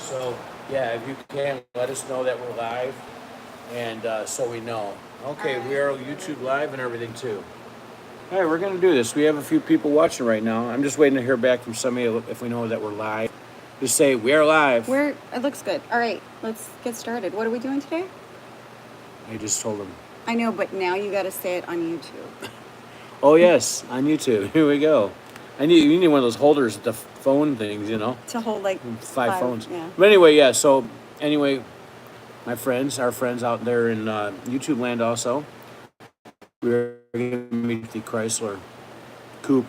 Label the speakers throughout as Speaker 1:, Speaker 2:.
Speaker 1: So, yeah, if you can, let us know that we're live, and so we know. Okay, we are on YouTube Live and everything too. All right, we're going to do this. We have a few people watching right now. I'm just waiting to hear back from somebody if we know that we're live. Just say, we are live.
Speaker 2: It looks good. All right, let's get started. What are we doing today?
Speaker 1: I just told them.
Speaker 2: I know, but now you got to say it on YouTube.
Speaker 1: Oh, yes, on YouTube. Here we go. You need one of those holders, the phone things, you know.
Speaker 2: To hold like
Speaker 1: five phones.
Speaker 2: Yeah.
Speaker 1: But anyway, yeah, so anyway, our friends out there in YouTube land also, we're going to meet the Chrysler coupe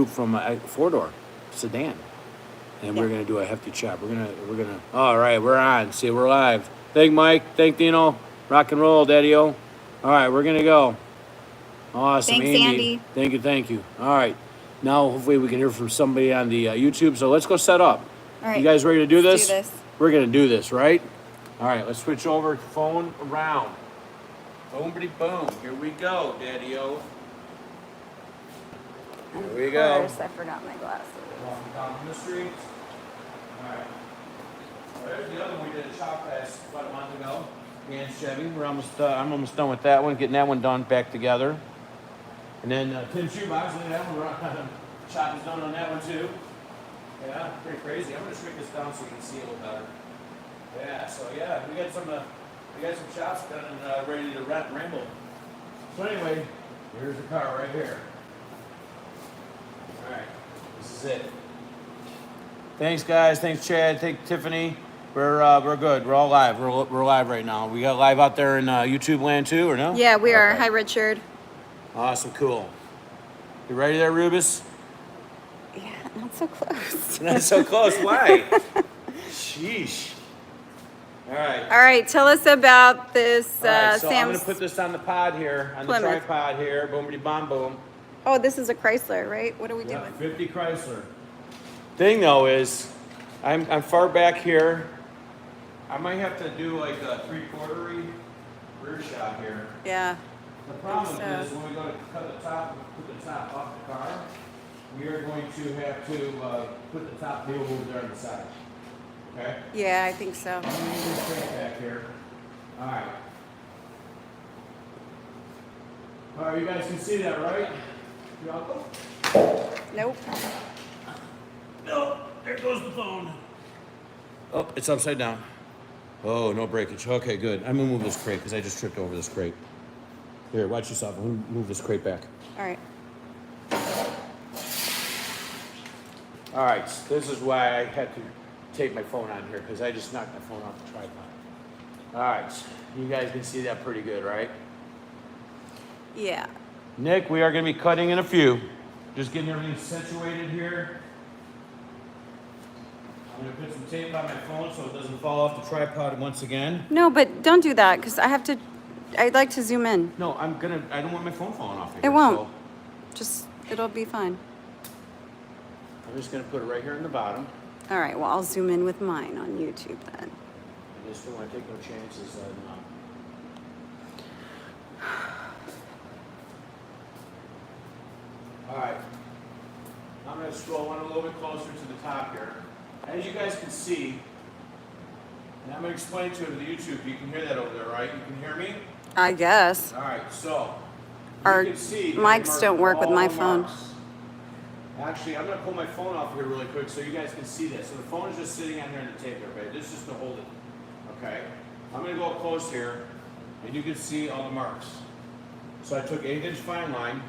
Speaker 1: from a four-door sedan. And we're going to do a hefty chop. We're gonna. All right, we're on. See, we're live. Thank Mike. Thank Dino. Rock and roll, Daddy-O. All right, we're going to go. Awesome,
Speaker 2: Thanks,
Speaker 1: Andy. Thank you. All right. Now, hopefully, we can hear from somebody on the YouTube. So let's go set up.
Speaker 2: All right.
Speaker 1: You guys ready to do this?
Speaker 2: Let's do this.
Speaker 1: We're going to do this, right? All right, let's switch over. Phone around. Boom. Here we go, Daddy-O. Here we go.
Speaker 2: Of course, I forgot my glasses.
Speaker 1: Walking down the street. All right. Well, there's the other one we did a chop class about a month ago. Me and Chevy. I'm almost done with that one. Getting that one done back together. And then Tim Shoebox, look at that one. Chop is done on that one too. Yeah, pretty crazy. I'm gonna shrink this down so you can see a little better. Yeah, so yeah, we got some chops done and ready to ramble. So anyway, here's the car right here. All right, this is it. Thanks guys. Thanks Chad. Thanks Tiffany. We're good. We're all live. We're live right now. We got live out there in YouTube land too, or no?
Speaker 2: Yeah, we are. Hi, Richard.
Speaker 1: Awesome, cool. You ready there, Rubus?
Speaker 2: Yeah, not so close.
Speaker 1: Not so close. Why? Sheesh. All right.
Speaker 2: All right, tell us about this
Speaker 1: All right, so I'm
Speaker 2: Sam's.
Speaker 1: going to put this on the pod here, on
Speaker 2: Plymouth.
Speaker 1: the tripod here. Boomity bomb boom.
Speaker 2: Oh, this is a Chrysler, right? What are we
Speaker 1: Yeah,
Speaker 2: doing?
Speaker 1: 50 Chrysler. Thing though is, I'm far back here. I might have to do like a 3/4 rear shot here.
Speaker 2: Yeah.
Speaker 1: The problem
Speaker 2: so.
Speaker 1: is when we go to put the top off the car, we are going to have to put the top wheel over there on the side. Okay?
Speaker 2: Yeah, I think so.
Speaker 1: I'm going to move this crate back here. All right. All right, you guys can see that, right? You all go?
Speaker 2: Nope.
Speaker 1: No, there goes the phone. Oh, it's upside down. Oh, no breakage. Okay, good. I'm going to move this crate because I just tripped over this crate. Here, watch yourself. I'm going to move this crate back.
Speaker 2: All right.
Speaker 1: All right, this is why I had to tape my phone on here because I just knocked my phone off the tripod. All right, you guys can see that pretty good, right?
Speaker 2: Yeah.
Speaker 1: Nick, we are going to be cutting in a few. Just getting everything situated here. I'm going to put some tape on my phone so it doesn't fall off the tripod once again.
Speaker 2: No, but don't do that because I'd like to zoom in.
Speaker 1: No, I don't want my phone falling off here.
Speaker 2: It won't.
Speaker 1: So
Speaker 2: Just, it'll be fine.
Speaker 1: I'm just going to put it right here in the bottom.
Speaker 2: All right, well, I'll zoom in with mine on YouTube then.
Speaker 1: I just don't want to take no chances on... All right. I'm going to scroll one a little bit closer to the top here. As you guys can see, and I'm going to explain to the YouTube. You can hear that over there, right? You can hear me?
Speaker 2: I guess.
Speaker 1: All right, so
Speaker 2: Our
Speaker 1: you can see
Speaker 2: mics don't work with my phone.
Speaker 1: marks. Actually, I'm going to pull my phone off here really quick so you guys can see this. So the phone is just sitting on here on the tape there, okay? This is just to hold it, okay? I'm going to go up close here, and you can see all the marks. So I took 1/8-inch fine line.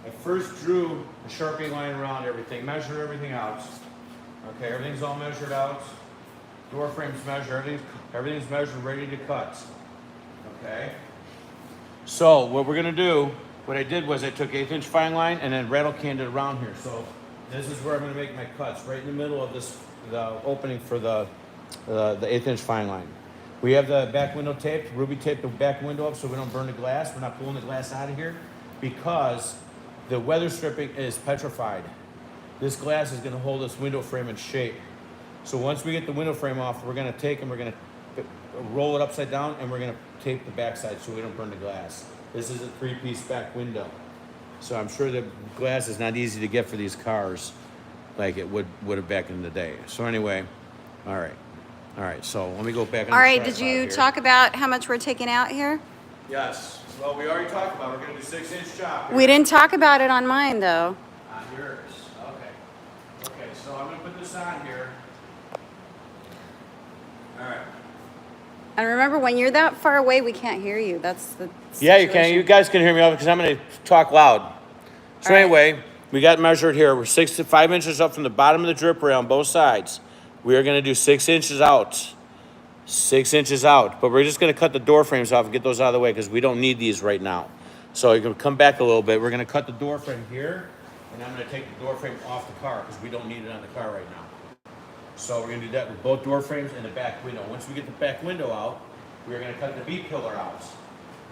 Speaker 1: I first drew a Sharpie line around everything, measured everything out. Okay, everything's all measured out. Door frame's measured, everything's measured, ready to cut. Okay? So what we're gonna do, what I did was I took 1/8-inch fine line and then rattle canned it around here. So this is where I'm gonna make my cuts, right in the middle of this, the opening for the 1/8-inch fine line. We have the back window taped, Ruby taped the back window up so we don't burn the glass. We're not pulling the glass out of here because the weather stripping is petrified. This glass is going to hold this window frame in shape. So once we get the window frame off, we're going to take and we're going to roll it upside down and we're going to tape the backside so we don't burn the glass. This is a 3-piece back window. So I'm sure the glass is not easy to get for these cars like it would have back in the day. So anyway, All right. All right, so let me go back on
Speaker 2: All
Speaker 1: the
Speaker 2: right, did
Speaker 1: tripod
Speaker 2: you
Speaker 1: here.
Speaker 2: talk about how much we're taking out here?
Speaker 1: Yes. Well, we already talked about we're going to do 6-inch chop.
Speaker 2: We didn't talk about it on mine, though.
Speaker 1: On yours. Okay. Okay, so I'm going to put this on here. All right.
Speaker 2: And remember, when you're that far away, we can't hear you. That's the
Speaker 1: Yeah, you can.
Speaker 2: situation.
Speaker 1: You guys can hear me because I'm going to talk loud. So
Speaker 2: All right.
Speaker 1: anyway, we got measured here. We're 6 to 5 inches up from the bottom of the drip rail on both sides. We are going to do 6 inches out. 6 inches out. But we're just going to cut the door frames off and get those out of the way because we don't need these right now. So you can come back a little bit. We're going to cut the door frame here. And I'm going to take the door frame off the car because we don't need it on the car right now. So we're going to do that with both door frames and the back window. Once we get the back window out, we're going to cut the B-pillar out.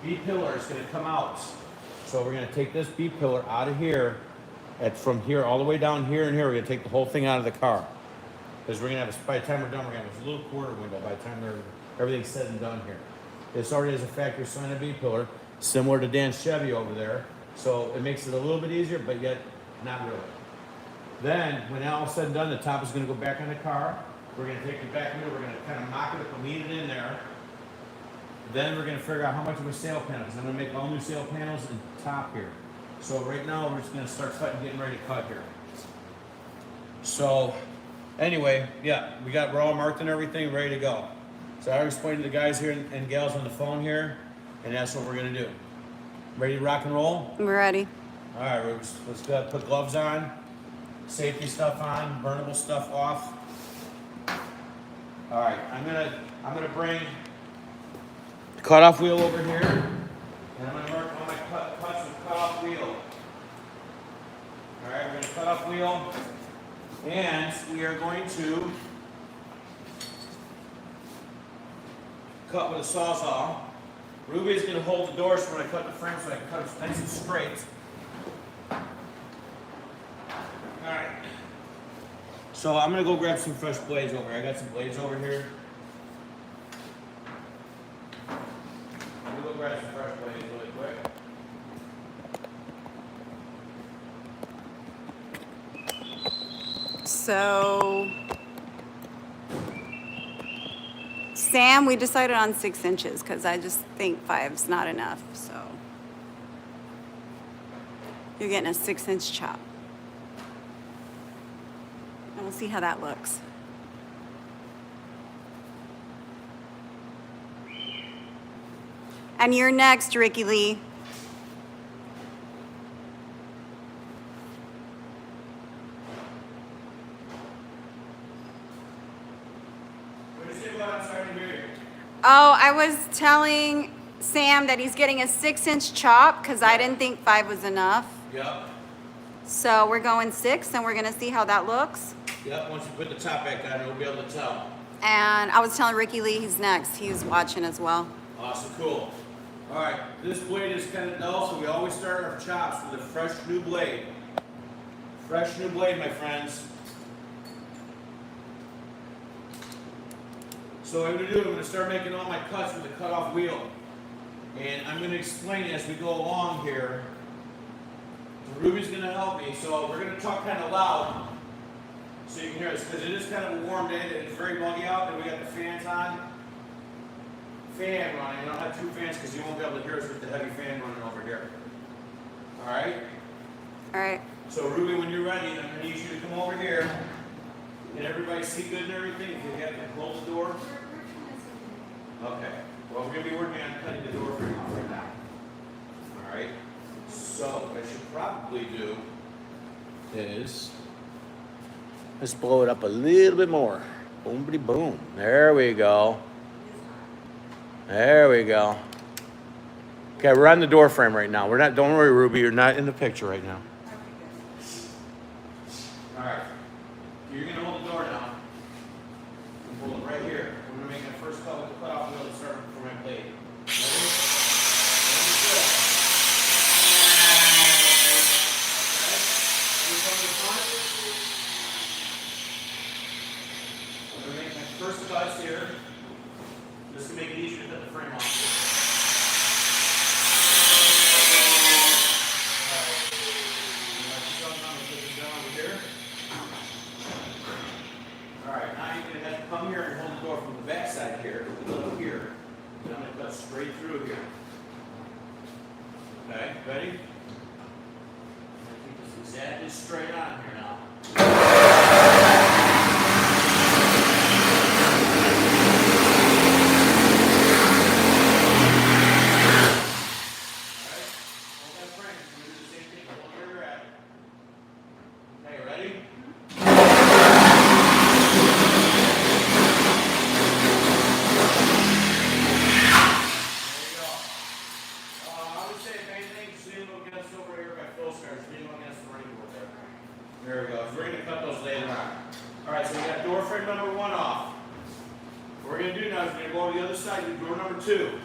Speaker 1: B-pillar is going to come out. So we're going to take this B-pillar out of here, from here all the way down here and here. We're going to take the whole thing out of the car. Because we're going to have, by the time we're done, we're going to have a little quarter window by the time everything's said and done here. This already has a factory sign of B-pillar, similar to Dan's Chevy over there. So it makes it a little bit easier, but yet not really. Then, when all is said and done, the top is going to go back on the car. We're going to take the back window, we're going to kind of mock it up and lean it in there. Then we're going to figure out how much of a sail panel, because I'm going to make all new sail panels and top here. So right now, we're just going to start cutting, getting ready to cut here. So, anyway, yeah, we're all marked and everything, ready to go. So I already explained to the guys here and gals on the phone here, and that's what we're going to do. Ready to rock and roll?
Speaker 2: We're ready.
Speaker 1: All right, let's go put gloves on, safety stuff on, burnable stuff off. All right, I'm gonna bring the cutoff wheel over here, and I'm gonna mark all my cuts with cutoff wheel. All right, we're gonna cut off wheel, and we are going to cut with a sawzall. Ruby is gonna hold the doors when I cut the frame, so I can cut it nice and straight. All right. So I'm gonna go grab some fresh blades over here. I got some blades over here. I'm gonna go grab some fresh blades really quick.
Speaker 2: So, Sam, we decided on 6 inches because I just think 5's not enough. So, you're getting a 6-inch chop. And we'll see how that looks. And you're next, Ricky Lee.
Speaker 1: What did you say about? I'm sorry to hear you.
Speaker 2: Oh, I was telling Sam that he's getting a 6-inch chop because I didn't think 5 was enough.
Speaker 1: Yep.
Speaker 2: So we're going 6 and we're gonna see how that looks.
Speaker 1: Yep. Once you put the top back on, we'll be able to tell.
Speaker 2: And I was telling Ricky Lee he's next. He's watching as well.
Speaker 1: Awesome. Cool. All right. This blade is kind of dull, so we always start our chops with a fresh new blade. Fresh new blade, my friends. So what I'm going to do, I'm going to start making all my cuts with a cutoff wheel. And I'm going to explain it as we go along here. So Ruby's going to help me. So we're going to talk kind of loud so you can hear us. Because it is kind of a warm day. It's very muggy out. And we got the fans on. Fan running. I don't have 2 fans because you won't be able to hear us with the heavy fan running over here. All right?
Speaker 2: All right.
Speaker 1: So Ruby, when you're ready, I'm going to need you to come over here. Can everybody see good and everything? If you have to close the door. Okay. Well, we're going to be working on cutting the door frame off right now. All right. So what I should probably do is let's blow it up a little bit more. Boom, boom. There we go. There we go. Okay, we're on the door frame right now. We're not. Don't worry, Ruby. You're not in the picture right now. All right. You're gonna hold the door down. And pull it right here. We're gonna make the first cut with the cutoff wheel to start for my blade. I'm gonna make my first cuts here. Just to make it easier to cut the frame off. Alright, now you're gonna have to come here and hold the door from the back side here, a little here. And I'm gonna cut straight through here. Okay, ready? I'm gonna keep this exactly straight on here now. There we go. So we're going to cut those later on. Alright, so we got door frame number 1 off. What we're going to do now is we're going to go to the other side to door number 2.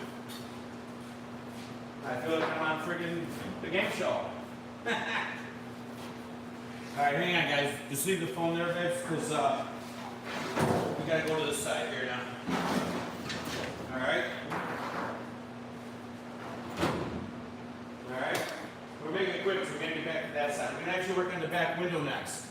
Speaker 1: I feel like I'm on friggin' the game show. Alright, hang on guys. Just leave the phone there, babes, because we got to go to the side here now. Alright? Alright? We're making it quick, so we're going to get back to that side. We're going to actually work on the back window next.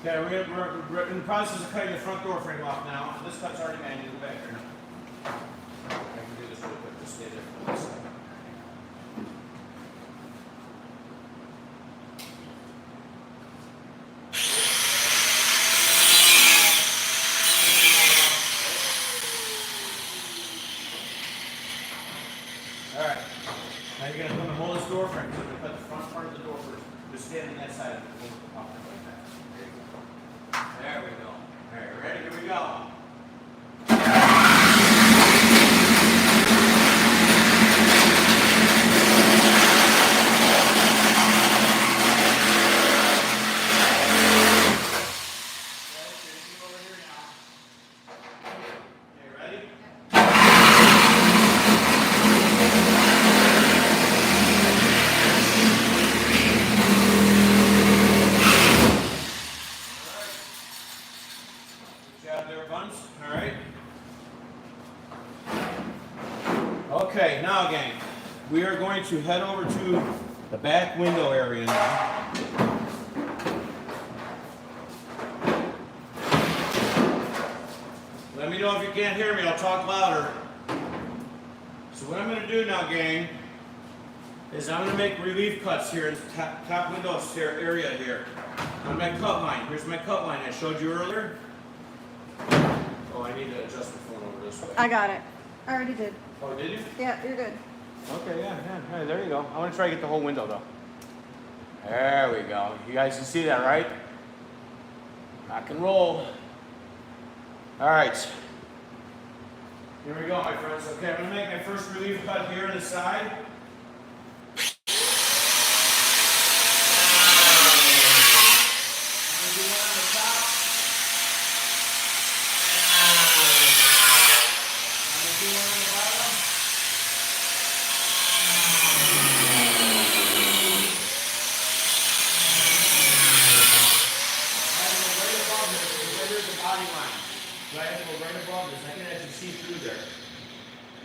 Speaker 1: Okay, we're in the process of cutting the front door frame off now. This cut's already made. You go back here now. I can do this real quick. Just stay there for 1 second. All right. Now you're going to come and hold this door frame. So we're going to cut the front part of the door first. Just stand on that side of the door. There we go. All right, ready? Here we go. Okay, now gang, we are going to head over to the back window area now. Let me know if you can't hear me, I'll talk louder. So what I'm going to do now, gang, is I'm going to make relief cuts here in the top window area here. On my cut line. Here's my cut line I showed you earlier. Oh, I need to adjust the phone over this way.
Speaker 2: I got it. I already did.
Speaker 1: Oh, did you?
Speaker 2: Yeah, you're good.
Speaker 1: Okay, yeah, there you go. I want to try to get the whole window though. There we go. You guys can see that, right? Rock and roll. All right. Here we go, my friends. Okay, I'm going to make my first relief cut here on the side.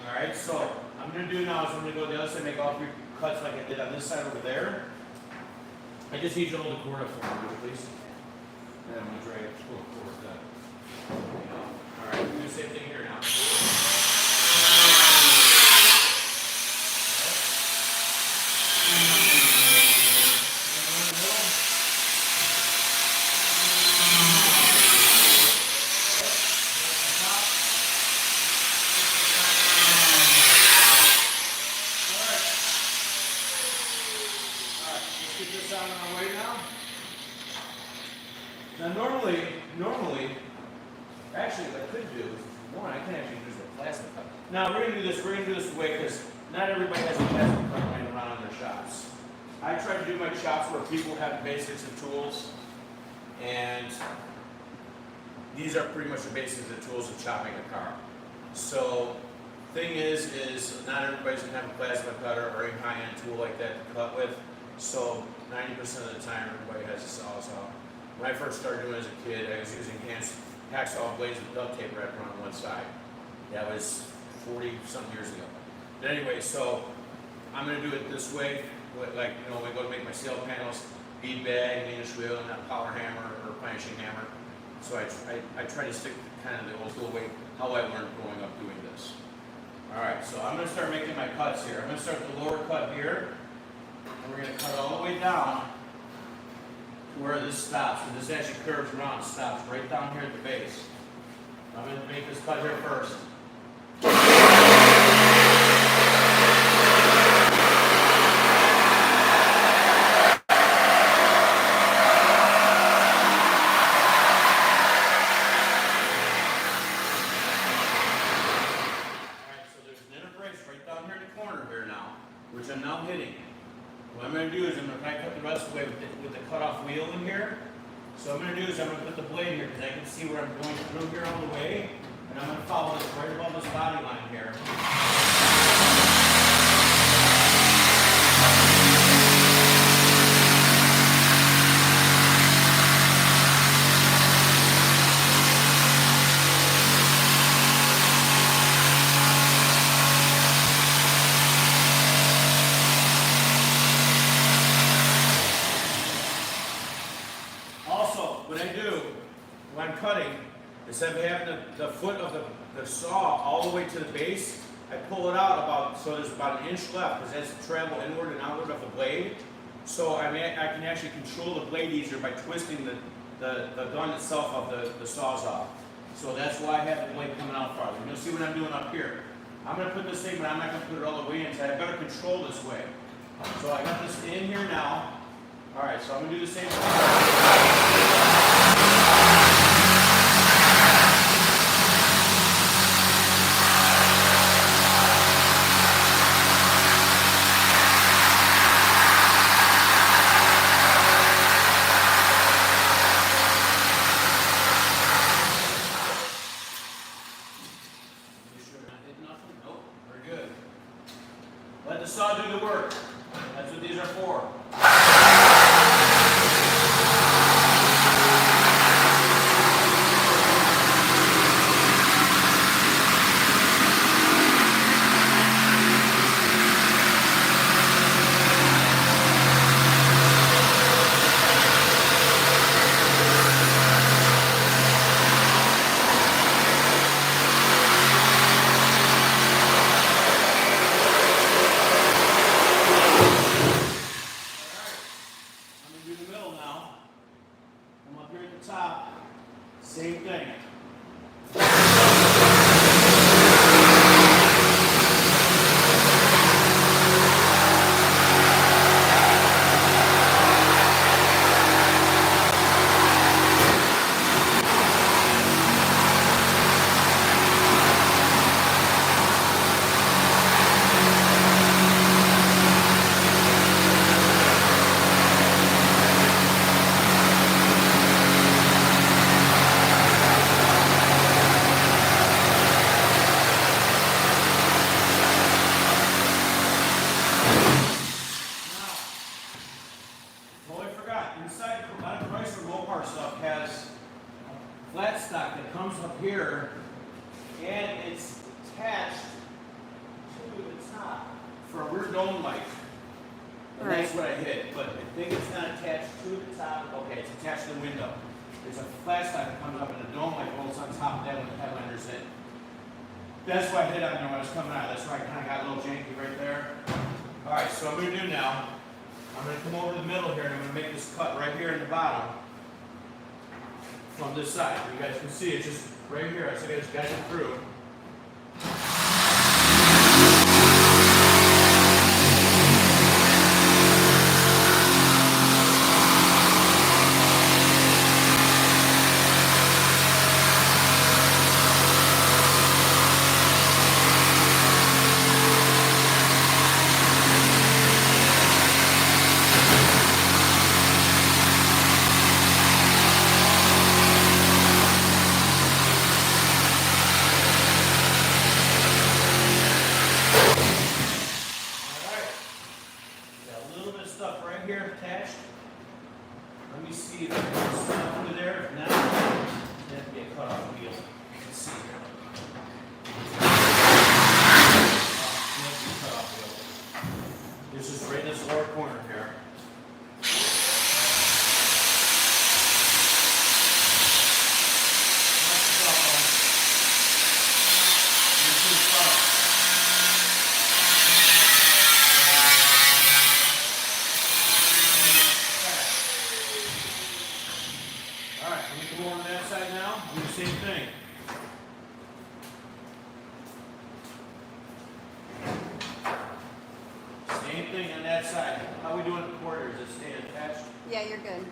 Speaker 1: Alright, so I'm going to do now is I'm going to go to the other side and make all 3 cuts like I did on this side over there. I just need you to hold the cord up for me, please. And I'm going to drag it towards that. Alright, do the same thing here now. Now normally, actually what I could do is, one, I can actually use a plastic cup. Now we're going to do this way because not everybody has a plastic cup laying around in their shops. I try to do my shops where people have basics of tools, and these are pretty much the basics of tools of chopping a car. So thing is not everybody's gonna have a plasma cutter or a high-end tool like that to cut with. So 90% of the time, everybody has a sawzall. When I first started doing it as a kid, I was using hacksaw blades with duct tape wrapped around one side. That was 40-something years ago. But anyway, so I'm gonna do it this way. Like, you know, when I go to make my sail panels, bead bag, Danish wheel, and not power hammer or punishing hammer. So I try to stick kind of the old school way, how I learned growing up doing this. All right, so I'm gonna start making my cuts here. I'm gonna start the lower cut here, and we're gonna cut all the way down to where this stops. And this actually curves around, stops right down here at the base. I'm gonna make this cut here first. Which I'm now hitting. What I'm going to do is I'm going to cut the rest of the way with the cutoff wheel in here. So what I'm going to do is I'm going to put the blade here because I can see where I'm going through here all the way. And I'm going to follow this right above this body line here. What I do when I'm cutting, instead of having the foot of the saw all the way to the base, I pull it out so there's about an inch left because that's travel inward and outward of the blade. So I can actually control the blade easier by twisting the gun itself of the sawzall. So that's why I have the blade coming out farther. You'll see what I'm doing up here. I'm going to put this thing, but I'm not going to put it all the way in, so I better control this way. So I got this in here now. All right, so I'm going to do the same thing. Let the saw do the work. That's what these are for. Top, same thing. Inside, a lot of Chrysler Mopar stuff has a flat stock that comes up here and it's attached to the top for a rear dome light. And that's what I hit, but I think it's not attached to the top. Okay, it's attached to the window. There's a flat stock that comes up and the dome light bolts on top of that when the headlinder's in. That's why I hit on there when I was coming out. That's why I kind of got a little janky right there. All right, so what I'm going to do now, I'm going to come over to the middle here and I'm going to make this cut right here in the bottom from this side. You guys can see it's just right here. I just got it through. here attached? Let me see if there's stuff under there. If not, it's going to be a cut-off wheel. Let's see here. Cut-off wheel. This is right in this lower corner here. Alright, let me come over on that side now. Do the same thing. Same thing on that side. How are we doing the quarters? Is it staying attached?
Speaker 2: Yeah, you're good.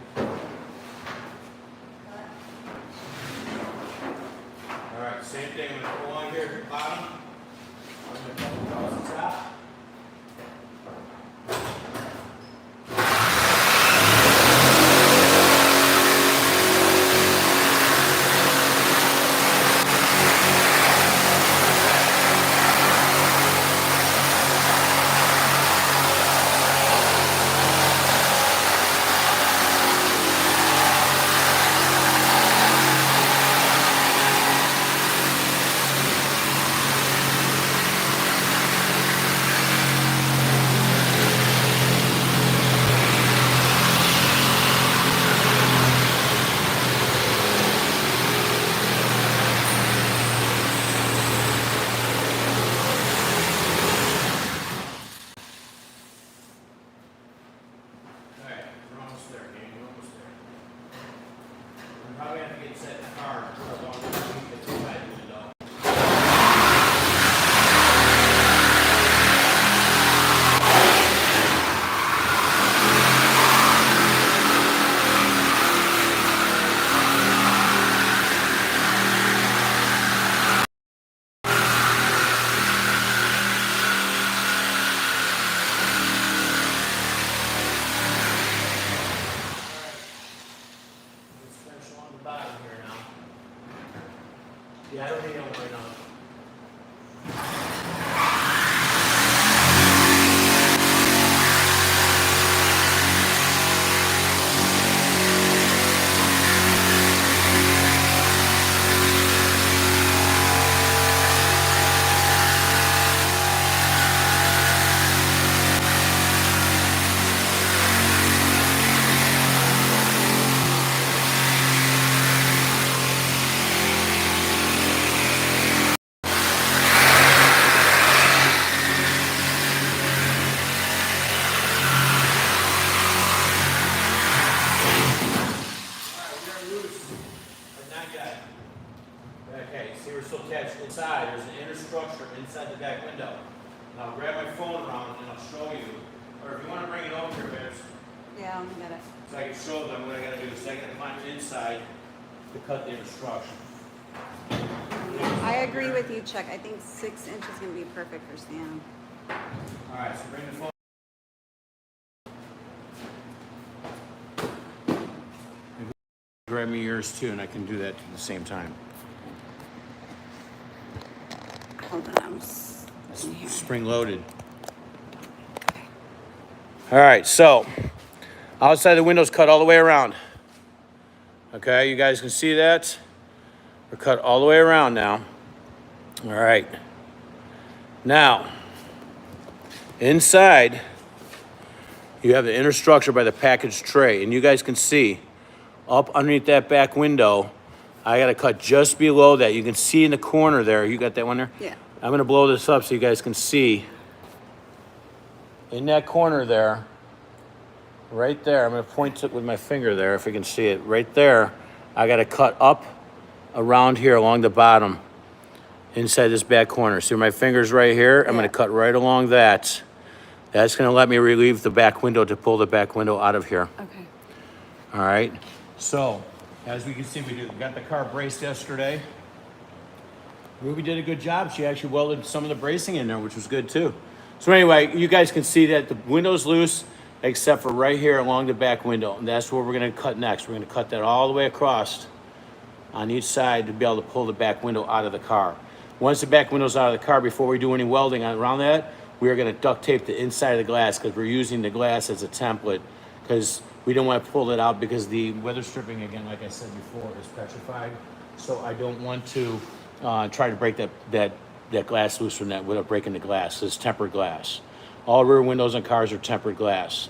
Speaker 1: Alright, same thing. I'm going to go along here at the bottom. I'm going to come across the top. Probably have to get set in the car and put a long way to the side window. Bottom here now. Yeah, I don't need one right now. Okay, see we're still attached inside. There's an inner structure inside the back window. And I'll grab my phone around and I'll show you. Or if you want to bring it over here, Babs,
Speaker 2: Yeah, I'll get it.
Speaker 1: so I can show them what I gotta do. So I gotta climb inside to cut the inner structure.
Speaker 2: I agree with you, Chuck. I think 6 inches is gonna be perfect for Sam.
Speaker 1: Alright, so bring the phone. Grab me yours too, and I can do that at the same time.
Speaker 2: Hold on, I'm in here.
Speaker 1: Spring loaded. All right, so outside the window's cut all the way around. Okay, you guys can see that. We're cut all the way around now. All right. Now, inside, you have the inner structure by the package tray, and you guys can see up underneath that back window, I got to cut just below that. You can see in the corner there. You got that one there?
Speaker 2: Yeah.
Speaker 1: I'm going to blow this up so you guys can see. In that corner there, right there, I'm going to point it with my finger there if you can see it. Right there, I got to cut up around here along the bottom inside this back corner. See my finger's right here? I'm going to cut right along that. That's going to let me relieve the back window to pull the back window out of here.
Speaker 2: Okay.
Speaker 1: All right. So, as we can see, we got the car braced yesterday. Ruby did a good job. She actually welded some of the bracing in there, which was good too. So anyway, you guys can see that the window's loose, except for right here along the back window. And that's where we're going to cut next. We're going to cut that all the way across on each side to be able to pull the back window out of the car. Once the back window's out of the car, before we do any welding around that, we are going to duct tape the inside of the glass because we're using the glass as a template because we don't want to pull it out because the weather stripping, again, like I said before, is petrified. So I don't want to try to break that glass loose from that without breaking the glass. It's tempered glass. All rear windows on cars are tempered glass.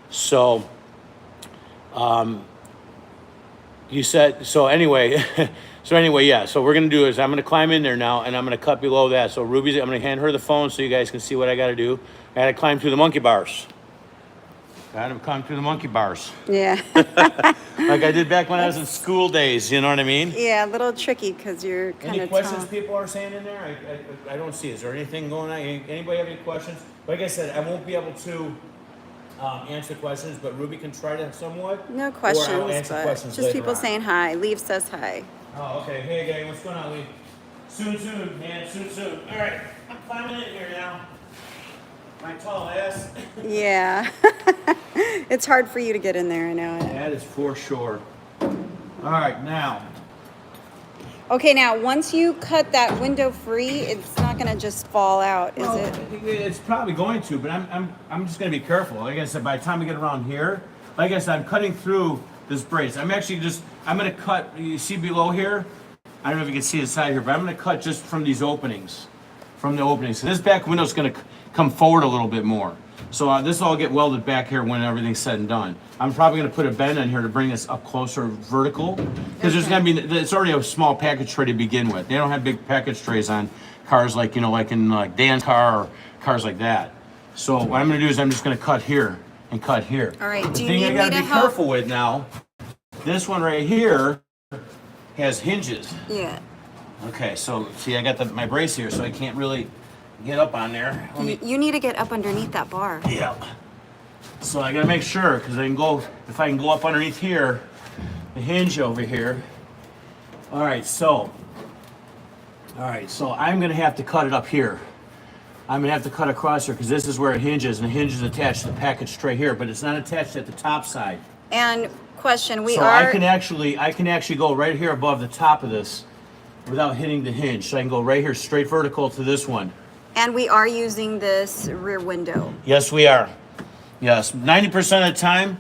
Speaker 1: So, you said, so anyway, yeah. So we're going to do is I'm going to climb in there now and I'm going to cut below that. So Ruby's, I'm going to hand her the phone so you guys can see what I got to do. I got to climb through the monkey bars. Got to climb through the monkey bars.
Speaker 2: Yeah.
Speaker 1: Like I did back when I was in school days, you know what I mean?
Speaker 2: Yeah, a little tricky because you're kind
Speaker 1: Any
Speaker 2: of
Speaker 1: questions
Speaker 2: tall.
Speaker 1: people are saying in there? I don't see. Is there anything going on? Anybody have any questions? Like I said, I won't be able to answer questions, but Ruby can try to somewhat.
Speaker 2: No
Speaker 1: Or I'll
Speaker 2: questions,
Speaker 1: answer
Speaker 2: but
Speaker 1: questions
Speaker 2: just
Speaker 1: later
Speaker 2: people
Speaker 1: on.
Speaker 2: saying hi. Leave says hi.
Speaker 1: Oh, okay. Hey, gang, what's going on, Lee? Soon, man. Soon. All right, I'm climbing in here now. My tall ass.
Speaker 2: Yeah. It's hard for you to get in there, I know.
Speaker 1: That is for sure. All right, now.
Speaker 2: Okay, now once you cut that window free, it's not gonna just fall out, is it?
Speaker 1: It's probably going to, but I'm just gonna be careful. Like I said, by the time we get around here, like I said, I'm cutting through this brace. I'm gonna cut. You see below here? I don't know if you can see the side here, but I'm gonna cut just from these openings, from the openings. So this back window's gonna come forward a little bit more. So this will all get welded back here when everything's said and done. I'm probably gonna put a bend in here to bring this up closer vertical, because there's gonna be, it's already a small package tray to begin with. They don't have big package trays on cars like, you know, like in Dan's car or cars like that. So what I'm gonna do is I'm just gonna cut here and cut here.
Speaker 2: All right, do you
Speaker 1: The thing
Speaker 2: need
Speaker 1: I
Speaker 2: me
Speaker 1: gotta
Speaker 2: to
Speaker 1: be
Speaker 2: help?
Speaker 1: careful with now, this one right here has hinges.
Speaker 2: Yeah.
Speaker 1: Okay, so see, I got my brace here, so I can't really get up on there. Let me,
Speaker 2: You need to get up underneath that bar.
Speaker 1: yeah. So I gotta make sure, because if I can go up underneath here, the hinge over here. All right, so I'm gonna have to cut it up here. I'm gonna have to cut across here, because this is where it hinges, and the hinge is attached to the package tray here, but it's not attached at the top side.
Speaker 2: And question,
Speaker 1: So I can actually go right here above the top of this without hitting the hinge. So I can go right here, straight vertical to this one.
Speaker 2: And we are using this rear window.
Speaker 1: Yes, we are. Yes, 90% of the time,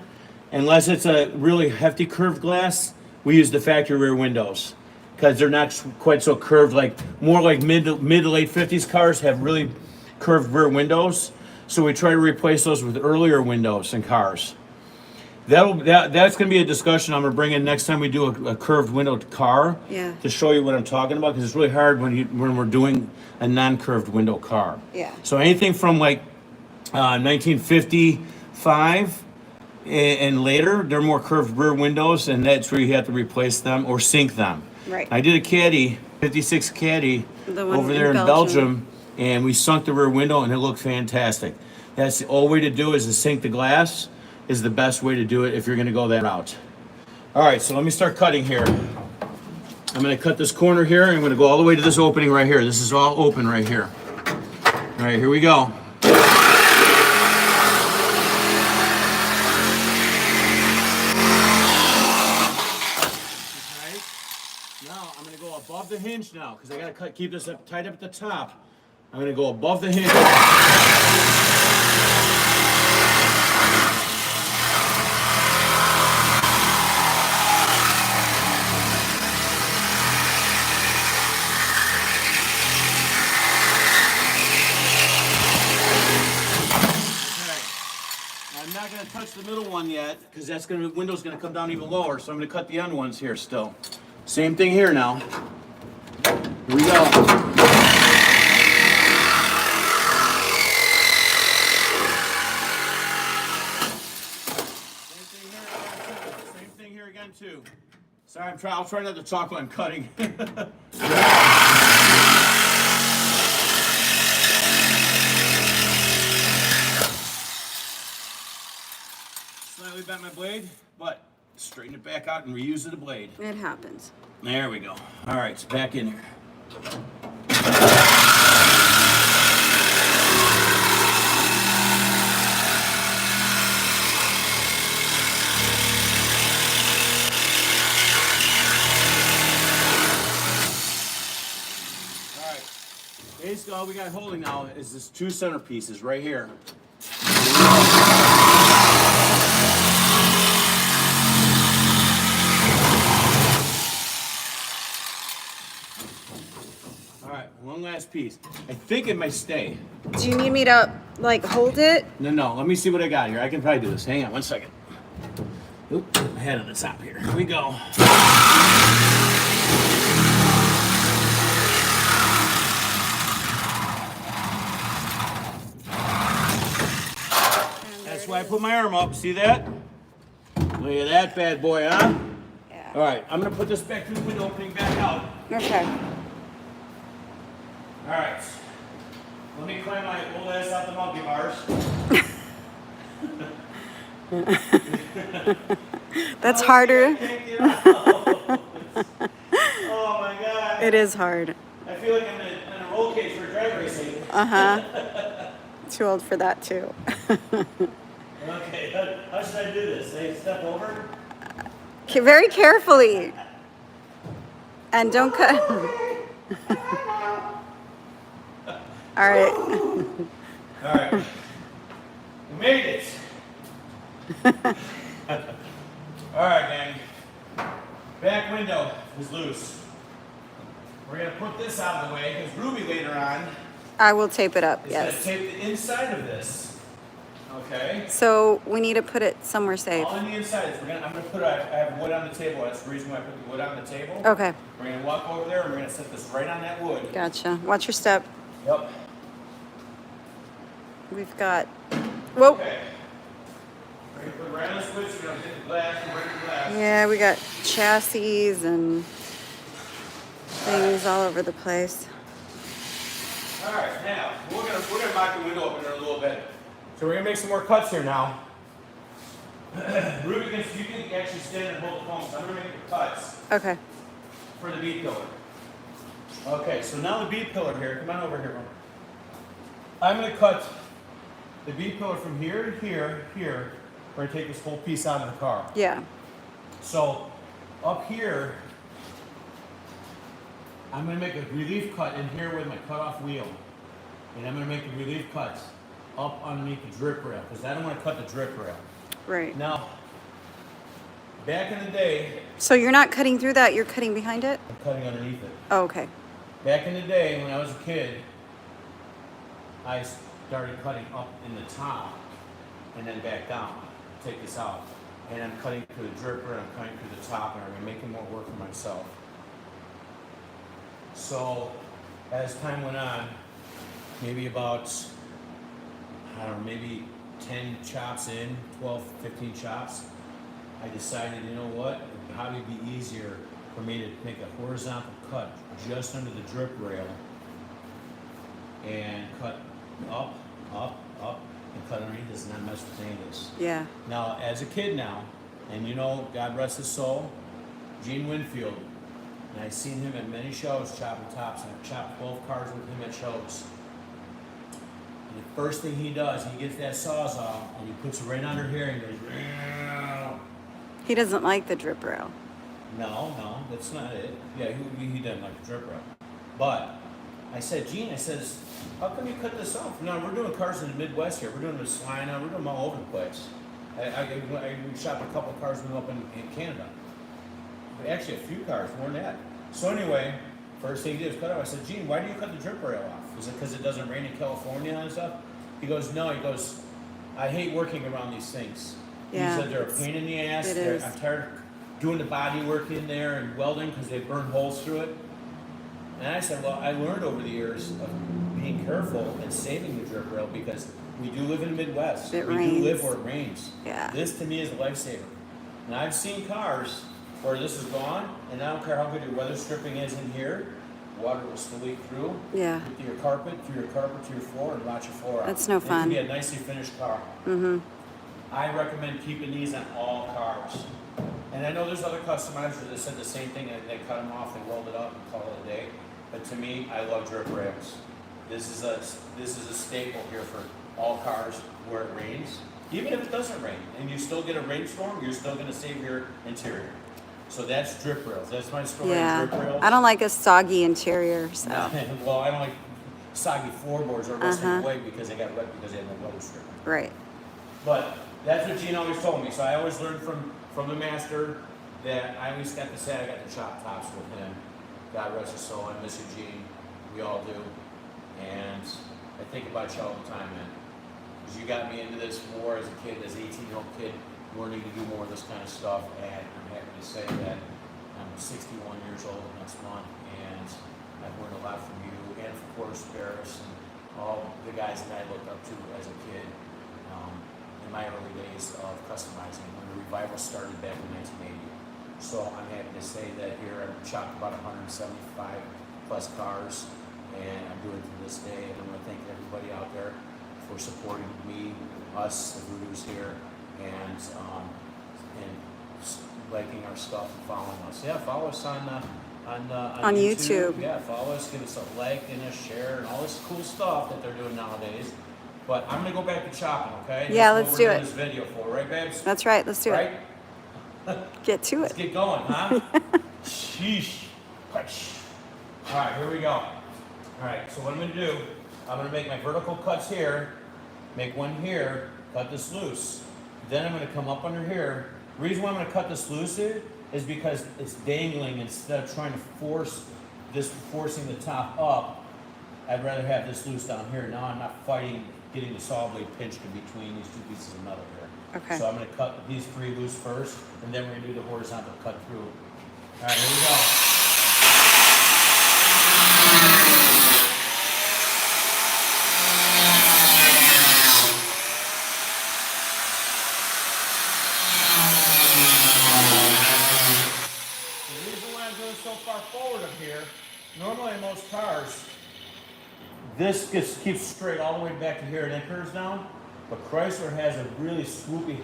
Speaker 1: unless it's a really hefty curved glass, we use the factory rear windows because they're not quite so curved. Like more like mid to late 50s cars have really curved rear windows, so we try to replace those with earlier windows in cars. That's going to be a discussion I'm going to bring in next time we do a curved windowed car.
Speaker 2: Yeah.
Speaker 1: To show you what I'm talking about, because it's really hard when we're doing a non-curved window car.
Speaker 2: Yeah.
Speaker 1: So anything from like 1955 and later, they're more curved rear windows, and that's where you have to replace them or sink them.
Speaker 2: Right.
Speaker 1: I did a Caddy, 56 Caddy,
Speaker 2: The one
Speaker 1: over there in Belgium, and we sunk the rear window, and it looked fantastic. That's the only way to do it, is to sink the glass. Is the best way to do it if you're going to go that route. All right, so let me start cutting here. I'm going to cut this corner here, and I'm going to go all the way to this opening right here. This is all open right here. All right, here we go. Okay. Now I'm going to go above the hinge now, because I got to keep this up tight up at the top. I'm going to go above the hinge. I'm not going to touch the middle one yet, because the window's going to come down even lower, so I'm going to cut the end ones here still. Same thing here now. Here we go. Same thing here again too. Sorry, I'll try not to talk while I'm cutting. Slightly bent my blade, but straighten it back out and reuse the blade.
Speaker 2: It happens.
Speaker 1: There we go. All right, it's back in here. All right. Basically, all we got holding now is this two center pieces right here. One last piece. I think it might stay.
Speaker 2: Do you need me to like hold it?
Speaker 1: No. Let me see what I got here. I can probably do this. Hang on 1 second. Oop, my head on the top here. Here we go. That's why I put my arm up. See that? Look at that bad boy, huh?
Speaker 2: Yeah.
Speaker 1: All right, I'm gonna put this back through the window opening back out.
Speaker 2: Okay.
Speaker 1: All right. Let me climb my old ass out the monkey bars.
Speaker 2: That's harder.
Speaker 1: Oh my god.
Speaker 2: It is hard.
Speaker 1: I feel like I'm in a roll cage for drag racing.
Speaker 2: Too old for that too.
Speaker 1: Okay, how should I do this? Say step over?
Speaker 2: Okay, very carefully. And don't cut. All right.
Speaker 1: All right. We made it. All right, gang. Back window is loose. We're gonna put this out of the way because Ruby later on
Speaker 2: I will tape it up,
Speaker 1: is
Speaker 2: yes.
Speaker 1: gonna tape the inside of this. Okay.
Speaker 2: So we need to put it somewhere safe.
Speaker 1: All on the inside is I'm gonna put I have wood on the table. That's the reason why I put the wood on the table.
Speaker 2: Okay,
Speaker 1: We're gonna walk over there and we're gonna set this right on that wood.
Speaker 2: gotcha. Watch your step.
Speaker 1: Yep.
Speaker 2: We've got, whoa.
Speaker 1: Okay. We're gonna put it right on the switch. We're gonna hit the glass and break the glass.
Speaker 2: Yeah, we got chassis and things all over the place.
Speaker 1: All right, now we're gonna knock the window open in a little bit. So we're gonna make some more cuts here now. Ruby, you can actually stand and hold the phone. So I'm gonna make the cuts
Speaker 2: Okay.
Speaker 1: for the bead pillar. Okay, so now the bead pillar here. Come on over here, bro. I'm gonna cut the bead pillar from here to here. We're gonna take this whole piece out of the car.
Speaker 2: Yeah.
Speaker 1: So up here, I'm gonna make a relief cut in here with my cutoff wheel. And I'm gonna make the relief cuts up underneath the drip rail, because I don't wanna cut the drip rail.
Speaker 2: Right.
Speaker 1: Now, back in the day,
Speaker 2: So you're not cutting through that, you're cutting behind it?
Speaker 1: I'm cutting underneath it.
Speaker 2: Oh, okay.
Speaker 1: Back in the day, when I was a kid, I started cutting up in the top and then back down. Take this out. And I'm cutting through the drip rail, I'm cutting through the top, and I'm making more work for myself. So, as time went on, maybe about, I don't know, maybe 10 chops in, 12, 15 chops, I decided, you know what, it would probably be easier for me to make a horizontal cut just under the drip rail and cut up, and cut underneath this and not mess with any of this.
Speaker 2: Yeah.
Speaker 1: Now, as a kid now, and you know, God rest his soul, Gene Winfield, and I've seen him at many shows chopping tops, and I've chopped 12 cars with him at shows. And the first thing he does, he gets that sawzall and he puts it right under here and goes, "Meow."
Speaker 2: He doesn't like the drip rail.
Speaker 1: No, that's not it. Yeah, he doesn't like the drip rail. But I said, Gene, I says, how come you cut this off? No, we're doing cars in the Midwest here. We're doing them in Salina, we're doing them all over the place. We shot a couple of cars up in Canada. Actually, a few cars, more than that. So anyway, first thing he did was cut off. I said, Gene, why do you cut the drip rail off? Is it because it doesn't rain in California and stuff? He goes, no. He goes, I hate working around these things.
Speaker 2: Yeah,
Speaker 1: He said they're a pain in the ass.
Speaker 2: it is.
Speaker 1: I'm tired of doing the body work in there and welding because they burn holes through it. And I said, well, I learned over the years of being careful and saving the drip rail because we do live in the Midwest.
Speaker 2: It
Speaker 1: we
Speaker 2: rains.
Speaker 1: do live where it rains.
Speaker 2: Yeah.
Speaker 1: This to me is a lifesaver. And I've seen cars where this is gone, and I don't care how good your weather stripping is in here, water will still leak through.
Speaker 2: Yeah.
Speaker 1: With your carpet, through your carpet to your floor, and rot your floor out.
Speaker 2: That's no
Speaker 1: It
Speaker 2: fun.
Speaker 1: can be a nicely finished car.
Speaker 2: Mm-hmm.
Speaker 1: I recommend keeping these on all cars. And I know there's other customizers that said the same thing. They cut them off, they weld it up, and call it a day. But to me, I love drip rails. This is a staple here for all cars where it rains. Even if it doesn't rain, and you still get a rainstorm, you're still going to save your interior. So that's drip rails. That's my story
Speaker 2: Yeah.
Speaker 1: on drip rails.
Speaker 2: I don't like a soggy interior, so.
Speaker 1: Well, I don't like soggy floorboards or rusting away because they got wet because they had no weather strip.
Speaker 2: Right.
Speaker 1: But that's what Gene always told me. So I always learned from the master that I always got to say I got to chop tops with him. God rest his soul. I miss you, Gene. We all do. And I think about you all the time, man. Because you got me into this more as a kid, as an 18-year-old kid, learning to do more of this kind of stuff. And I'm happy to say that I'm 61 years old next month, and I've learned a lot from you, and of course, Barris, and all the guys that I looked up to as a kid in my early days of customizing when the revival started back in 1980. So I'm happy to say that here I've chopped about 175 plus cars, and I'm doing it to this day. And I want to thank everybody out there for supporting me, us, the VooDoos here, and liking our stuff and following us. Yeah, follow us on
Speaker 2: YouTube.
Speaker 1: Yeah, follow us, give us a like and a share and all this cool stuff that they're doing nowadays. But I'm gonna go back to chopping, okay?
Speaker 2: Yeah,
Speaker 1: That's
Speaker 2: let's
Speaker 1: what
Speaker 2: do
Speaker 1: we're
Speaker 2: it.
Speaker 1: doing this video for, right, babes?
Speaker 2: That's right. Let's do
Speaker 1: Right?
Speaker 2: it. Get to
Speaker 1: Let's
Speaker 2: it.
Speaker 1: get going, huh? Sheesh. All right, here we go. All right, so what I'm gonna do, I'm gonna make my vertical cuts here, make one here, cut this loose. Then I'm gonna come up under here. The reason why I'm gonna cut this loose here is because it's dangling instead of trying to forcing the top up. I'd rather have this loose down here. Now I'm not fighting getting the saw blade pinched in between these two pieces of metal here.
Speaker 2: Okay.
Speaker 1: So I'm gonna cut these three loose first, and then we're gonna do the horizontal cut through. All right, here we go. The reason why I'm doing so far forward up here, normally in most cars, this keeps straight all the way back to here and then curves down, but Chrysler has a really swoopy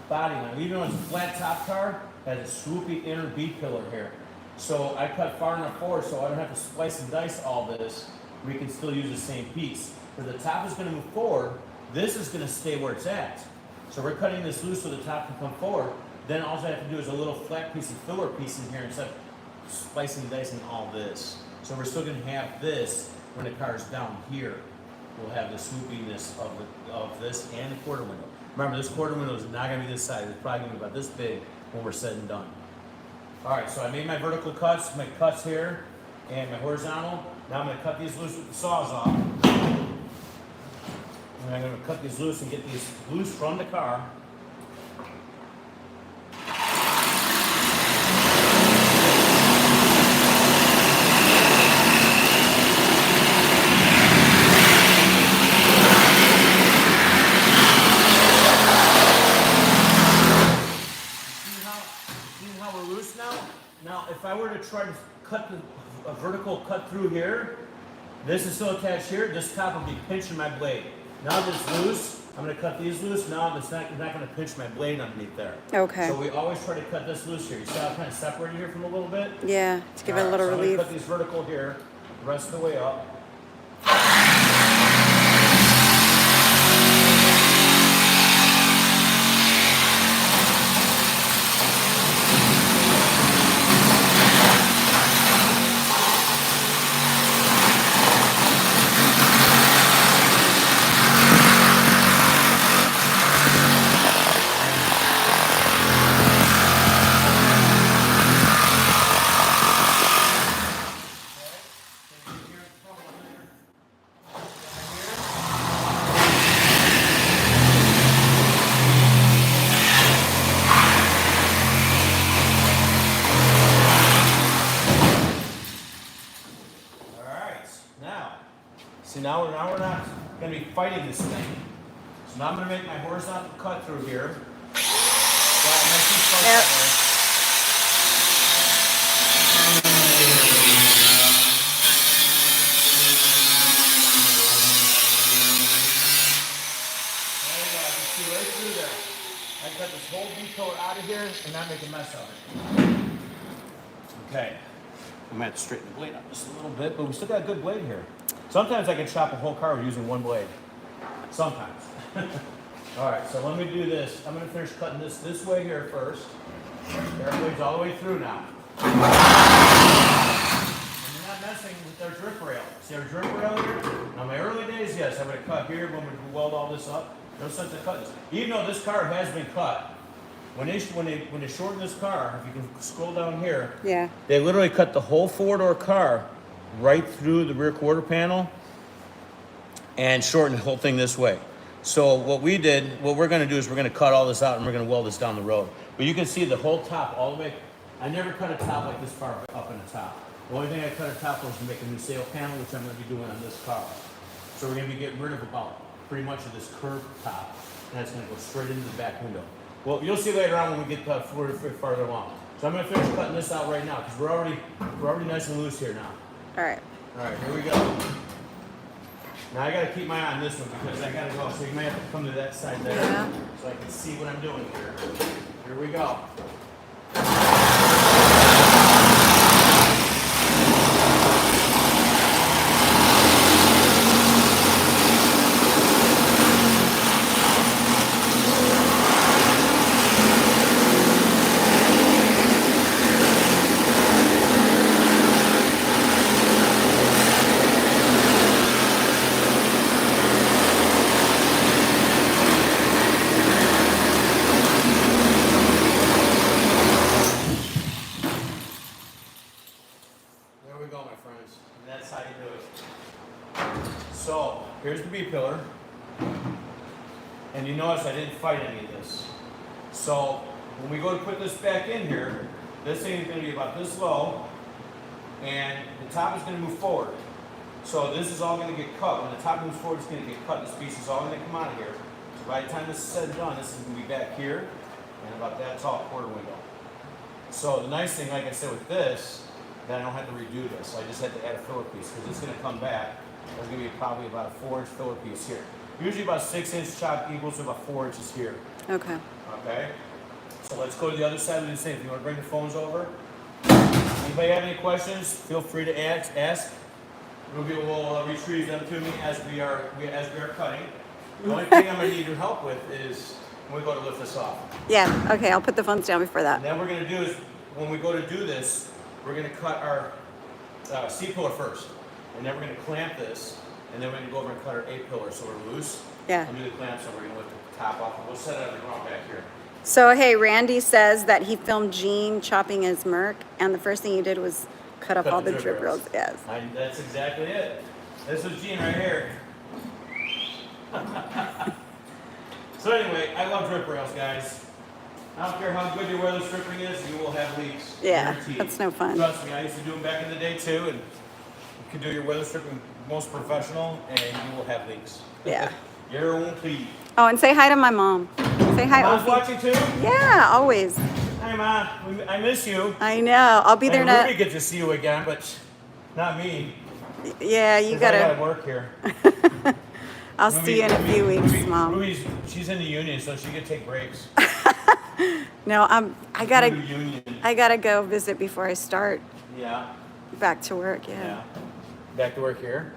Speaker 1: body line. Even though it's a flat top car, it has a swoopy inner B-pillar here. So I cut far enough forward so I don't have to slice and dice all this. We can still use the same piece. Because the top is going to move forward, this is going to stay where it's at. So we're cutting this loose so the top can come forward. Then all I have to do is a little flat piece of filler piece in here instead of slicing and dicing all this. So we're still going to have this when the car's down here. We'll have the swoopiness of this and the quarter window. Remember, this quarter window is not going to be this size. It's probably going to be about this big when we're said and done. All right, so I made my vertical cuts, my cuts here, and my horizontal. Now I'm going to cut these loose with the saws off. And I'm going to cut these loose and get these loose from the car. Now, if I were to try to cut a vertical cut through here, this is still attached here, this top will be pinching my blade. Now that it's loose, I'm going to cut these loose. Now it's not going to pinch my blade underneath there.
Speaker 2: Okay.
Speaker 1: So we always try to cut this loose here. You see how I'm kind of separated here from a little bit?
Speaker 2: Yeah, to give it a little
Speaker 1: so
Speaker 2: relief.
Speaker 1: I'm going to cut these vertical here, the rest of the way up. See, now we're not going to be fighting this thing. So now I'm going to make my horizontal cut through here.
Speaker 2: Yep.
Speaker 1: Right through there. I cut this whole B-coat out of here and not make a mess of it. Okay. I'm going to have to straighten the blade up just a little bit, but we still got a good blade here. Sometimes I can chop a whole car with using one blade. Sometimes. All right, so let me do this. I'm going to finish cutting this way here first. Our blade's all the way through now. And you're not messing with our drip rail. See our drip rail here? Now, my early days, yes, I'm going to cut here when we weld all this up. No sense of cutting this. Even though this car has been cut, when they shorten this car, if you can scroll down here,
Speaker 2: Yeah.
Speaker 1: they literally cut the whole four-door car right through the rear quarter panel and shorten the whole thing this way. So what we're gonna do is we're gonna cut all this out and we're gonna weld this down the road. But you can see the whole top all the way. I never cut a top like this far up in the top. The only thing I cut a top was to make a new sail panel, which I'm gonna be doing on this car. So we're gonna be getting rid of about pretty much of this curved top, and that's gonna go straight into the back window. Well, you'll see later on when we get farther along. So I'm gonna finish cutting this out right now because we're already nice and loose here now.
Speaker 2: All right.
Speaker 1: All right, here we go. Now I gotta keep my eye on this one because I gotta go. So you may have to come to that side there so I can see what I'm doing here. Here we go. So here's the B-pillar, and you notice I didn't fight any of this. So when we go to put this back in here, this thing is going to be about this low, and the top is going to move forward. So this is all going to get cut. When the top moves forward, it's going to get cut. This piece is all going to come out of here. So by the time this is said and done, this is going to be back here, and about that tall quarter window. So the nice thing, like I said, with this, that I don't have to redo this. I just had to add a filler piece because it's going to come back. There's going to be probably about a 4-inch filler piece here. Usually about 6-inch chop equals to about 4 inches here.
Speaker 2: Okay.
Speaker 1: Okay. So let's go to the other side of the same. If you want to bring the phones over. Anybody have any questions? Feel free to ask. Ruby will retrieve them to me as we are cutting. The only thing I'm going to need your help with is when we go to lift this off.
Speaker 2: Yeah. Okay. I'll put the phones down before that.
Speaker 1: And then we're going to do is when we go to do this, we're going to cut our C-pillar first. And then we're going to clamp this, and then we're going to go over and cut our A-pillar so we're loose.
Speaker 2: Yeah.
Speaker 1: And do the clamps, and we're going to lift the top off, and we'll set it on the ground back here.
Speaker 2: So, hey, Randy says that he filmed Gene chopping his Merc, and the first thing he did was cut off all the drip rails. Yes.
Speaker 1: That's exactly it. This is Gene right here. So anyway, I love drip rails, guys. I don't care how good your weather stripping is, you will have leaks.
Speaker 2: Yeah,
Speaker 1: Guaranteed.
Speaker 2: that's no fun.
Speaker 1: Trust me, I used to do them back in the day too, and you can do your weather stripping most professional, and you will have leaks.
Speaker 2: Yeah.
Speaker 1: Your own plea.
Speaker 2: Oh, and say hi to my mom. Say hi.
Speaker 1: Mom's
Speaker 2: Opie.
Speaker 1: watching too?
Speaker 2: Yeah, always.
Speaker 1: Hi, Mom. I miss you.
Speaker 2: I know. I'll be there
Speaker 1: And Ruby
Speaker 2: now.
Speaker 1: get to see you again, but not me.
Speaker 2: Yeah, you
Speaker 1: 'Cause I
Speaker 2: gotta.
Speaker 1: gotta work here.
Speaker 2: I'll see you in a few weeks, Mom.
Speaker 1: She's in the union, so she can take breaks.
Speaker 2: No, I
Speaker 1: Ruby
Speaker 2: gotta.
Speaker 1: union.
Speaker 2: I gotta go visit before I start
Speaker 1: Yeah.
Speaker 2: back to work.
Speaker 1: Yeah.
Speaker 2: Yeah.
Speaker 1: Back to work here.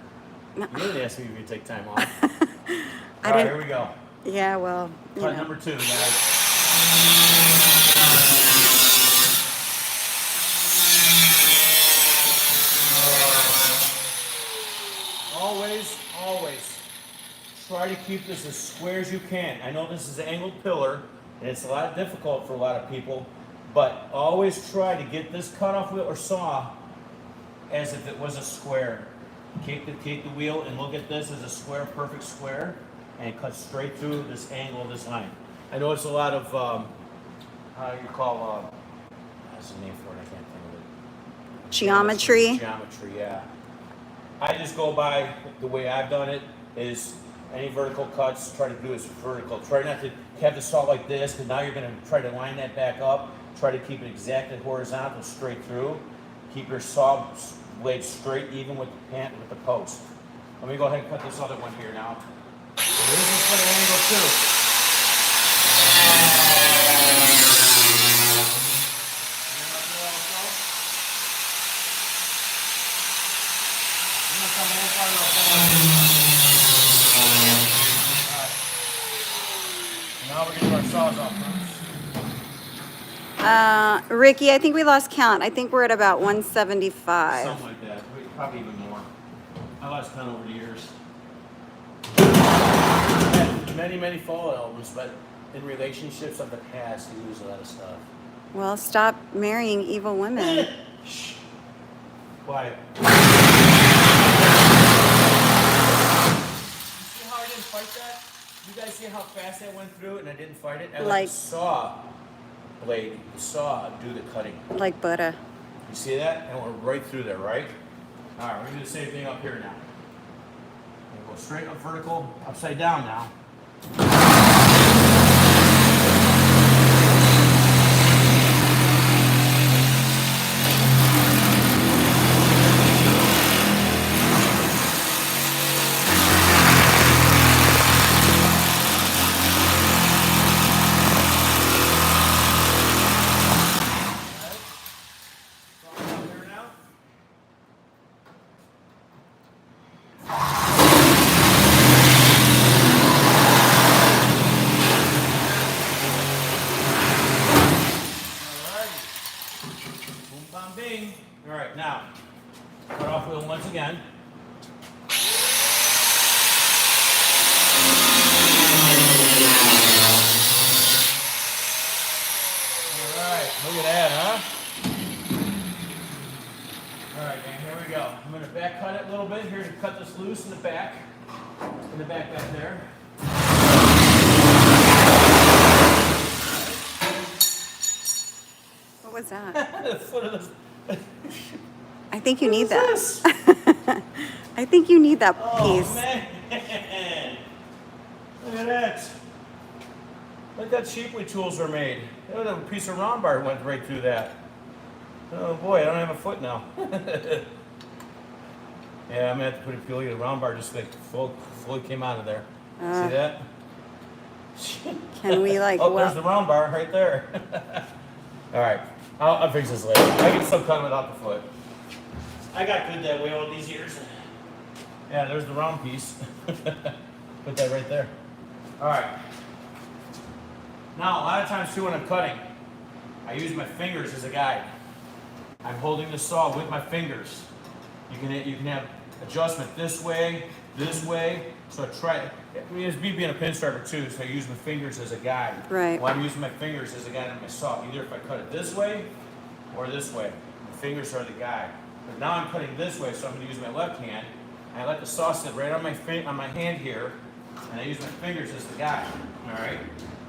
Speaker 2: No.
Speaker 1: You didn't ask me if you take time off.
Speaker 2: I
Speaker 1: All right,
Speaker 2: didn't.
Speaker 1: here we go.
Speaker 2: Yeah. Well. You
Speaker 1: Cut
Speaker 2: know.
Speaker 1: number 2, guys. Always try to keep this as square as you can. I know this is an angled pillar, and it's a lot difficult for a lot of people, but always try to get this cutoff wheel or saw as if it was a square. Take the wheel and look at this as a square, perfect square, and cut straight through this angle of this line. I know it's a lot of, how you call, what's the name for it? I can't think of it.
Speaker 2: Geometry.
Speaker 1: Geometry, yeah. I just go by the way I've done it is any vertical cuts, try to do as vertical. Try not to have the saw like this, because now you're going to try to line that back up. Try to keep it exactly horizontal, straight through. Keep your saw blade straight, even with the post. Let me go ahead and cut this other one here now. So this is for the angle too. Now we're going to do our saws off first.
Speaker 2: Ricky, I think we lost count. I think we're at about 175.
Speaker 1: Something like that. Probably even more. I lost count over the years. Had many fall albums, but in relationships of the past, you lose a lot of stuff.
Speaker 2: Well, stop marrying evil women.
Speaker 1: Shh. Quiet. You guys see how fast that went through and I didn't fight it? I let
Speaker 2: Like-
Speaker 1: the saw blade, the saw do the cutting.
Speaker 2: Like butter.
Speaker 1: You see that? And we're right through there, right? All right, we're gonna do the same thing up here now. We're gonna go straight up vertical, upside down now. Bing. All right, now, cut off wheel once again. All right, look at that, huh? All right, gang, here we go. I'm gonna back cut it a little bit here to cut this loose in the back back there.
Speaker 2: What was that?
Speaker 1: The foot of this.
Speaker 2: I think you need
Speaker 1: What
Speaker 2: that.
Speaker 1: is
Speaker 2: I think you need that
Speaker 1: Oh
Speaker 2: piece.
Speaker 1: man! Look at that! Look how cheaply tools are made. Look at a piece of round bar went right through that. Oh boy, I don't have a foot now. Yeah, I'm gonna have to put a peel. A round bar just like fully came out of there. See that?
Speaker 2: Can we like?
Speaker 1: Oh, there's the round bar right there. All right, I'll fix this later. I can still cut it without the foot. I got good that way all these years. Yeah, there's the round piece. Put that right there. All right. Now, a lot of times too when I'm cutting, I use my fingers as a guide. I'm holding the saw with my fingers. You can have adjustment this way. So I try. I mean, it's me being a pinstriper too, so I use my fingers as a guide.
Speaker 2: Right.
Speaker 1: Well, I'm using my fingers as a guide on my saw. Either if I cut it this way or this way, my fingers are the guide. But now I'm cutting this way, so I'm going to use my left hand. And I let the saw sit right on my hand here, and I use my fingers as the guide. All right.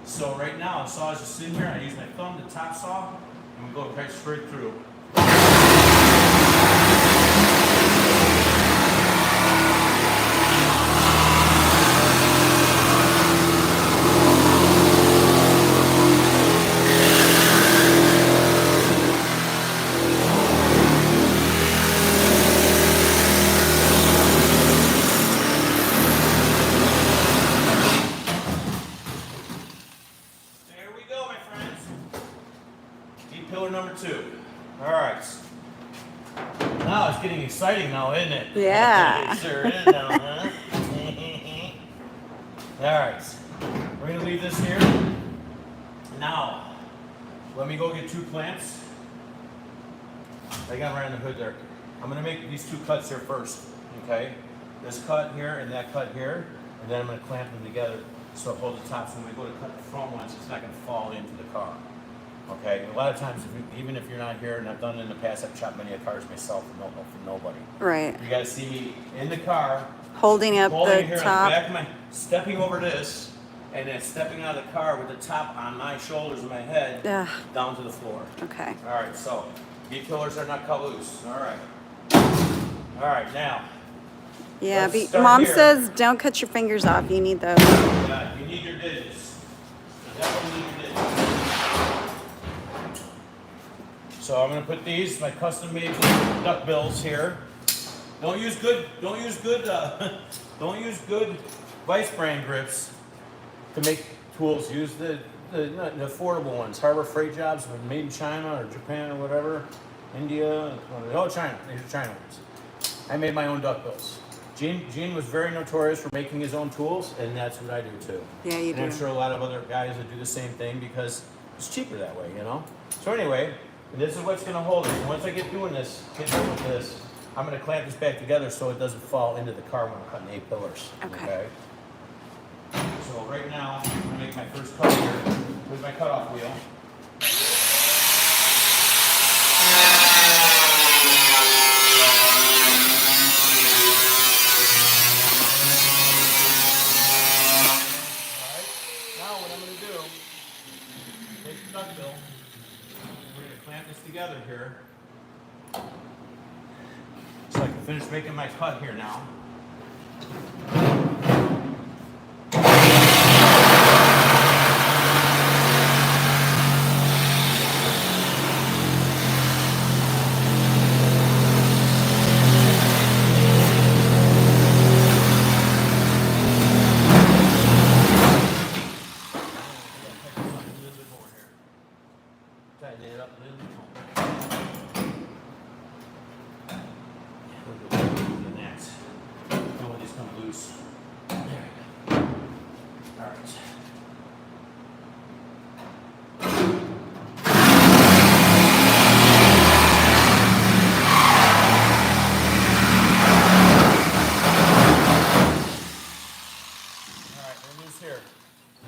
Speaker 1: So right now, the saw is just sitting here. I use my thumb, the top saw, and we go right straight through. Pillar number 2. All right. Now it's getting exciting now, isn't it?
Speaker 2: Yeah.
Speaker 1: It sure is now, huh? All right. We're going to leave this here. Now, let me go get 2 clamps. I got them right on the hood there. I'm going to make these 2 cuts here first, okay? This cut here and that cut here, and then I'm going to clamp them together so it holds the top. So when we go to cut the front ones, it's not going to fall into the car. Okay, a lot of times, even if you're not here, and I've done it in the past, I've chopped many cars myself for nobody.
Speaker 2: Right.
Speaker 1: You gotta see me in the car,
Speaker 2: Holding up
Speaker 1: holding it
Speaker 2: the
Speaker 1: here on
Speaker 2: top.
Speaker 1: the back of my, stepping over this, and then stepping out of the car with the top on my shoulders and my head
Speaker 2: Ugh.
Speaker 1: down to the floor.
Speaker 2: Okay.
Speaker 1: All right, so B-pillars are not cut loose. All right. All right, now.
Speaker 2: Yeah,
Speaker 1: Let's start
Speaker 2: Mom
Speaker 1: here.
Speaker 2: says don't cut your fingers off. You need those.
Speaker 1: Yeah, you need your digits. You definitely need your digits. So I'm gonna put these, my custom-made duck bills here. Don't use good Vice brand grips to make tools. Use the affordable ones. Harbor Freight Jobs, made in China or Japan or whatever, India. Oh, China. These are China ones. I made my own duck bills. Gene was very notorious for making his own tools, and that's what I do too.
Speaker 2: Yeah, you
Speaker 1: and
Speaker 2: do.
Speaker 1: I'm sure a lot of other guys would do the same thing because it's cheaper that way, you know? So anyway, this is what's gonna hold it. Once I get done with this, I'm gonna clamp this back together so it doesn't fall into the car when I'm cutting 8 pillars.
Speaker 2: Okay.
Speaker 1: So right now, I'm gonna make my first cut here with my cutoff wheel. anvil. We're gonna clamp this together here. So I can finish making my cut here now. Tighten it up a little bit more. The gnats. Don't let these come loose. There we go. All right. All right, we're loose here.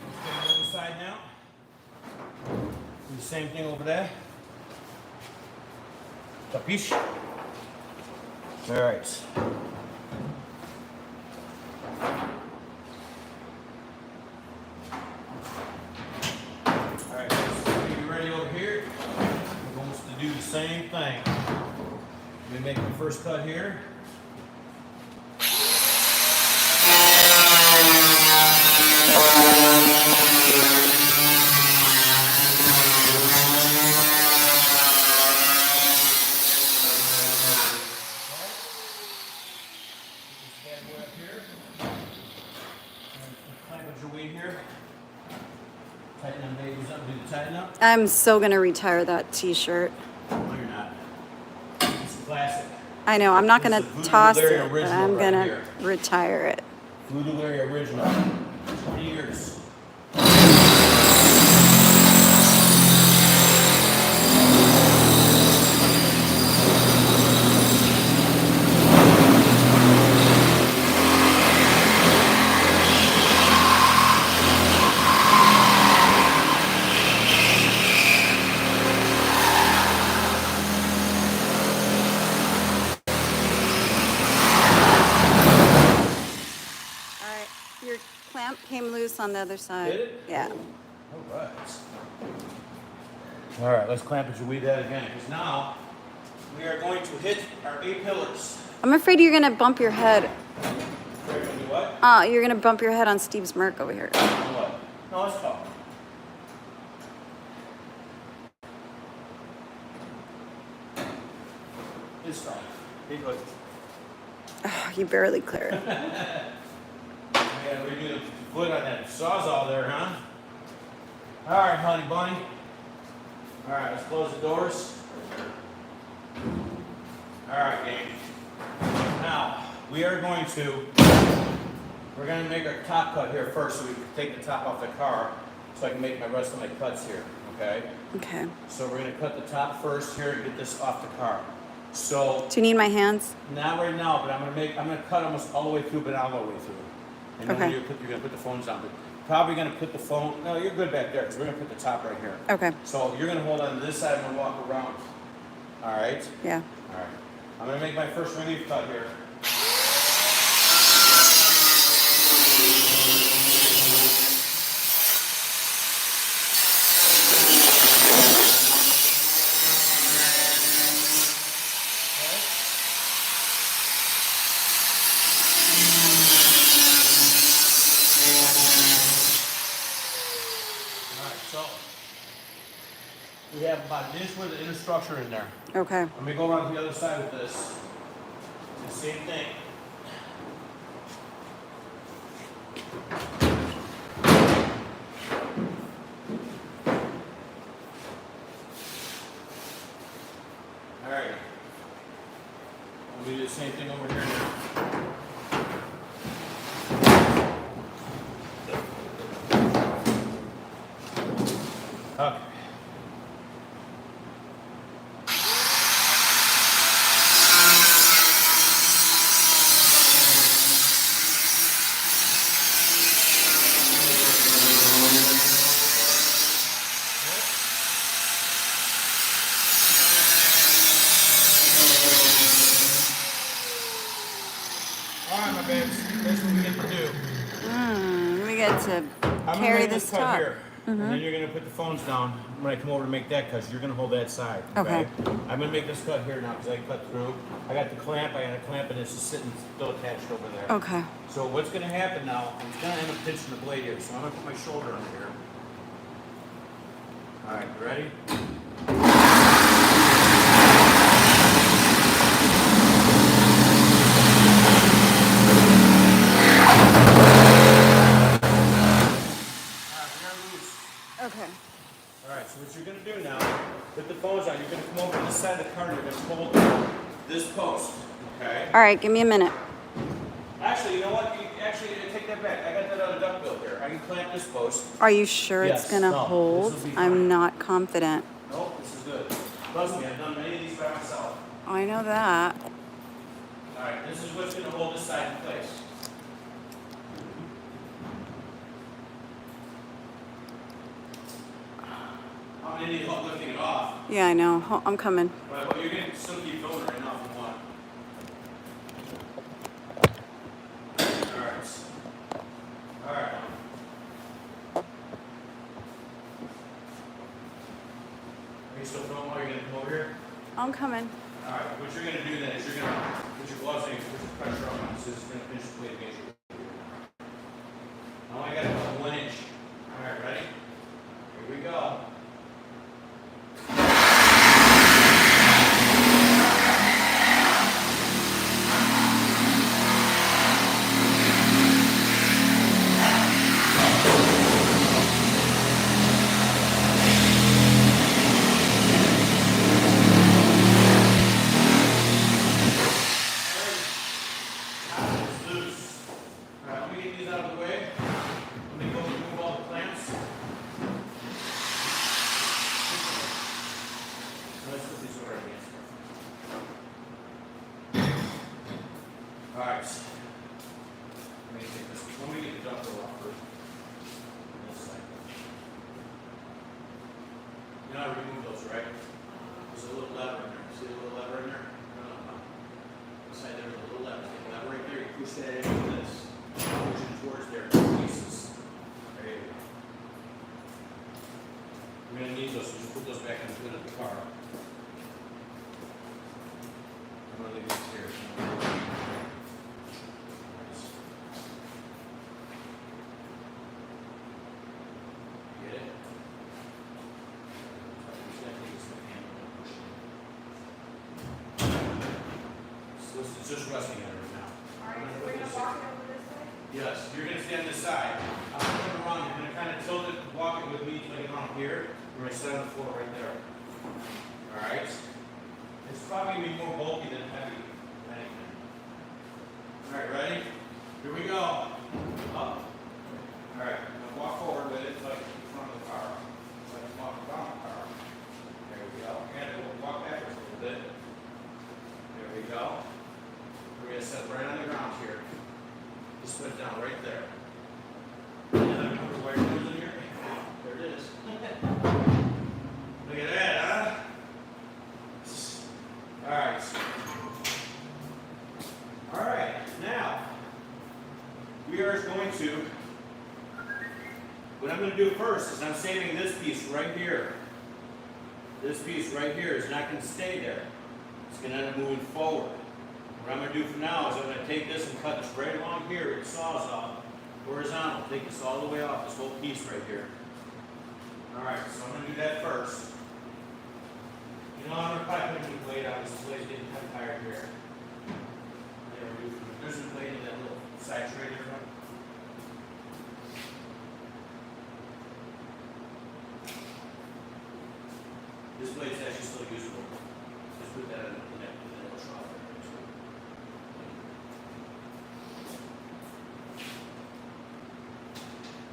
Speaker 1: Let's get on the other side now. Do the same thing over there. Capiche? All right. All right, guys, get ready over here. We're going to do the same thing. Let me make my first cut here. Tighten them babies up, do the tighten up.
Speaker 2: I'm so gonna retire that t-shirt.
Speaker 1: No, you're not. It's a classic.
Speaker 2: I know, I'm not gonna
Speaker 1: This is VooDoo
Speaker 2: toss
Speaker 1: Larry
Speaker 2: it, but
Speaker 1: original
Speaker 2: I'm
Speaker 1: right
Speaker 2: gonna
Speaker 1: here.
Speaker 2: retire it.
Speaker 1: VooDoo Larry original. 20 years.
Speaker 2: Alright, your clamp came loose on the other side.
Speaker 1: Did it?
Speaker 2: Yeah.
Speaker 1: All right. All right, let's clamp it and weed that again, because now we are going to hit our 8 pillars.
Speaker 2: I'm afraid you're gonna bump your head.
Speaker 1: We're going to do what?
Speaker 2: You're gonna bump your head on Steve's Merc over here.
Speaker 1: What? No, let's talk. It's fine. Be good.
Speaker 2: Oh, you barely clear it.
Speaker 1: We gotta redo the foot on that sawzall there, huh? All right, honey bunny. All right, let's close the doors. All right, gang. Now, we're gonna make our top cut here first, so we can take the top off the car, so I can make my rest of my cuts here, okay?
Speaker 2: Okay.
Speaker 1: So we're gonna cut the top first here and get this off the car. So,
Speaker 2: Do you need my hands?
Speaker 1: not right now, but I'm gonna cut almost all the way through, but not all the way through. And then
Speaker 2: Okay.
Speaker 1: you're gonna put the phones down, but probably gonna put the phone, no, you're good back there, because we're gonna put the top right here.
Speaker 2: Okay.
Speaker 1: So you're gonna hold on to this side, I'm gonna walk around. All right?
Speaker 2: Yeah.
Speaker 1: All right. I'm gonna make my first relief cut here. So, we have about an inch worth of inner structure in there.
Speaker 2: Okay.
Speaker 1: Let me go around to the other side with this. The same thing. All right. We'll do the same thing over here now. Okay. All right, my babes. Here's what we get to do.
Speaker 2: We get to
Speaker 1: I'm gonna
Speaker 2: carry
Speaker 1: make
Speaker 2: this
Speaker 1: cut
Speaker 2: top.
Speaker 1: here. and then you're gonna put the phones down when I come over to make that cut. You're gonna hold that side.
Speaker 2: Okay.
Speaker 1: I'm gonna make this cut here now because I cut through. I got the clamp. I got a clamp, and it's just sitting still attached over there.
Speaker 2: Okay.
Speaker 1: So what's gonna happen now? I'm gonna end up pinching the blade here. So I'm gonna put my shoulder under here. All right, you ready?
Speaker 2: Okay.
Speaker 1: All right, so what you're going to do now, put the phones on, you're going to come over to the side of the car, and you're going to hold this post, okay?
Speaker 2: All right, give me a minute.
Speaker 1: Actually, you know what? Actually, take that back. I got that other duck bill here. I can clamp this post.
Speaker 2: Are you sure
Speaker 1: Yes,
Speaker 2: it's gonna
Speaker 1: no,
Speaker 2: hold?
Speaker 1: this will be
Speaker 2: I'm
Speaker 1: fine.
Speaker 2: not confident.
Speaker 1: Nope, this is good. Trust me, I've done many of these by myself.
Speaker 2: I know that.
Speaker 1: All right, this is what's going to hold this side in place. I'm going to need help lifting it off.
Speaker 2: Yeah, I know. I'm coming.
Speaker 1: But you're going to still keep going right now if you want. Alright. Alright. Are you still filming while you're going to come over here?
Speaker 2: I'm coming.
Speaker 1: Alright, what you're going to do then is you're going to put your gloves on, you put the pressure on, so it's going to pinch the blade against you. Now I got about 1 inch. Alright, ready? Here we go. Alright. Let me take this. Let me get the duck bill off first. This side. You know how to remove those, right? There's a little lever in there. See the little lever in there? No. Inside there's a little lever. Take the lever right there. You push that into this. Push it towards there. Pieces. There you go. We're going to need those, so just put those back in the car. I'm going to leave these here. It's just resting on it right now.
Speaker 2: Alright, so we're gonna walk it over this way?
Speaker 1: Yes, you're going to stand this side. I'm going to turn around. You're going to kind of tilt it, walk it with me, like around here. We're going to sit on the floor right there. All right. It's probably going to be more bulky than heavy. Anything. All right, ready? Here we go. Up. All right. Now walk forward with it like in front of the car. Like walk around the car. There we go. And we'll walk backwards a little bit. There we go. We're going to set right on the ground here. Just put it down right there. And I remember where it goes in here. There it is. Look at that, huh? Alright. Alright, now we are going to, what I'm going to do first is I'm saving this piece right here. This piece right here is not going to stay there. It's going to end up moving forward. What I'm going to do for now is I'm going to take this and cut this right along here. It saws off horizontal. Take this all the way off, this whole piece right here. Alright, so I'm going to do that first. You know, I'm going to probably put a new blade on. This blade's getting kind of tired here. There's a blade in that little side tray there. This blade's actually still usable. Just put that in the little trough there too.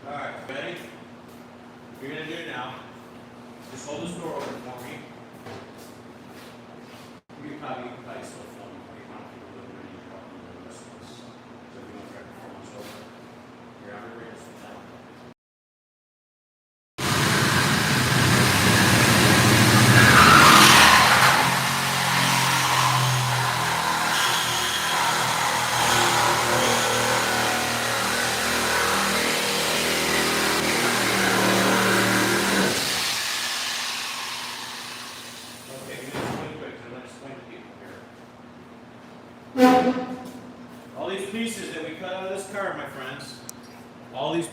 Speaker 1: Alright, ready? What you're going to do now, just hold this door open for me. You can probably still film pretty comfortable with it when you're talking to the rest of us. So if you want to try to perform this over, here, I'm going to bring this down.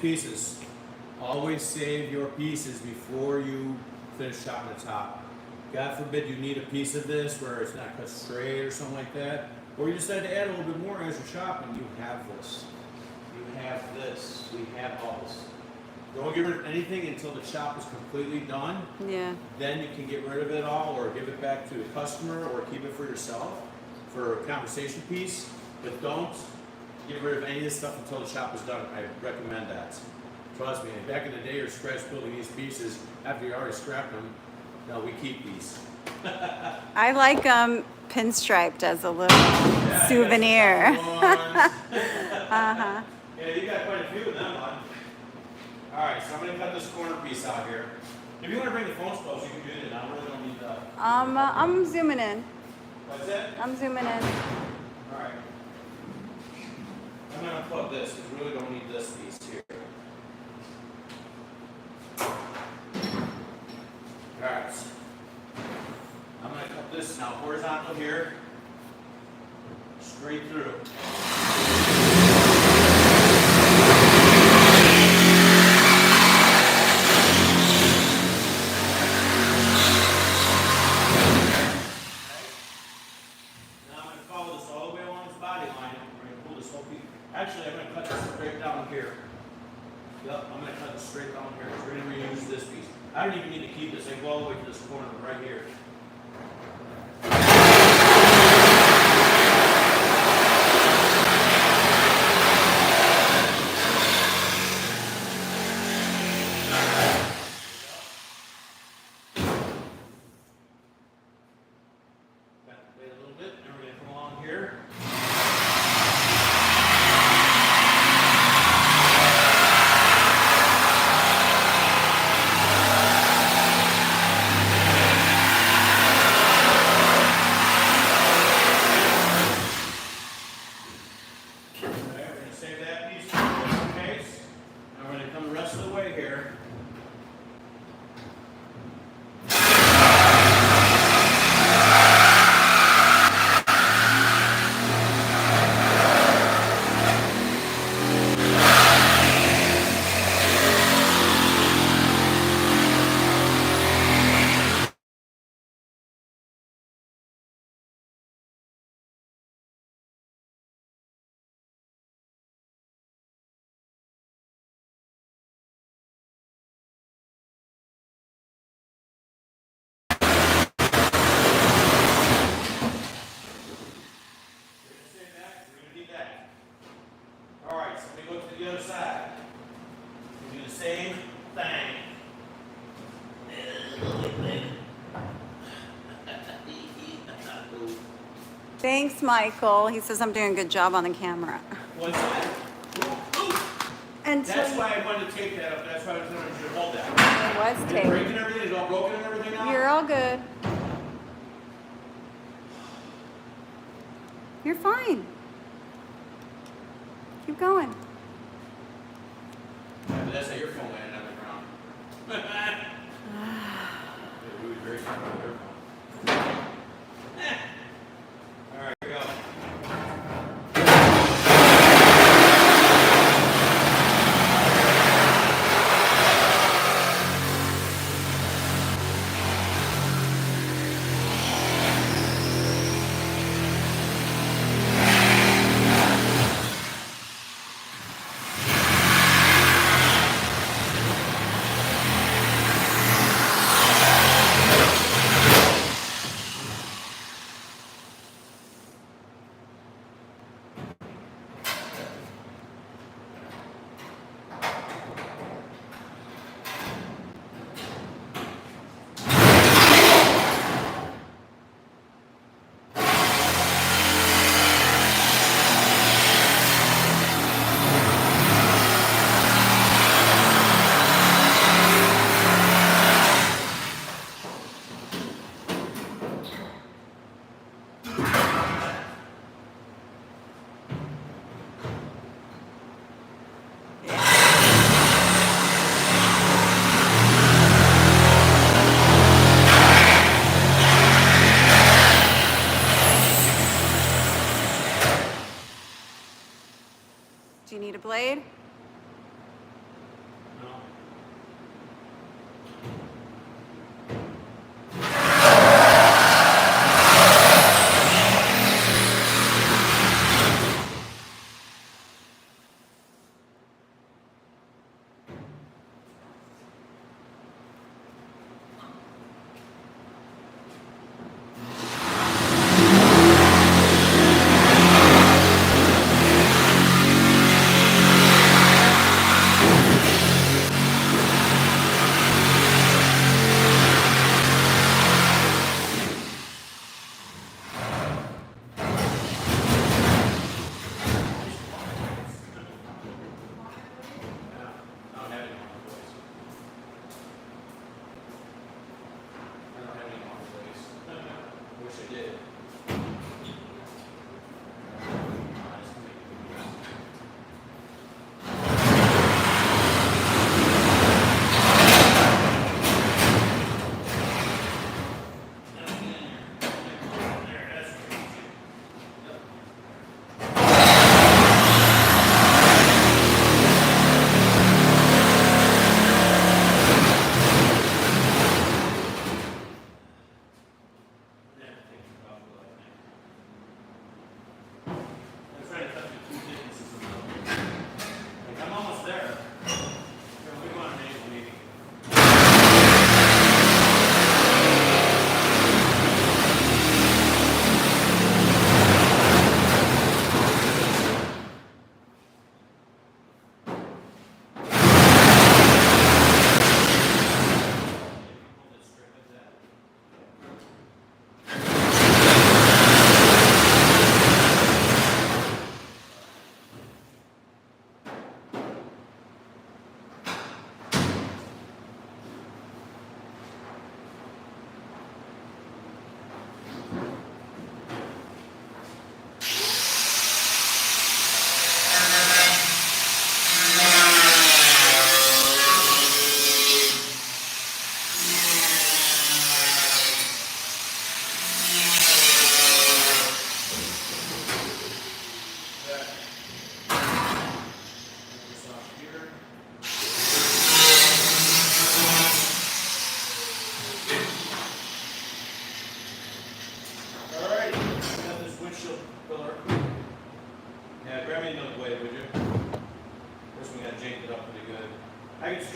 Speaker 1: pieces. Always save your pieces before you finish chopping the top. God forbid you need a piece of this where it's not cut straight or something like that, or you decide to add a little bit more as you're chopping. You have this. You have this. We have all this. Don't get rid of anything until the chop is completely done.
Speaker 2: Yeah.
Speaker 1: Then you can get rid of it all, or give it back to the customer, or keep it for yourself for a conversation piece. But don't get rid of any of this stuff until the chop is done. I recommend that. Trust me. Back in the day, you're scratch building these pieces after you already scrapped them. No, we keep these.
Speaker 2: I like pinstriped as a little souvenir.
Speaker 1: Uh-huh. Yeah, you got quite a few of them on. All right, so I'm going to cut this corner piece out here. If you want to bring the phones close, you can do it. I really don't need that.
Speaker 2: I'm zooming in.
Speaker 1: What's that?
Speaker 2: I'm zooming in.
Speaker 1: All right. I'm going to plug this because we really don't need this piece here. All right. I'm going to cut this now horizontal here, straight through. Actually, I'm going to cut this straight down here. Yep, I'm going to cut this straight down here. We're going to reuse this piece. I don't even need to keep this. I can go all the way to this corner right here. Wait a little bit, and we're going to come along here. Alright, so we go to the other side. We do the same thing.
Speaker 2: Thanks, Michael. He says I'm doing a good job on the camera.
Speaker 1: What's that? Ooh.
Speaker 2: And
Speaker 1: That's why I wanted to take that up. That's why I was going to hold that.
Speaker 2: it was
Speaker 1: Is it
Speaker 2: tape.
Speaker 1: breaking everything? Is it all broken and everything now?
Speaker 2: You're all good. You're fine. Keep going.
Speaker 1: Yeah, but that's how your phone landed on the ground. It was very simple with your phone. All right, here we go.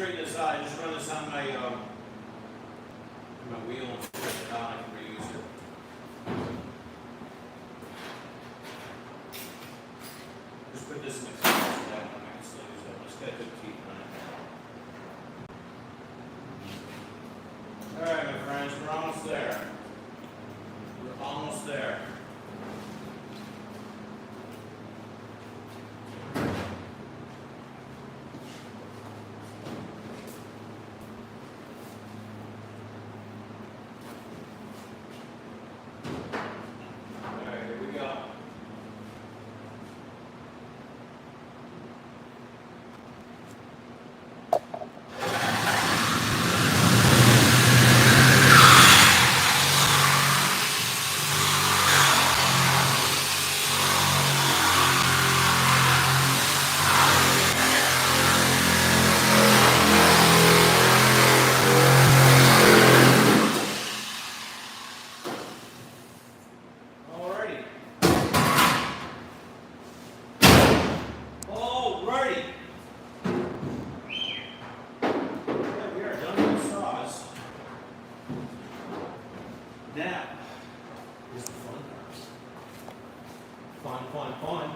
Speaker 1: straighten this out. I just run this on my wheel and straighten it out. I can reuse it. Just put this in the case so that one I can still use it. Just got good teeth on it. Alright, my friends, we're almost there. We're almost there. Alright, here we go. Alrighty. Alrighty. Yeah, we are done with the saws. Now, here's the fun part. Fun. Fun.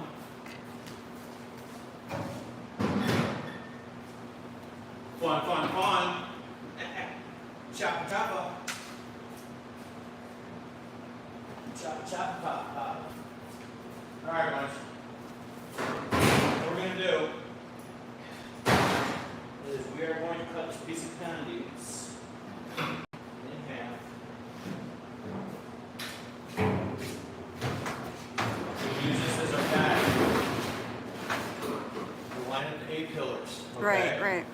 Speaker 1: Chopper. Chop, pop. Alright, guys. What we're going to do is we are going to cut this piece of conduits in half. We use this as our guide. We'll line up the 8 pillars. Okay?
Speaker 2: Right.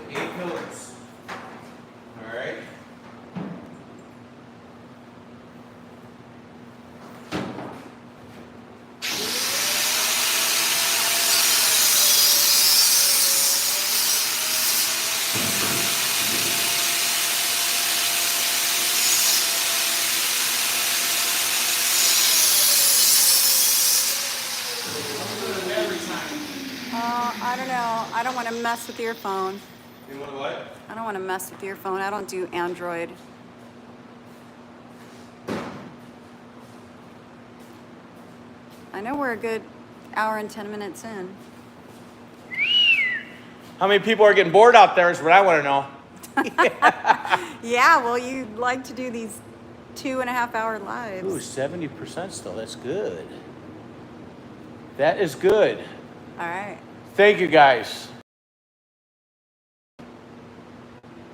Speaker 1: The 8 pillars. Alright? Every time.
Speaker 2: I don't know. I don't want to mess with your phone.
Speaker 1: You want what?
Speaker 2: I don't want to mess with your phone. I don't do Android. I know we're a good hour and 10 minutes in.
Speaker 1: How many people are getting bored out there is what I want to know.
Speaker 2: Yeah, well, you like to do these 2.5-hour lives.
Speaker 1: Ooh, 70% still. That's good. That is good.
Speaker 2: All right.
Speaker 1: Thank you, guys.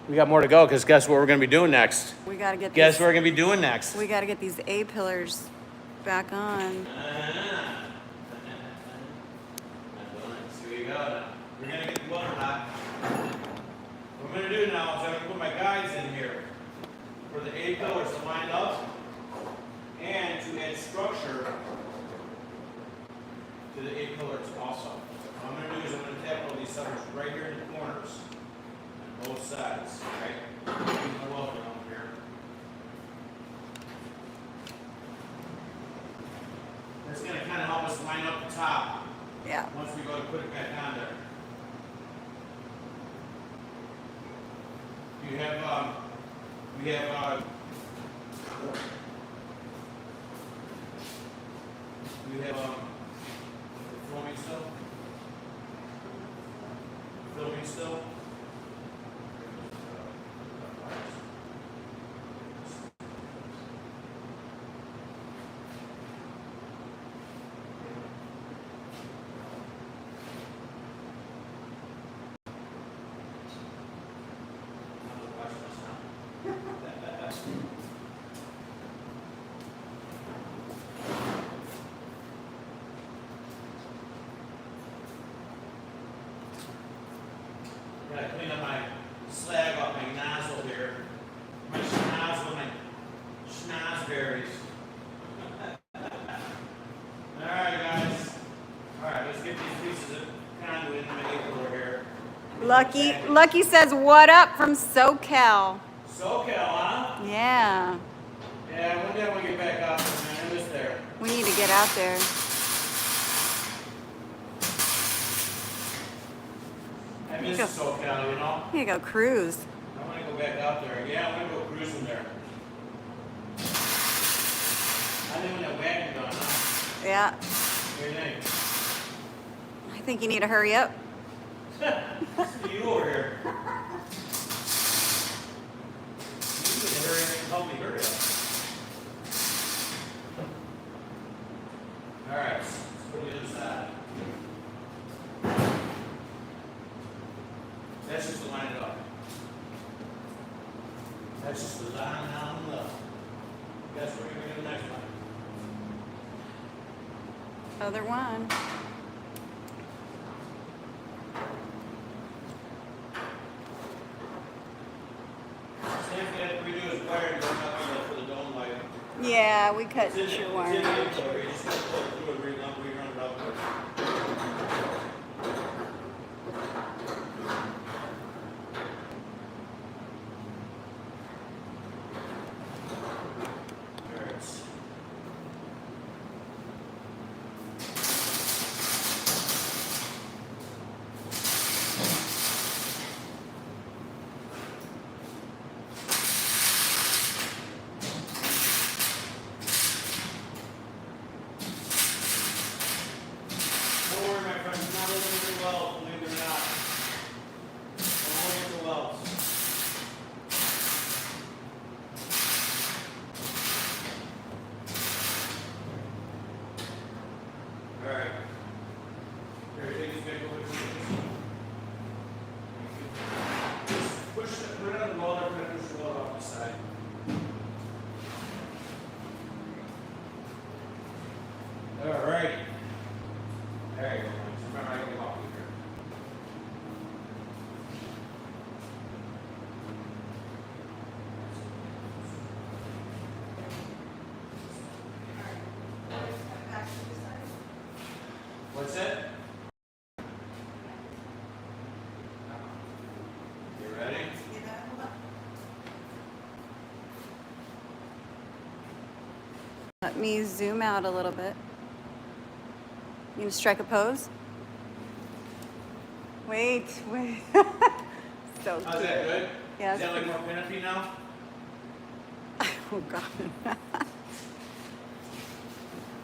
Speaker 1: We got more to go because guess what we're going to be doing next?
Speaker 2: We got to get
Speaker 1: Guess
Speaker 2: these,
Speaker 1: what we're going to be doing next?
Speaker 2: we got to get these A pillars back on.
Speaker 1: Here you go. We're going to get the welder hot. What I'm going to do now is I'm going to put my guides in here for the 8 pillars to line up and to add structure to the 8 pillars also. What I'm going to do is I'm going to tap all these suckers right here in the corners on both sides. Right? Keep my welder on here. That's going to kind of help us line up the top
Speaker 2: Yeah.
Speaker 1: once we go to put it back on there. We have filming still. Gotta clean up my slag off my nozzle here. My schnozzle, my schnozberries. Alright, guys. Alright, let's get these pieces of conduit in my apron here.
Speaker 2: Lucky says, what up from SoCal?
Speaker 1: SoCal, huh?
Speaker 2: Yeah.
Speaker 1: Yeah, one day I want to get back out there, man. I miss there.
Speaker 2: We need to get out there.
Speaker 1: I miss the SoCal, you know?
Speaker 2: You go cruise.
Speaker 1: I want to go back out there. Yeah, I want to go cruising there. I think when that wagon done, huh?
Speaker 2: Yeah.
Speaker 1: What do you think?
Speaker 2: I think you need to hurry up.
Speaker 1: See you over here. You need to hurry up and help me hurry up. Alright, let's go to the other side. That's just to line it up. That's just to line down the left. Guess we're going to get the next one.
Speaker 2: Other one.
Speaker 1: Sam's got to redo his wiring going up there for the dome light.
Speaker 2: Yeah, we cut
Speaker 1: It's in
Speaker 2: your
Speaker 1: the
Speaker 2: wire.
Speaker 1: inventory. You just got to pull it through and rerun it out there. Don't worry, my friends, it's not looking very well, believe it or not. Don't look at the welds. Alright. Here, take this back over to you. Just push the, put it on the welder, push the welder off the side. Alright. There you go. Just remember, I can walk you here. What's that? You ready?
Speaker 2: Let me zoom out a little bit. You gonna strike a pose? Wait. So
Speaker 1: How's
Speaker 2: cute.
Speaker 1: that, good?
Speaker 2: Yeah,
Speaker 1: Is that like more finicky now?
Speaker 2: Oh God.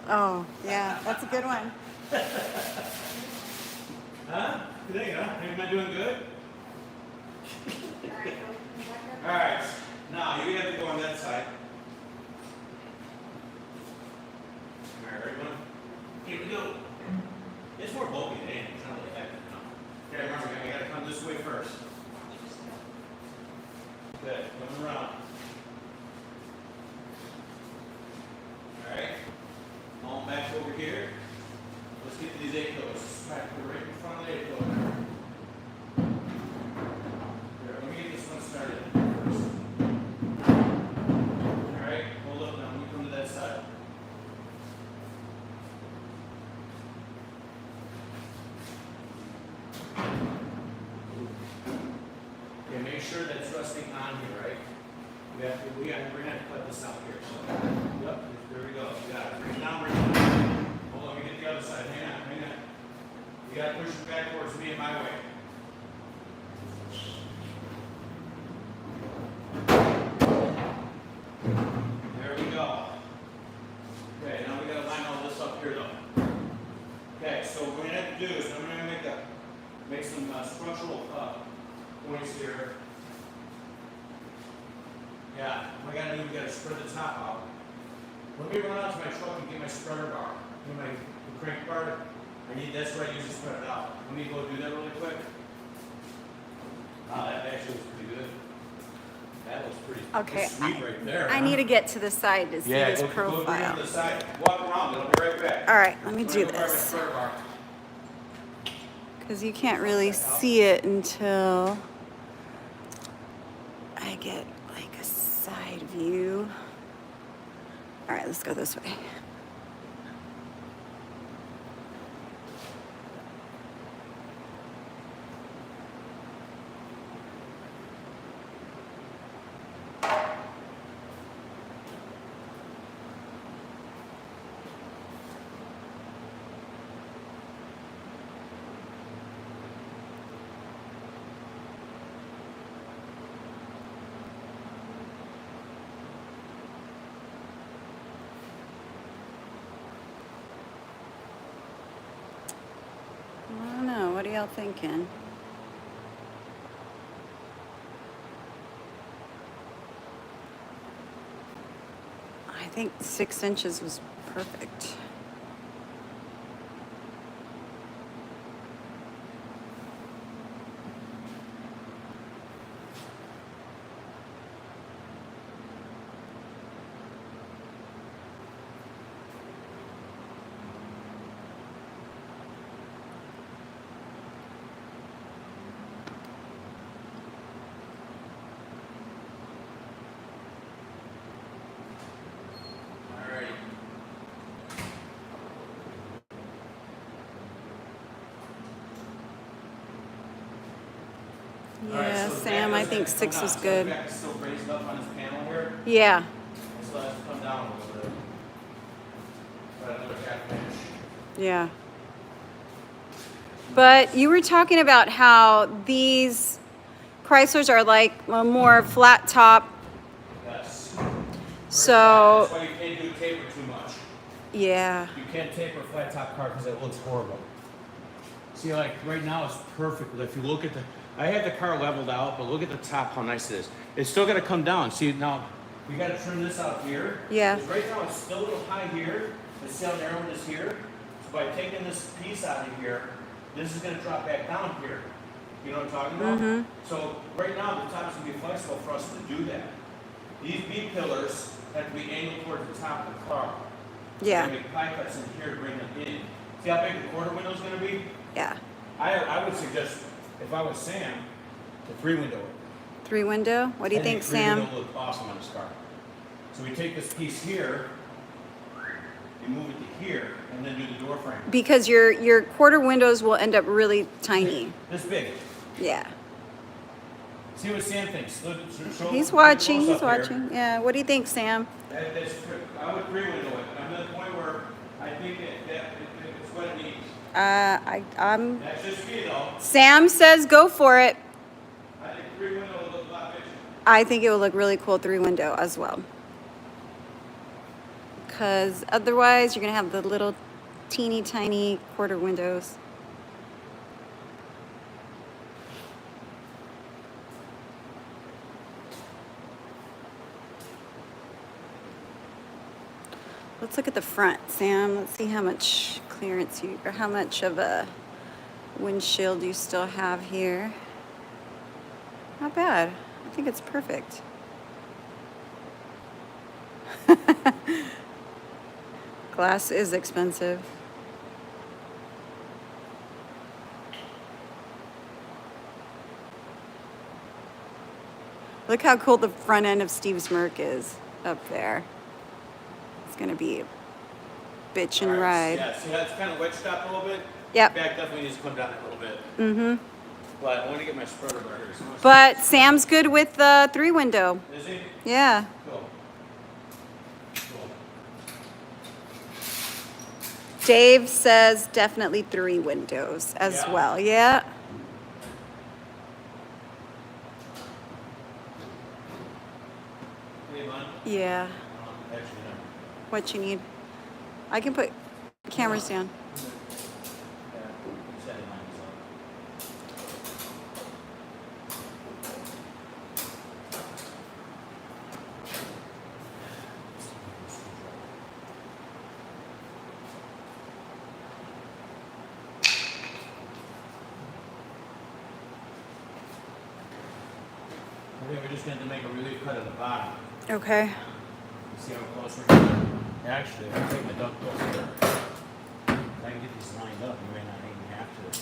Speaker 2: Oh yeah, that's a good one.
Speaker 1: Huh? There you go. Am I doing good? Alright. Now, you have to go on that side. Alright, ready, one? Here we go. It's more bulky than anything. It's not really effective now. Okay, remember, I gotta come this way first. Good. Coming around. Alright. On back over here. Let's get to these 8 toes. Try to put it right in front of the 8 toe there. Here, let me get this one started first. Alright, hold up now. Let me come to that side. Okay, make sure that's resting on here, right? We're gonna have to cut this out here. So, yep, there we go. You got it. Bring it down, bring it down. Hold on, let me get the other side. Hang on, hang on. You gotta push it back towards me and my way. There we go. Okay, now we gotta line all this up here though. Okay, so what we're gonna have to do is I'm gonna make some structural points here. Yeah, what I gotta do, we gotta spread the top out. Let me run out to my truck and get my spreader bar. Get my crank bar. That's what I use to spread it out. Let me go do that really quick. Wow, that actually was pretty good. That was pretty
Speaker 2: Okay,
Speaker 1: sweet right there.
Speaker 2: I need to get to the side to see his
Speaker 1: Go bring it
Speaker 2: profile.
Speaker 1: to the side. Walk around, I'll be right back.
Speaker 2: All right, let me
Speaker 1: I'm
Speaker 2: do
Speaker 1: gonna go grab my
Speaker 2: this.
Speaker 1: spreader bar.
Speaker 2: Because you can't really see it until I get like a side view. All right, let's go this way. y'all thinking? I think 6 inches was perfect.
Speaker 1: Alrighty. Alright,
Speaker 2: Yeah,
Speaker 1: so the
Speaker 2: Sam,
Speaker 1: back
Speaker 2: I
Speaker 1: doesn't
Speaker 2: think
Speaker 1: have to
Speaker 2: 6
Speaker 1: come
Speaker 2: was
Speaker 1: down. So
Speaker 2: good.
Speaker 1: the back is still raised up on this panel here.
Speaker 2: Yeah,
Speaker 1: It still has to come down a little bit. About another half inch.
Speaker 2: yeah. But you were talking about how these Chryslers are like a more flat top.
Speaker 1: Yes.
Speaker 2: So,
Speaker 1: That's why you can't do taper too much.
Speaker 2: yeah.
Speaker 1: You can't taper a flat top car because it looks horrible. See, like right now it's perfect. But if you look at I have the car leveled out, but look at the top, how nice it is. It's still got to come down. See, now we got to trim this out here.
Speaker 2: Yeah.
Speaker 1: Because right now it's still a little high here. But see how narrow it is here? So by taking this piece out of here, this is going to drop back down here. You know what I'm talking about?
Speaker 2: Mhm.
Speaker 1: So right now the top is going to be flexible for us to do that. These B pillars have to be angled towards the top of the car.
Speaker 2: Yeah.
Speaker 1: We're gonna make pie cuts in here to bring them in. See how big the quarter window is going to be?
Speaker 2: Yeah.
Speaker 1: I would suggest, if I was Sam, the 3-window.
Speaker 2: 3-window? What do you think, Sam?
Speaker 1: 3-window look awesome on this car. So we take this piece here, we move it to here, and then do the door frame.
Speaker 2: Because your quarter windows will end up really tiny.
Speaker 1: This big.
Speaker 2: Yeah.
Speaker 1: See what Sam thinks. Show
Speaker 2: He's
Speaker 1: him
Speaker 2: watching.
Speaker 1: close
Speaker 2: He's
Speaker 1: up here.
Speaker 2: watching. Yeah. What do you think, Sam?
Speaker 1: That's I would 3-window it. I'm at the point where I think it's what it needs.
Speaker 2: I'm.
Speaker 1: That's just me though.
Speaker 2: Sam says go for it.
Speaker 1: I think 3-window would look a lot better.
Speaker 2: I think it will look really cool 3-window as well. Because otherwise, you're gonna have the little, teeny tiny quarter windows. Let's look at the front, Sam. Let's see how much clearance or how much of a windshield you still have here. Not bad. I think it's perfect. Glass is expensive. Look how cool the front end of Steve's Merc is up there. It's gonna be bitch and ride.
Speaker 1: Yeah, see that's kind of wedged up a little bit?
Speaker 2: Yep.
Speaker 1: Back definitely needs to come down a little bit.
Speaker 2: Mm-hmm.
Speaker 1: But I want to get my spreader bar here.
Speaker 2: But Sam's good with the 3-window.
Speaker 1: Is he?
Speaker 2: Yeah.
Speaker 1: Cool. Cool.
Speaker 2: Dave says definitely 3 windows as
Speaker 1: Yeah.
Speaker 2: well. Yeah.
Speaker 1: Hey, man.
Speaker 2: Yeah.
Speaker 1: Actually, no.
Speaker 2: What you need? I can put cameras down.
Speaker 1: Yeah, set it line is up. I think we're just going to make a relief cut at the bottom.
Speaker 2: Okay.
Speaker 1: See how close we're getting? Actually, if I take my duck bill here, if I can get these lined up, you may not even have to.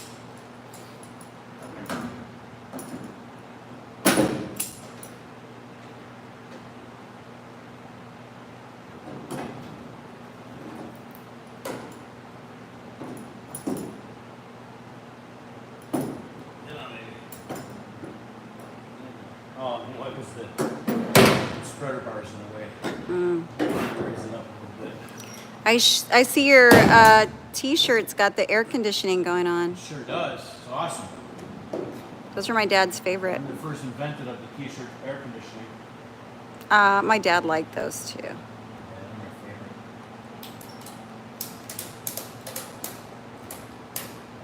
Speaker 1: Oh, you know what, because the spreader bar's in the way. Raise it up a little bit.
Speaker 2: I see your t-shirt's got the air conditioning going on.
Speaker 1: Sure does. It's awesome.
Speaker 2: Those are my dad's favorite.
Speaker 1: I'm the first invented of the t-shirt air conditioning.
Speaker 2: My dad liked those too.
Speaker 1: Yeah, they're my favorite.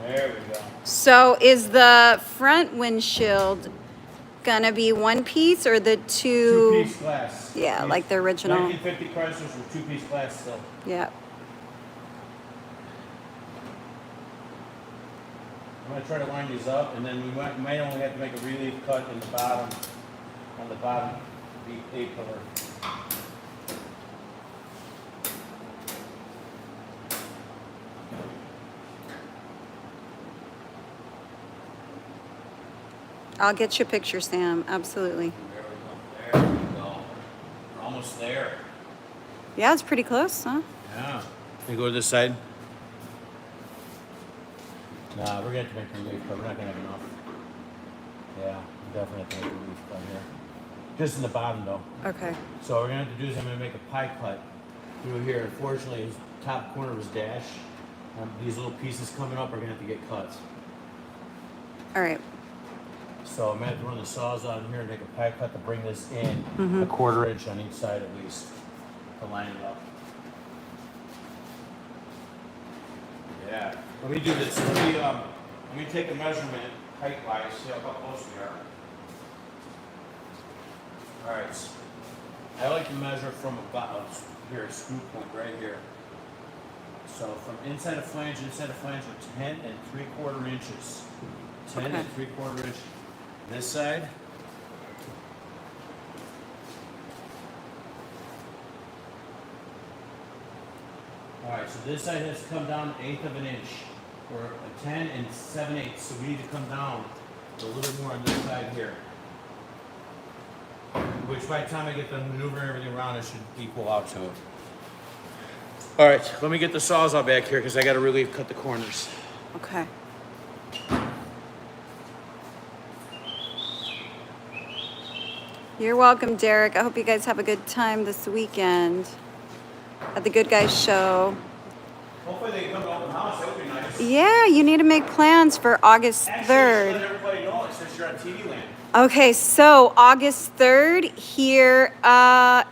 Speaker 1: There we go.
Speaker 2: So is the front windshield gonna be one piece or the two?
Speaker 1: Two-piece glass.
Speaker 2: Yeah, like the original.
Speaker 1: 1950 Chryslers were two-piece glass still.
Speaker 2: Yeah.
Speaker 1: I'm gonna try to line these up, and then we might only have to make a relief cut in the bottom, on the bottom A pillar.
Speaker 2: I'll get you a picture, Sam. Absolutely.
Speaker 1: There we go. We're almost there.
Speaker 2: Yeah, it's pretty close, huh?
Speaker 1: Yeah. Can you go to this side? Nah, we're gonna have to make a relief cut. We're not gonna have enough. Yeah, we definitely have to make a relief cut here. Just in the bottom though.
Speaker 2: Okay.
Speaker 1: So what we're gonna have to do is I'm gonna make a pie cut through here. Unfortunately, his top corner was dash. These little pieces coming up are gonna have to get cut.
Speaker 2: All right.
Speaker 1: So I'm gonna have to run the saws out here and make a pie cut to bring this in a 1/4 inch on each side at least to line it up. Yeah. Let me do this. Let me take a measurement height-wise, see how close we are. All right. I like to measure from about here, screw point right here. So from inside a flange are 10 3/4 inches. 10
Speaker 2: Okay.
Speaker 1: 3/4 inch. This side. All right, so this side has to come down 1/8 of an inch, or a 10 7/8. So we need to come down a little bit more on this side here. Which by the time I get the maneuver and everything around, it should equal out to it. All right, let me get the saws out back here because I got to really cut the corners.
Speaker 2: Okay. You're welcome, Derek. I hope you guys have a good time this weekend at the Good Guys Show.
Speaker 1: Hopefully they come to open house. That would be nice.
Speaker 2: Yeah, you need to make plans for August
Speaker 1: Actually,
Speaker 2: 3rd.
Speaker 1: let everybody know it since you're on TV Land.
Speaker 2: Okay, so August 3rd here at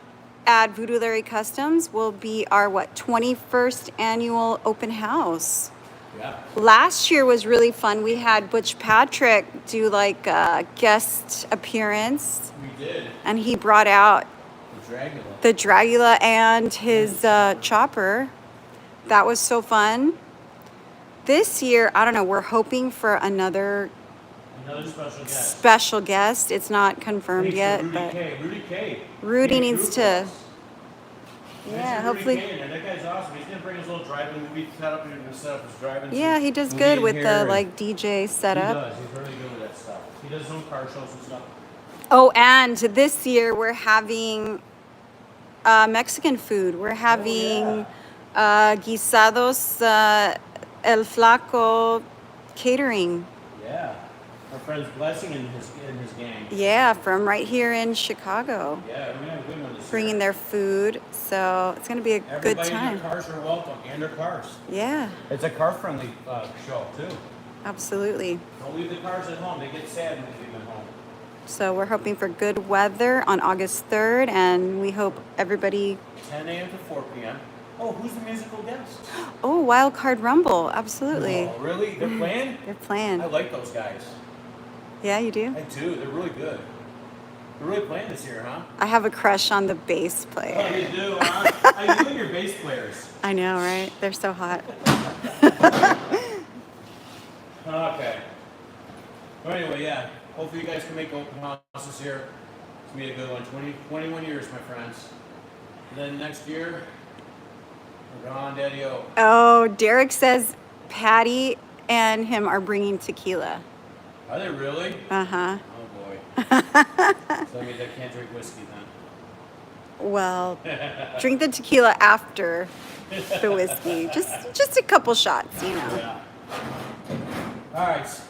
Speaker 2: VooDoo Larry Customs will be our 21st annual open house.
Speaker 1: Yeah.
Speaker 2: Last year was really fun. We had Butch Patrick do like a guest appearance,
Speaker 1: We did.
Speaker 2: and he brought out
Speaker 1: The Dragula.
Speaker 2: the Dragula and his chopper. That was so fun. This year, I don't know, we're hoping for another
Speaker 1: Another special guest.
Speaker 2: special guest. It's not confirmed
Speaker 1: Thanks to
Speaker 2: yet,
Speaker 1: Rudy
Speaker 2: but
Speaker 1: K. Rudy K.
Speaker 2: Rudy
Speaker 1: He
Speaker 2: needs
Speaker 1: grew
Speaker 2: to-
Speaker 1: for us.
Speaker 2: yeah,
Speaker 1: Thanks to
Speaker 2: hopefully.
Speaker 1: Rudy K in there. That guy's awesome. He's gonna bring his little driving movie setup. He's gonna set up his driving.
Speaker 2: Yeah, he does
Speaker 1: movie
Speaker 2: good
Speaker 1: in
Speaker 2: with
Speaker 1: here,
Speaker 2: the
Speaker 1: and
Speaker 2: like DJ
Speaker 1: He
Speaker 2: setup.
Speaker 1: does. He's really good with that stuff. He does his own car shows and stuff.
Speaker 2: Oh, and this year we're having Mexican food. We're having guisados El Flaco catering.
Speaker 1: Yeah. Our friend's Blessing and his gang.
Speaker 2: Yeah, from right here in Chicago,
Speaker 1: Yeah, we're gonna have a good one this
Speaker 2: bringing
Speaker 1: year.
Speaker 2: their food. So it's gonna be a good
Speaker 1: Everybody in
Speaker 2: time.
Speaker 1: their cars are welcome, and their cars.
Speaker 2: Yeah,
Speaker 1: It's a car-friendly show too.
Speaker 2: absolutely.
Speaker 1: Don't leave the cars at home. They get sad when you leave them home.
Speaker 2: So we're hoping for good weather on August 3rd, and we hope everybody.
Speaker 1: 10 a.m. to 4 p.m. Oh, who's the musical guest?
Speaker 2: Oh, Wild Card Rumble, absolutely.
Speaker 1: Oh, really? They're playing?
Speaker 2: They're playing.
Speaker 1: I like those guys.
Speaker 2: Yeah, you do.
Speaker 1: I do. They're really good. They're really playing this year, huh?
Speaker 2: I have a crush on the bass
Speaker 1: Oh,
Speaker 2: player.
Speaker 1: you do, huh? You and your bass players.
Speaker 2: I know, right? They're so hot.
Speaker 1: Okay. Well, anyway, yeah. Hopefully you guys can make open house this year. It's going to be a good one. 21 years, my friends. And then next year, we're gone, Daddy-O.
Speaker 2: Oh, Derek says Patty and him are bringing tequila.
Speaker 1: Are they really?
Speaker 2: Uh-huh.
Speaker 1: Oh, boy. So that means I can't drink whiskey then.
Speaker 2: Well, drink the tequila after the whiskey. Just a couple shots, you know.
Speaker 1: Yeah. All right.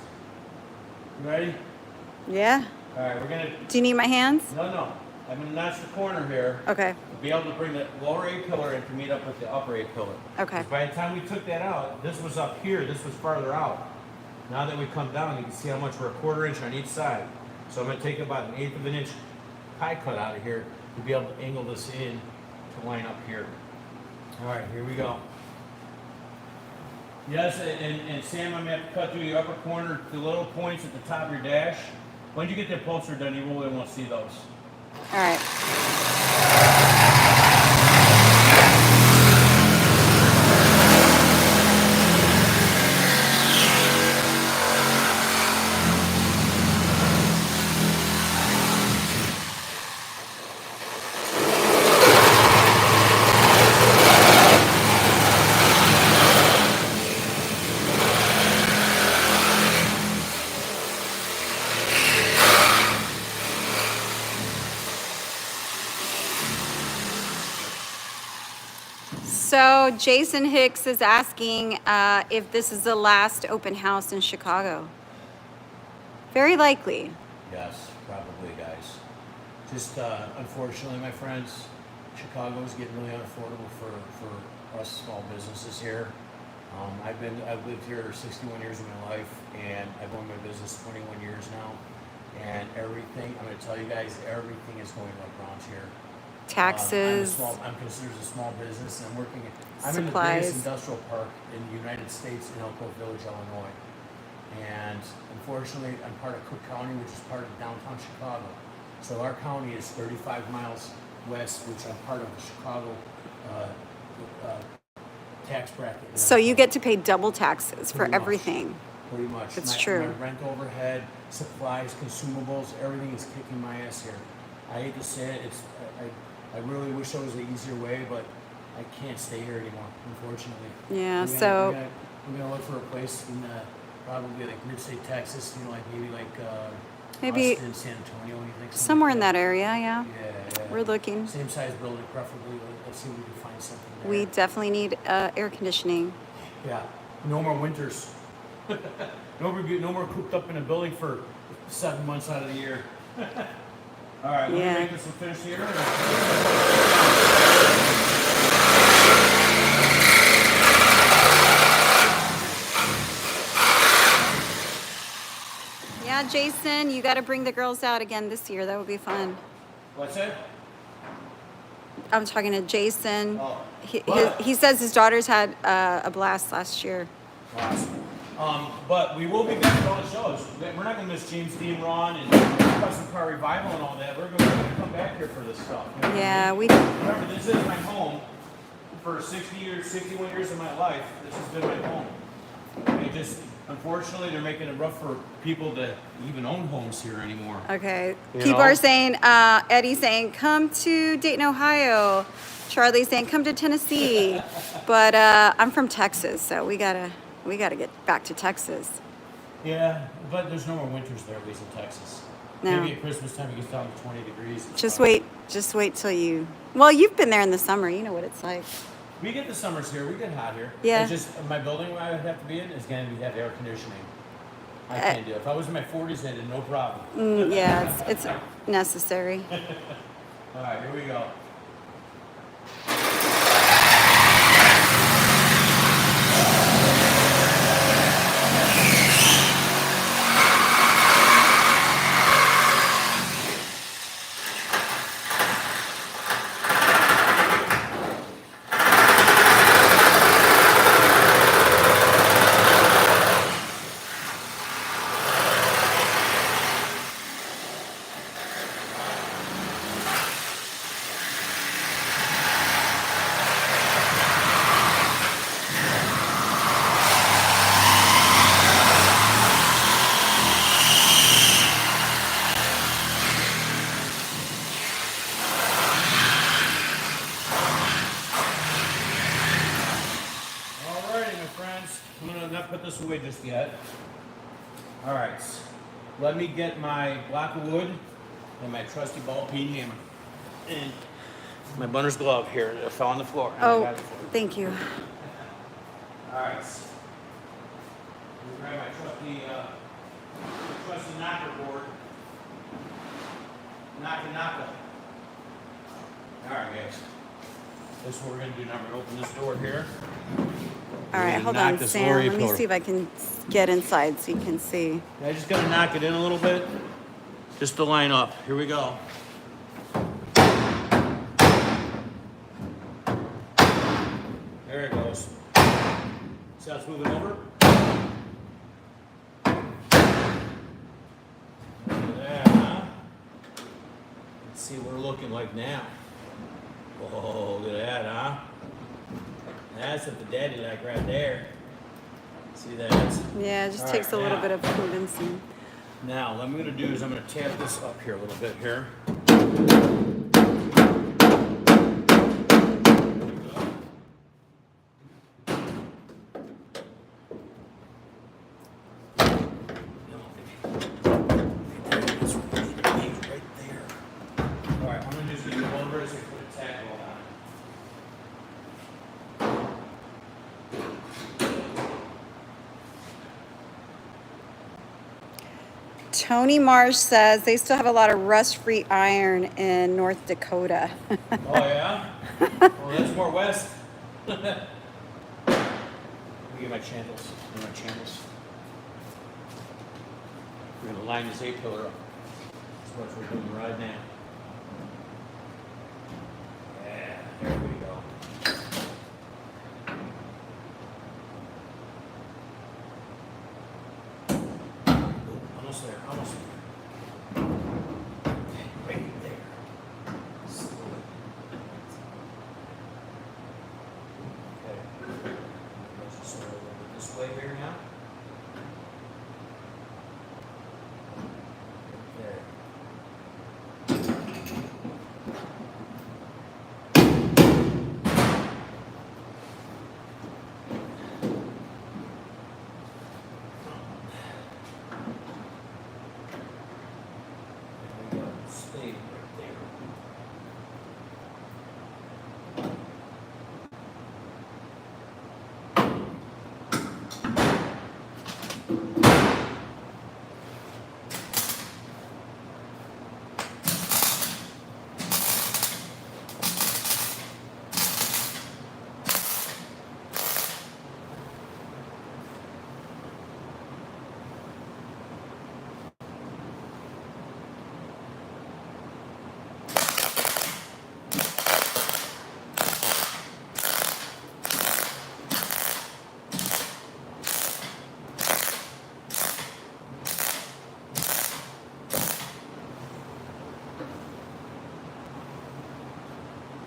Speaker 1: You ready?
Speaker 2: Yeah.
Speaker 1: All right, we're going to...
Speaker 2: Do you need my hands?
Speaker 1: No. I'm going to notch the corner here.
Speaker 2: Okay.
Speaker 1: To be able to bring the lower A pillar in to meet up with the upper A pillar.
Speaker 2: Okay.
Speaker 1: 'Cause by the time we took that out, this was up here, this was farther out. Now that we come down, you can see how much we're a 1/4 inch on each side. So I'm going to take about 1/8 of an inch pie cut out of here to be able to angle this in to line up here. All right, here we go. Yes, and Sam, I'm gonna have to cut through your upper corner, the little points at the top of your dash. When you get the upholstery done, you really won't see those.
Speaker 2: All right. So Jason Hicks is asking if this is the last open house in Chicago. Very likely.
Speaker 1: Yes, probably, guys. Just unfortunately, my friends, Chicago is getting really unaffordable for us small businesses here. I've lived here 61 years of my life, and I've owned my business 21 years now. And everything, I'm going to tell you guys, everything is going up around here.
Speaker 2: Taxes.
Speaker 1: I'm considered a small business, and I'm in the
Speaker 2: Supplies.
Speaker 1: biggest industrial park in the United States in Elk Grove Village, Illinois. And unfortunately, I'm part of Cook County, which is part of downtown Chicago. So our county is 35 miles west, which I'm part of the Chicago tax bracket.
Speaker 2: So you get to pay double taxes for
Speaker 1: Pretty much.
Speaker 2: everything.
Speaker 1: Pretty much.
Speaker 2: It's true.
Speaker 1: My rent overhead, supplies, consumables, everything is kicking my ass here. I hate to say it. I really wish there was an easier way, but I can't stay here anymore, unfortunately.
Speaker 2: Yeah,
Speaker 1: We're gonna look for a place in probably like Mid-State, Texas. You know, like
Speaker 2: Maybe
Speaker 1: Austin, San Antonio. You think
Speaker 2: somewhere in that area, yeah.
Speaker 1: Yeah.
Speaker 2: We're looking.
Speaker 1: Same size building, preferably. Let's see if we can find something there.
Speaker 2: We definitely need air conditioning.
Speaker 1: Yeah. No more winters. No more cooped up in a building for 7 months out of the year. All right, let
Speaker 2: Yeah.
Speaker 1: me make this a finish here.
Speaker 2: Yeah, Jason, you got to bring the girls out again this year. That would be fun.
Speaker 1: What's that?
Speaker 2: I'm talking to Jason.
Speaker 1: Oh.
Speaker 2: He says his daughters had a blast last year.
Speaker 1: Awesome. But we will be back at all the shows. We're not going to miss James Dean Ron and Custom Car Revival and all that. We're going to come back here for this stuff. You know?
Speaker 2: Yeah, we.
Speaker 1: Remember, this is my home. For 61 years of my life, this has been my home. It just, unfortunately, they're making it rough for people to even own homes here anymore.
Speaker 2: Okay.
Speaker 1: You
Speaker 2: People
Speaker 1: know?
Speaker 2: are saying, Eddie's saying, come to Dayton, Ohio. Charlie's saying, come to Tennessee. But I'm from Texas, so we gotta get back to Texas.
Speaker 1: Yeah, but there's no more winters there, at least in Texas.
Speaker 2: No.
Speaker 1: Maybe at Christmas time it gets down to 20 degrees.
Speaker 2: Just wait till you. Well, you've been there in the summer. You know what it's like.
Speaker 1: We get the summers here. We get hot here.
Speaker 2: Yeah.
Speaker 1: It's just my building where I would have to be in is going to have air conditioning. I can't do it. If I was in my 40s, I had no problem.
Speaker 2: Yeah, it's necessary.
Speaker 1: All right, here we go. Put this away just yet. All right, let me get my block of wood and my trusty ball peen hammer and my bunner's glove here. It fell on the floor. And I
Speaker 2: Oh,
Speaker 1: got it for you.
Speaker 2: thank you.
Speaker 1: All right. Let me grab my trusty knocker board. Knocker. All right, guys. This is what we're gonna do now. We're gonna open this door here.
Speaker 2: All right,
Speaker 1: Really
Speaker 2: hold
Speaker 1: knock
Speaker 2: on,
Speaker 1: this
Speaker 2: Sam.
Speaker 1: Lori
Speaker 2: Let me
Speaker 1: pillar.
Speaker 2: see if I can get inside so you can see.
Speaker 1: I just gotta knock it in a little bit, just to line up. Here we go. There it goes. See how it's moving over? Look at that, huh? Let's see what we're looking like now. Oh, look at that, huh? That's what the daddy like right there. See that?
Speaker 2: Yeah, it just
Speaker 1: All
Speaker 2: takes
Speaker 1: right,
Speaker 2: a little
Speaker 1: now.
Speaker 2: bit of convincing.
Speaker 1: Now, what I'm going to do is I'm going to tap this up here a little bit here. Alright, I'm going to just use the welder as I put a tack on.
Speaker 2: Tony Marsh says they still have a lot of rust-free iron in North Dakota.
Speaker 1: Oh yeah? Well, that's more west. Let me get my channels. We're going to line this A-pillar up. That's what we're doing right now. Yeah, there we go. Ooh, almost there, almost there. Right there. Slowly. Okay. Let's just sort of a little bit this way here now. There. There we go. Stay right there.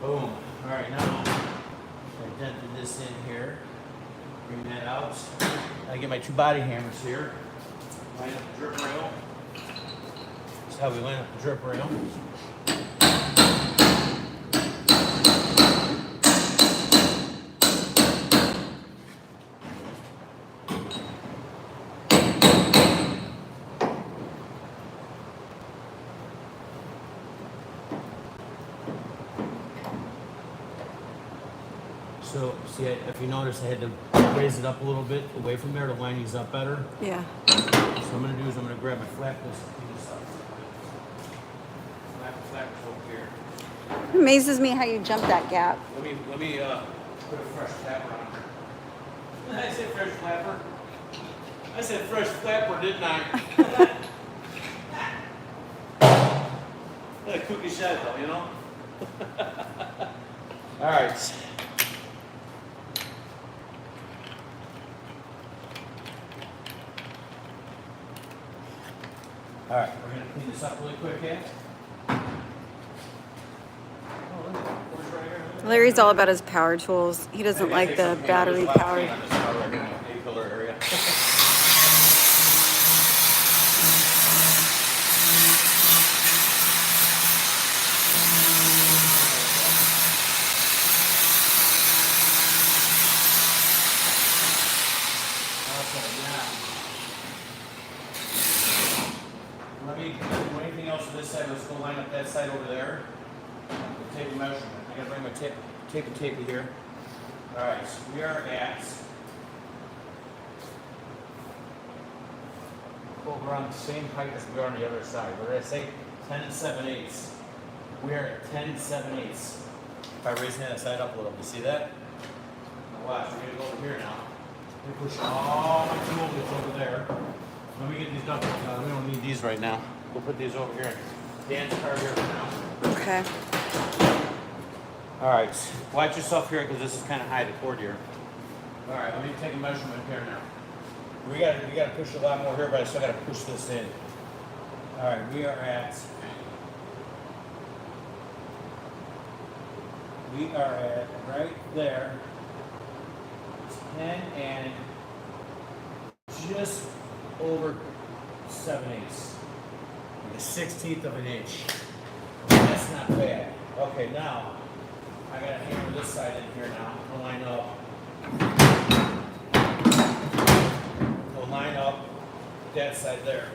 Speaker 1: Boom. All right, now I dented this in here. Bring that out. I get my two body hammers here. Line up the drip rail. That's how we line up the drip rail. So, see, if you notice, I had to raise it up a little bit away from there to line these up better.
Speaker 2: Yeah.
Speaker 1: So what I'm going to do is I'm going to grab my flap this up. Flap is over here.
Speaker 2: It amazes me how you jumped that gap.
Speaker 1: Let me put a fresh flapper on. I said fresh flapper. I said fresh flapper, didn't I? What a cookie shot though, you know? All right. All right, we're going to clean this up really quick, yeah?
Speaker 2: Larry's all about his power tools. He doesn't like the battery powered.
Speaker 1: A-pillar area. Let me do anything else on this side. Let's go line up that side over there. We'll take a measurement. I gotta bring my tape and tape here. All right, so we are at. Well, we're on the same height as we are on the other side. What did I say? 10 7/8. We are at 10 7/8. If I raise that side up a little, you see that? Now watch. We're gonna go over here now. We're pushing all my tools over there. Let me get these done. We don't need these right now. We'll put these over here. Dan's car here for now.
Speaker 2: Okay.
Speaker 1: All right. Watch yourself here because this is kind of high, the cord here. All right, let me take a measurement here now. We gotta push a lot more here, but I still gotta push this in. All right, we are at right there. 10 and just over 7/8, like a 1/16 of an inch. That's not bad. Okay, now I gotta hammer this side in here now to line up. To line up that side there.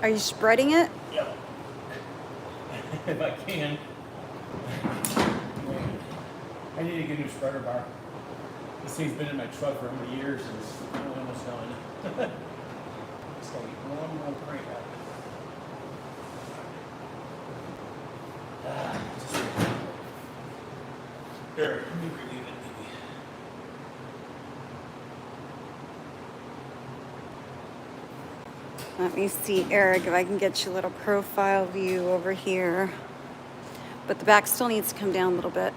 Speaker 2: Are you spreading it?
Speaker 1: Yep. If I can. I need to get a new spreader bar. This thing's been in my truck for many years and it's almost done. Just gotta get one more crank out. Here, let me relieve it maybe.
Speaker 2: Let me see, Eric, if I can get you a little profile view over here. But the back still needs to come down a little bit.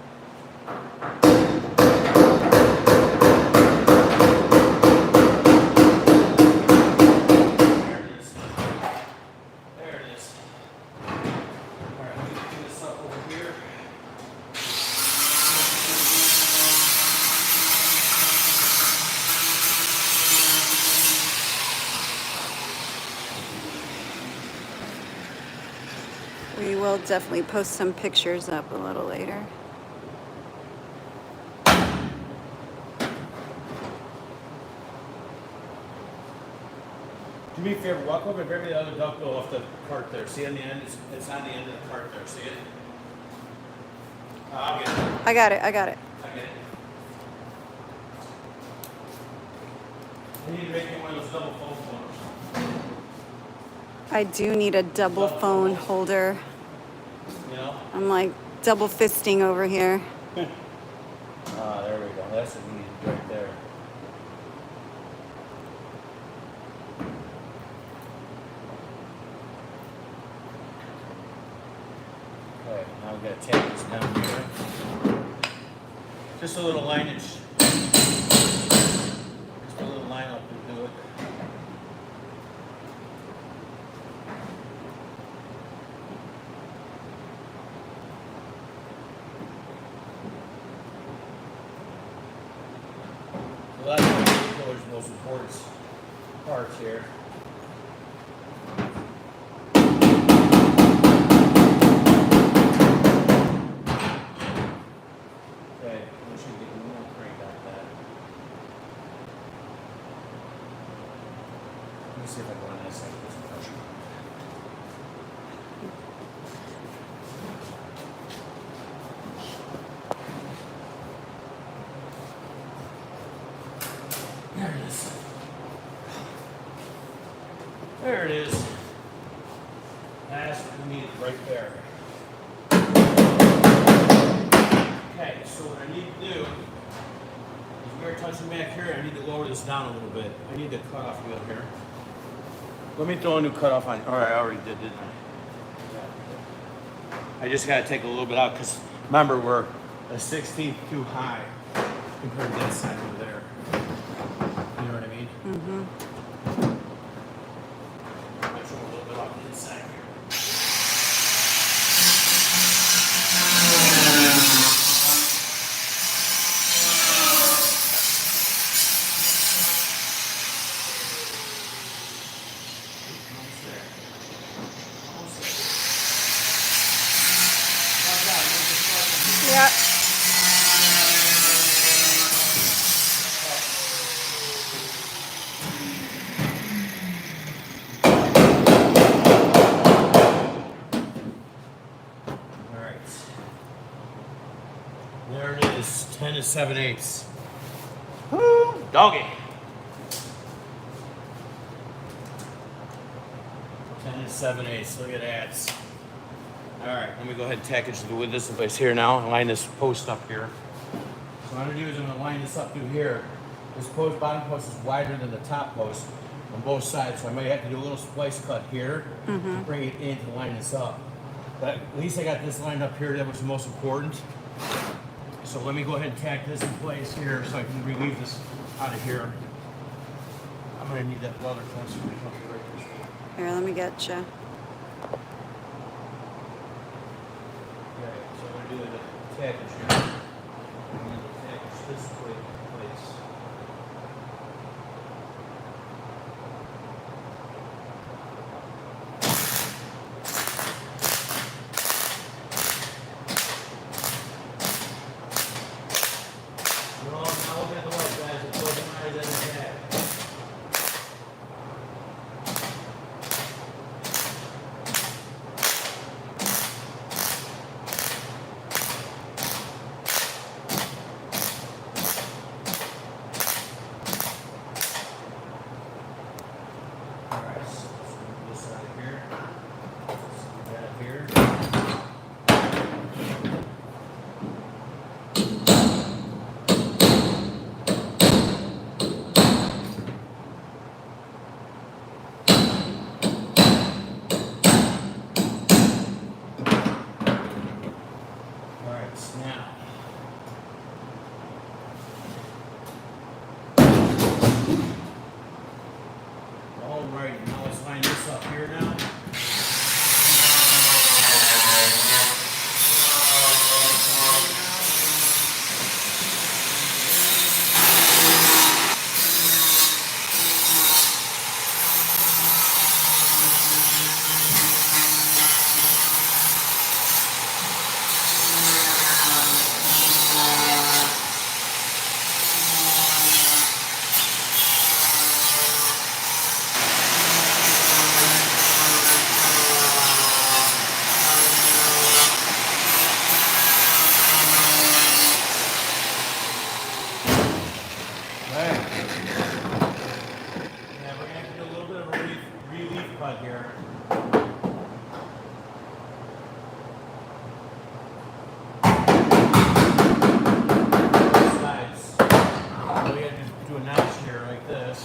Speaker 2: We will definitely post some pictures up a little later.
Speaker 1: Do me a favor, walk over and grab me the other duckbill off the cart there. See on the end? It's on the end of the cart there. See it? I'll get it.
Speaker 2: I got it.
Speaker 1: I get it. I need to make it one of those double phone corners.
Speaker 2: I do need a double phone holder.
Speaker 1: You know?
Speaker 2: I'm like double fisting over here.
Speaker 1: There we go. That's what we need right there. Okay, now we gotta tap this down here. Just a little lineage. Just a little line up and do it. So that's one of the most important parts here. Okay, we should get more crank out of that. Let me see if I can run this thing with some pressure. There it is. There it is. That's what we need right there. Okay, so what I need to do is we're touching back here. I need to lower this down a little bit. I need the cutoff wheel here. Let me throw a new cutoff on. All right, I already did, didn't I? I just got to take a little bit out because remember we're a 16th too high compared to that side over there. You know what I mean?
Speaker 2: Mm-hmm.
Speaker 1: Let's roll a little bit off the inside here. Almost there. Almost there. Watch out, you just watch them.
Speaker 2: Yeah.
Speaker 1: 7/8. Woo, doggy. 10 7/8. Look at that. All right, let me go ahead and package with this in place here now and line this post up here. So what I'm gonna do is I'm gonna line this up through here. This post, bottom post is wider than the top post on both sides, so I might have to do a little splice cut here to bring it in to line this up. But at least I got this lined up here. That was the most important. So let me go ahead and tack this in place here so I can relieve this out of here. I'm gonna need that welder cleanser.
Speaker 2: Here, let me get you.
Speaker 1: Okay, so I'm gonna do the package here. I'm gonna package this plate in place. Now look at the light, guys. It's closing my eyes as a hat. Alright, so let's move this out of here. Let's do that here. Alright, now. Alright, now let's line this up here now. Alright. Yeah, we're gonna have to do a little bit of a relief cut here. Sides. So we have to do a notch here like this.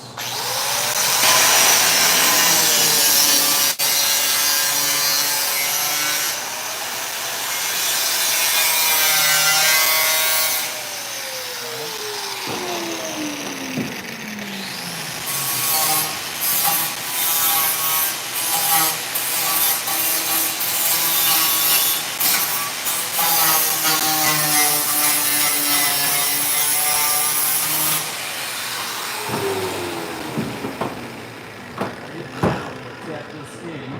Speaker 1: Tap this in.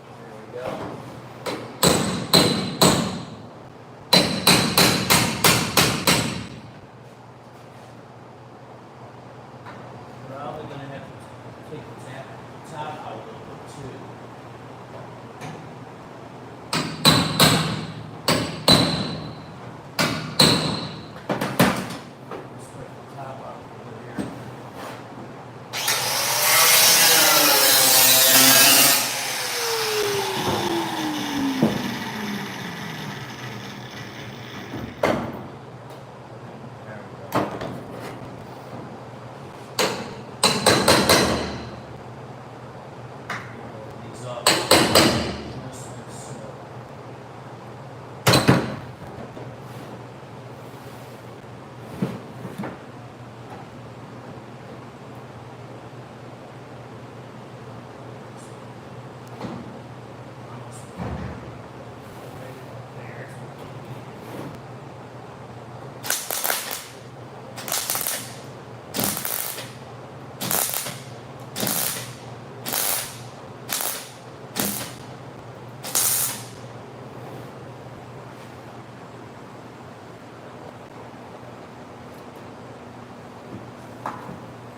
Speaker 1: There we go. Probably gonna have to take the top out a little bit too. Let's put the top out over here. There we go. These up. Just like so.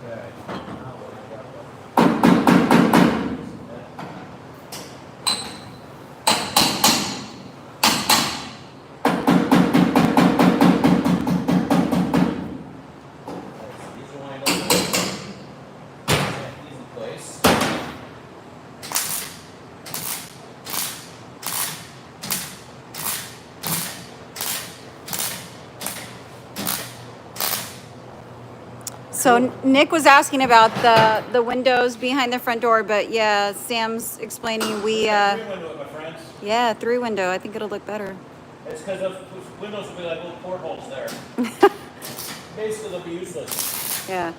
Speaker 1: Okay. Now what I got left.
Speaker 2: So Nick was asking about the windows behind the front door, but yeah, Sam's explaining we
Speaker 1: Three window, my friends.
Speaker 2: yeah, 3-window. I think it'll look better.
Speaker 1: It's because those windows will be like little portholes there. Basically, they'll be useless.
Speaker 2: Yeah.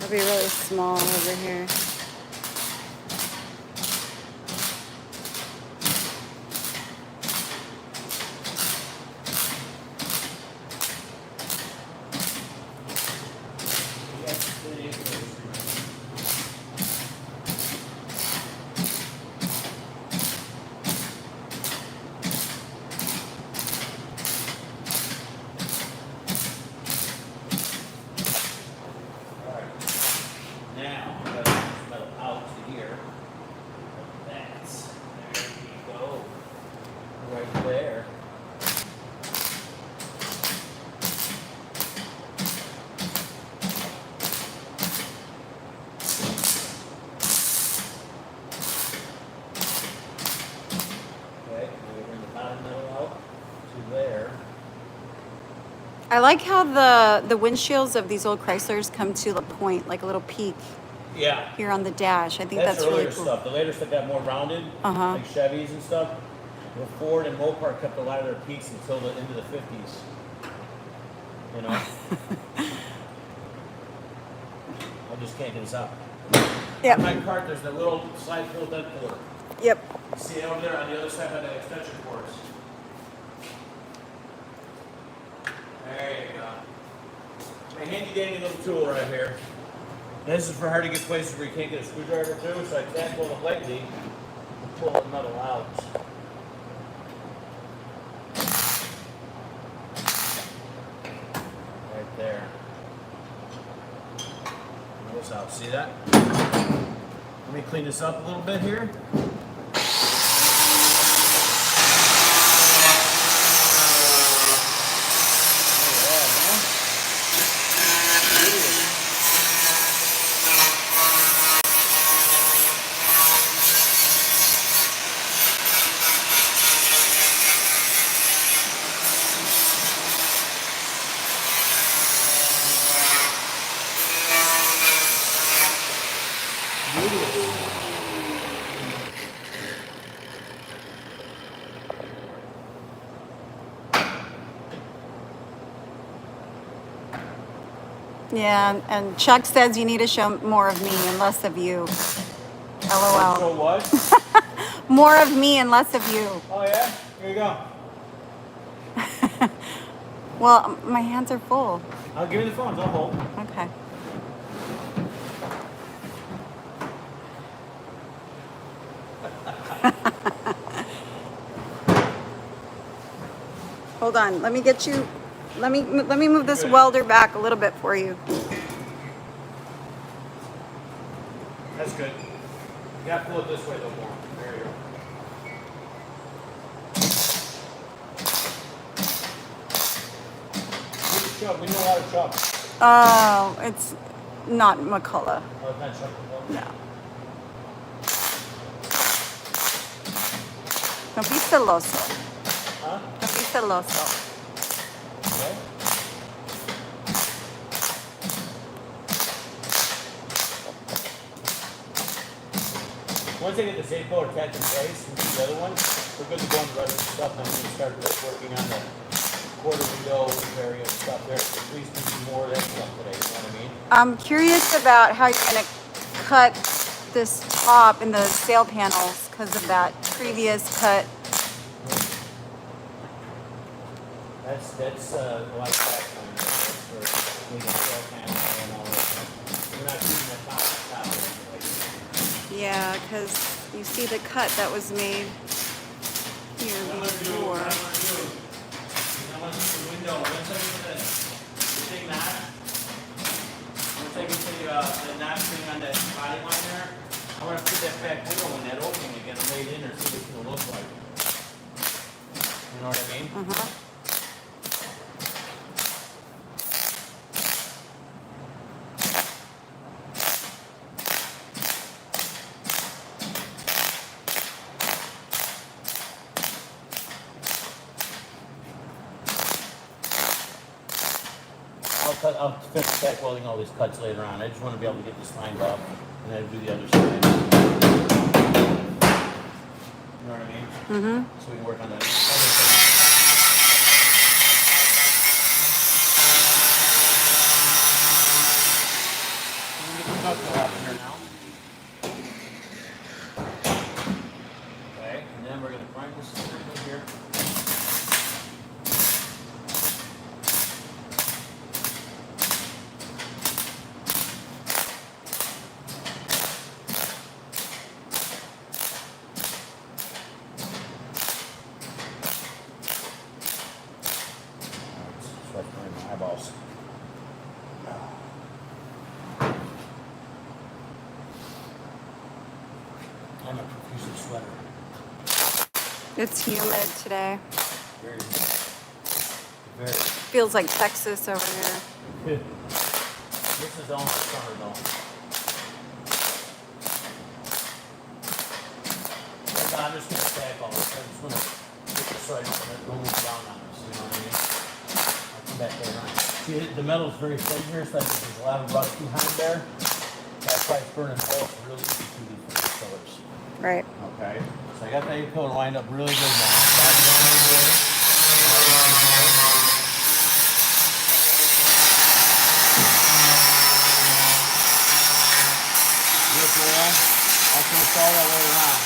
Speaker 2: It'll be really small over here. I like how the windshields of these old Chryslers come to a point, like a little peak.
Speaker 1: Yeah.
Speaker 2: Here on the dash. I think that's really cool.
Speaker 1: Stuff. The later stuff got more rounded, like Chevys and stuff. Well, Ford and Mopar kept a lot of their peaks until the into the 50s. You know? I just can't get this up.
Speaker 2: Yep.
Speaker 1: On my cart, there's that little slide pull dead puller.
Speaker 2: Yep.
Speaker 1: You see it over there on the other side by the extension cords. There you go. My handy dandy little tool right here. This is for hard to get places where you can't get a screwdriver to, so I can't pull the lightly and pull the metal out. Right there. Pull this out. See that? Let me clean this up a little bit here.
Speaker 2: Yeah, and Chuck says you need to show more of me and less of you. LOL.
Speaker 1: So what?
Speaker 2: More of me and less of you.
Speaker 1: Oh yeah? Here you go.
Speaker 2: Well, my hands are full.
Speaker 1: I'll give you the phones. I'll hold.
Speaker 2: Okay. Hold on. Let me get you. Let me move this welder back a little bit for you.
Speaker 1: That's good. You got to pull it this way though more. There you go. Chub. We know how to chop.
Speaker 2: Oh, it's not McCullough.
Speaker 1: Oh, it's not chub.
Speaker 2: No. Don't be celoso.
Speaker 1: Huh?
Speaker 2: Don't be celoso.
Speaker 1: Okay. Once I get the same color attached in place and the other one, we're good to go on the rest of the stuff. And I'm going to start working on the quarter window area stuff there. At least do some more of that stuff today. You know what I mean?
Speaker 2: I'm curious about how you're going to cut this top in the sail panels because of that previous cut.
Speaker 1: That's like that. That's for making sail panel and all that stuff. We're not using that top anyway.
Speaker 2: Yeah, because you see the cut that was made here
Speaker 1: I'm going to do,
Speaker 2: before.
Speaker 1: I'm going to do the window. Once I get the thing notch, once I get the notch thing on that body line there, I want to put that back window in that opening again and lay it in there, see what it's going to look like. You know what I mean?
Speaker 2: Uh-huh.
Speaker 1: I'll finish back welding all these cuts later on. I just want to be able to get this lined up and then do the other side. You know what I mean?
Speaker 2: Mm-hmm.
Speaker 1: So we can work on that other side. Here now. Okay, and then we're going to grind this circle here. So I can my eyeballs. I'm a profusely sweater.
Speaker 2: It's humid today.
Speaker 1: Very.
Speaker 2: Feels like Texas over here.
Speaker 1: This is almost summer though. I'm just going to stack all this. I'm just going to get this right up and it don't move down on us. You know what I mean? I'll come back later on. See, the metal's very thin here, so there's a lot of rust behind there. That's why it's burning holes really easy through these pillars.
Speaker 2: Right.
Speaker 1: Okay. So I got that pillar lined up really good now. I'll install that later on.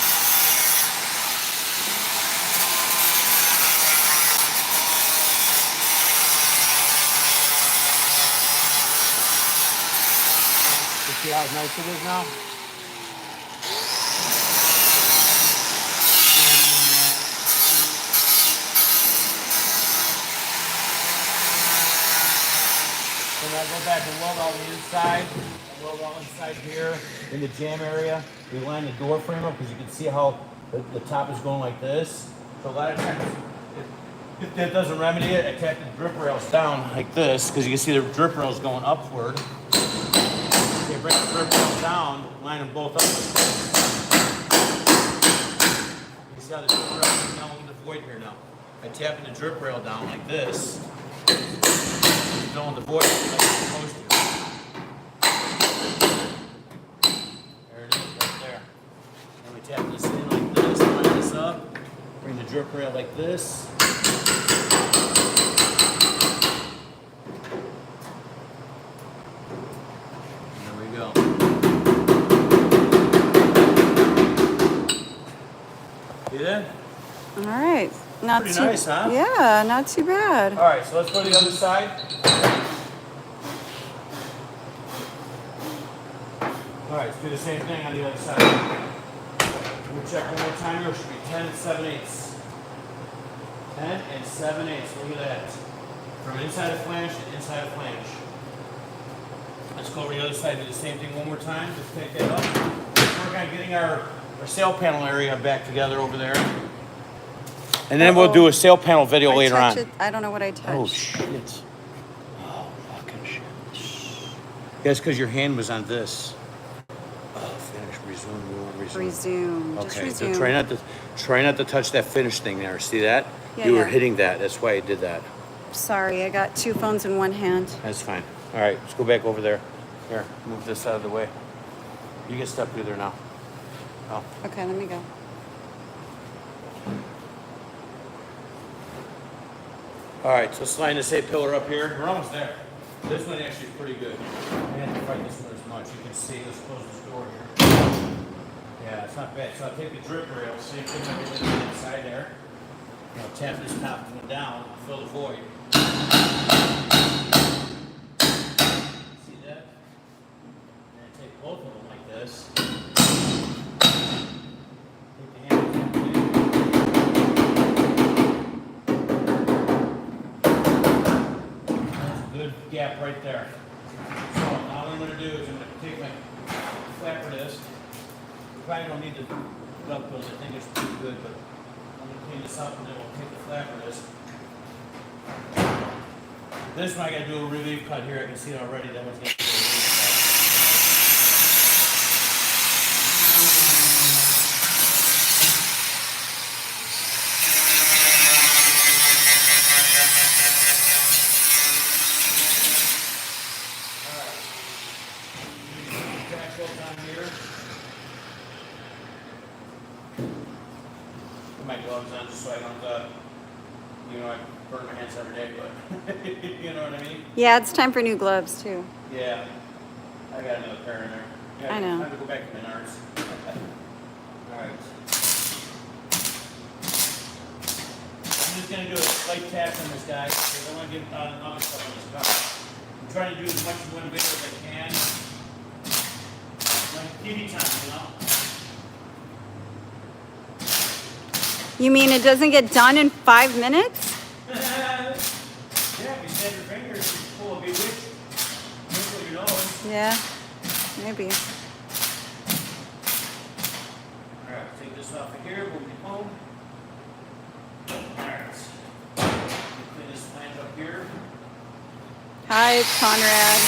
Speaker 1: You see how nice it is now? Then I go back and weld all the inside. I weld all inside here in the jam area. We line the door frame up because you can see how the top is going like this. So a lot of times, if that doesn't remedy it, I tap the drip rails down like this because you can see the drip rails going upward. So you bring the drip rails down, line them both up like this. You see how the drip rails are down in the void here now. I tap the drip rail down like this. Filling the void like it's supposed to. There it is, right there. And we tap this in like this, line this up, bring the drip rail like this. There we go. See that?
Speaker 2: All right. Not
Speaker 1: Pretty
Speaker 2: too
Speaker 1: nice, huh?
Speaker 2: Yeah, not too bad.
Speaker 1: All right, so let's go to the other side. All right, let's do the same thing on the other side. We'll check one more time here. It should be 10 and 7/8. 10 and 7/8. Look at that. From inside of flange to inside of flange. Let's go over the other side. Do the same thing one more time. Just take that up. Let's work on getting our sail panel area back together over there. And then we'll do a sail panel video later on.
Speaker 2: I don't know what I touched.
Speaker 1: Oh, shit. Oh, fucking shit. That's because your hand was on this. Oh, finish, resume, we want resume.
Speaker 2: Resume. Just
Speaker 1: Okay,
Speaker 2: resume.
Speaker 1: so try not to touch that finish thing there. See that?
Speaker 2: Yeah,
Speaker 1: you were
Speaker 2: yeah.
Speaker 1: hitting that. That's why I did that.
Speaker 2: Sorry, I got two phones in one hand.
Speaker 1: That's fine. All right, let's go back over there. Here, move this out of the way. You get stuck through there now. Oh.
Speaker 2: Okay, let me go.
Speaker 1: All right, so let's line this A-pillar up here. We're almost there. This one actually is pretty good. I didn't fight this one as much. You can see, let's close this door here. Yeah, it's not bad. So I'll take the drip rail, same thing like I did on the inside there. You know, tap this top one down, fill the void. See that? And then take both of them like this. Take the handles in. Good gap right there. So now what I'm going to do is I'm going to take my flapper disc. Probably don't need the glove because I think it's pretty good, but I'm going to clean this up and then we'll take the flapper disc. This one I got to do a relief cut here. I can see it already. That one's going to do a relief cut. gloves on just so I don't, you know, I burn my hands every day, but you know what I mean?
Speaker 2: Yeah, it's time for new gloves too.
Speaker 1: Yeah. I got another pair in there. Yeah,
Speaker 2: I know.
Speaker 1: Time to go back to Menards. Alright. I'm just going to do a slight tap on this guy because I want to get other stuff on this car. I'm trying to do as much in one video as I can. Like TV time, you know?
Speaker 2: You mean it doesn't get done in 5 minutes?
Speaker 1: Yeah, if you snap your fingers, you pull a big witch. Wiggle your nose.
Speaker 2: Yeah, maybe.
Speaker 1: Alright, take this off of here, move it home. Alright. Clean this flange up here.
Speaker 2: Hi, it's Conrad.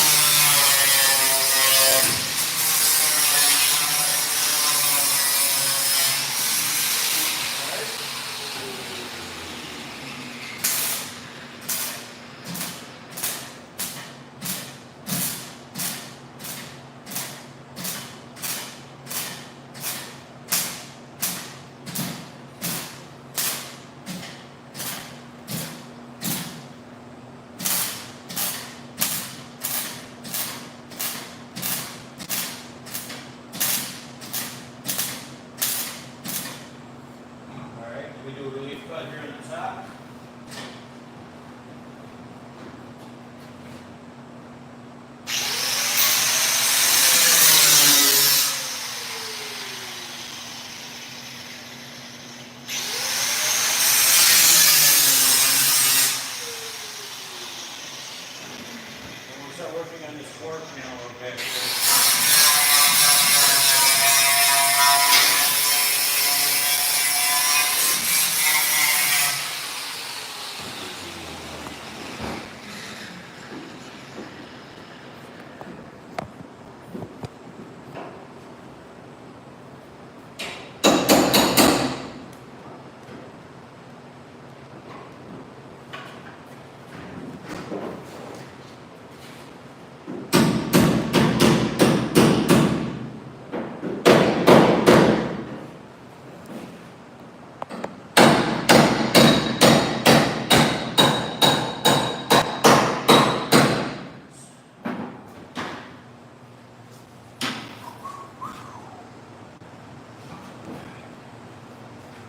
Speaker 1: We do a relief cut here on the top. And we'll start working on this floor panel a little bit.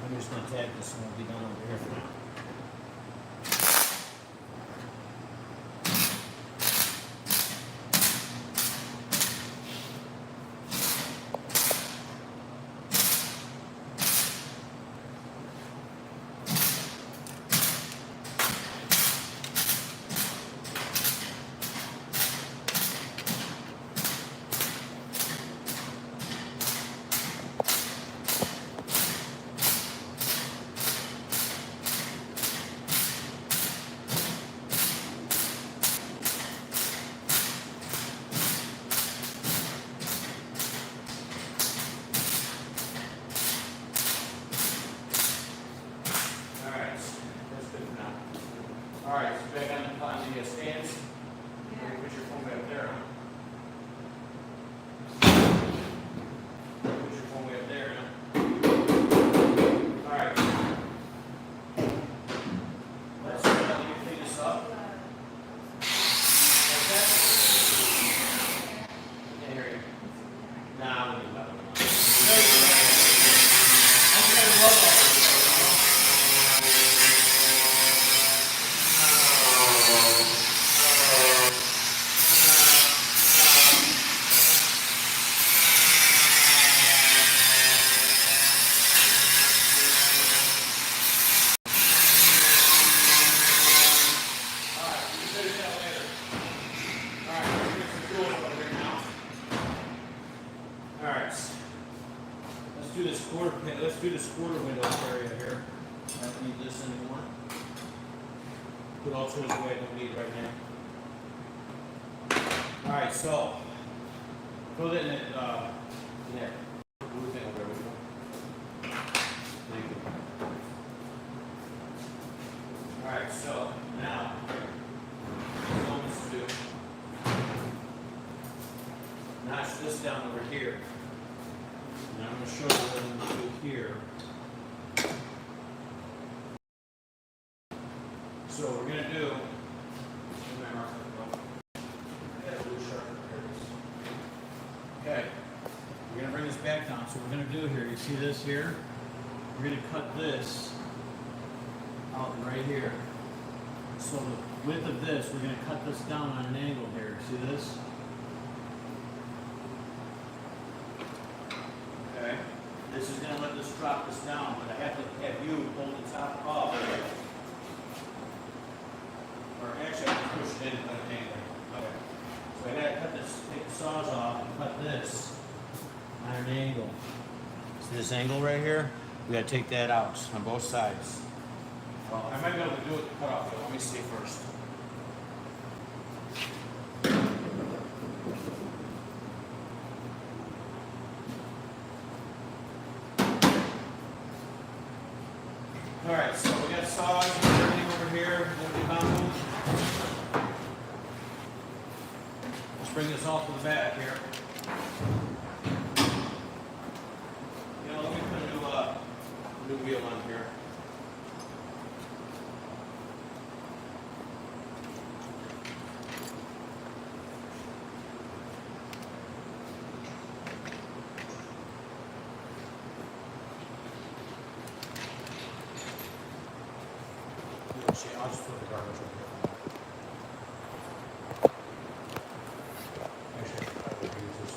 Speaker 1: I'm just going to tag this and we'll be done over here for now. Alright, so back on the stands. Put your phone back there, huh? Put your phone back there, huh? Alright. Let's clean this up. Like that. Can't hear you. Nah, we'll do that one. I'm just gonna love that. Let's do this quarter window area here. I don't need this anymore. Put all tools away, I don't need right now. Alright, so throw that in there. Blue thing over there. Thank you. Alright, so now let's do notch this down over here. And I'm going to show you what I'm going to do here. So what we're gonna do. Okay, we're gonna bring this back down. So what we're gonna do here, you see this here? We're gonna cut this out right here. So the width of this, we're gonna cut this down on an angle here. See this? Okay. This is gonna let this drop this down, but I have to have you hold the top up. Or actually, I can push it in and put it angle. Okay. So I gotta cut this, take the saws off and cut this on an angle. See this angle right here? We gotta take that out on both sides. Well, I might be able to do it to cut off, but let me see first. Alright, so we got saws and everything over here. Let's bring this all to the back here. You know, let me put a new wheel on here. I'll just put the garbage over here. Actually, I would use this.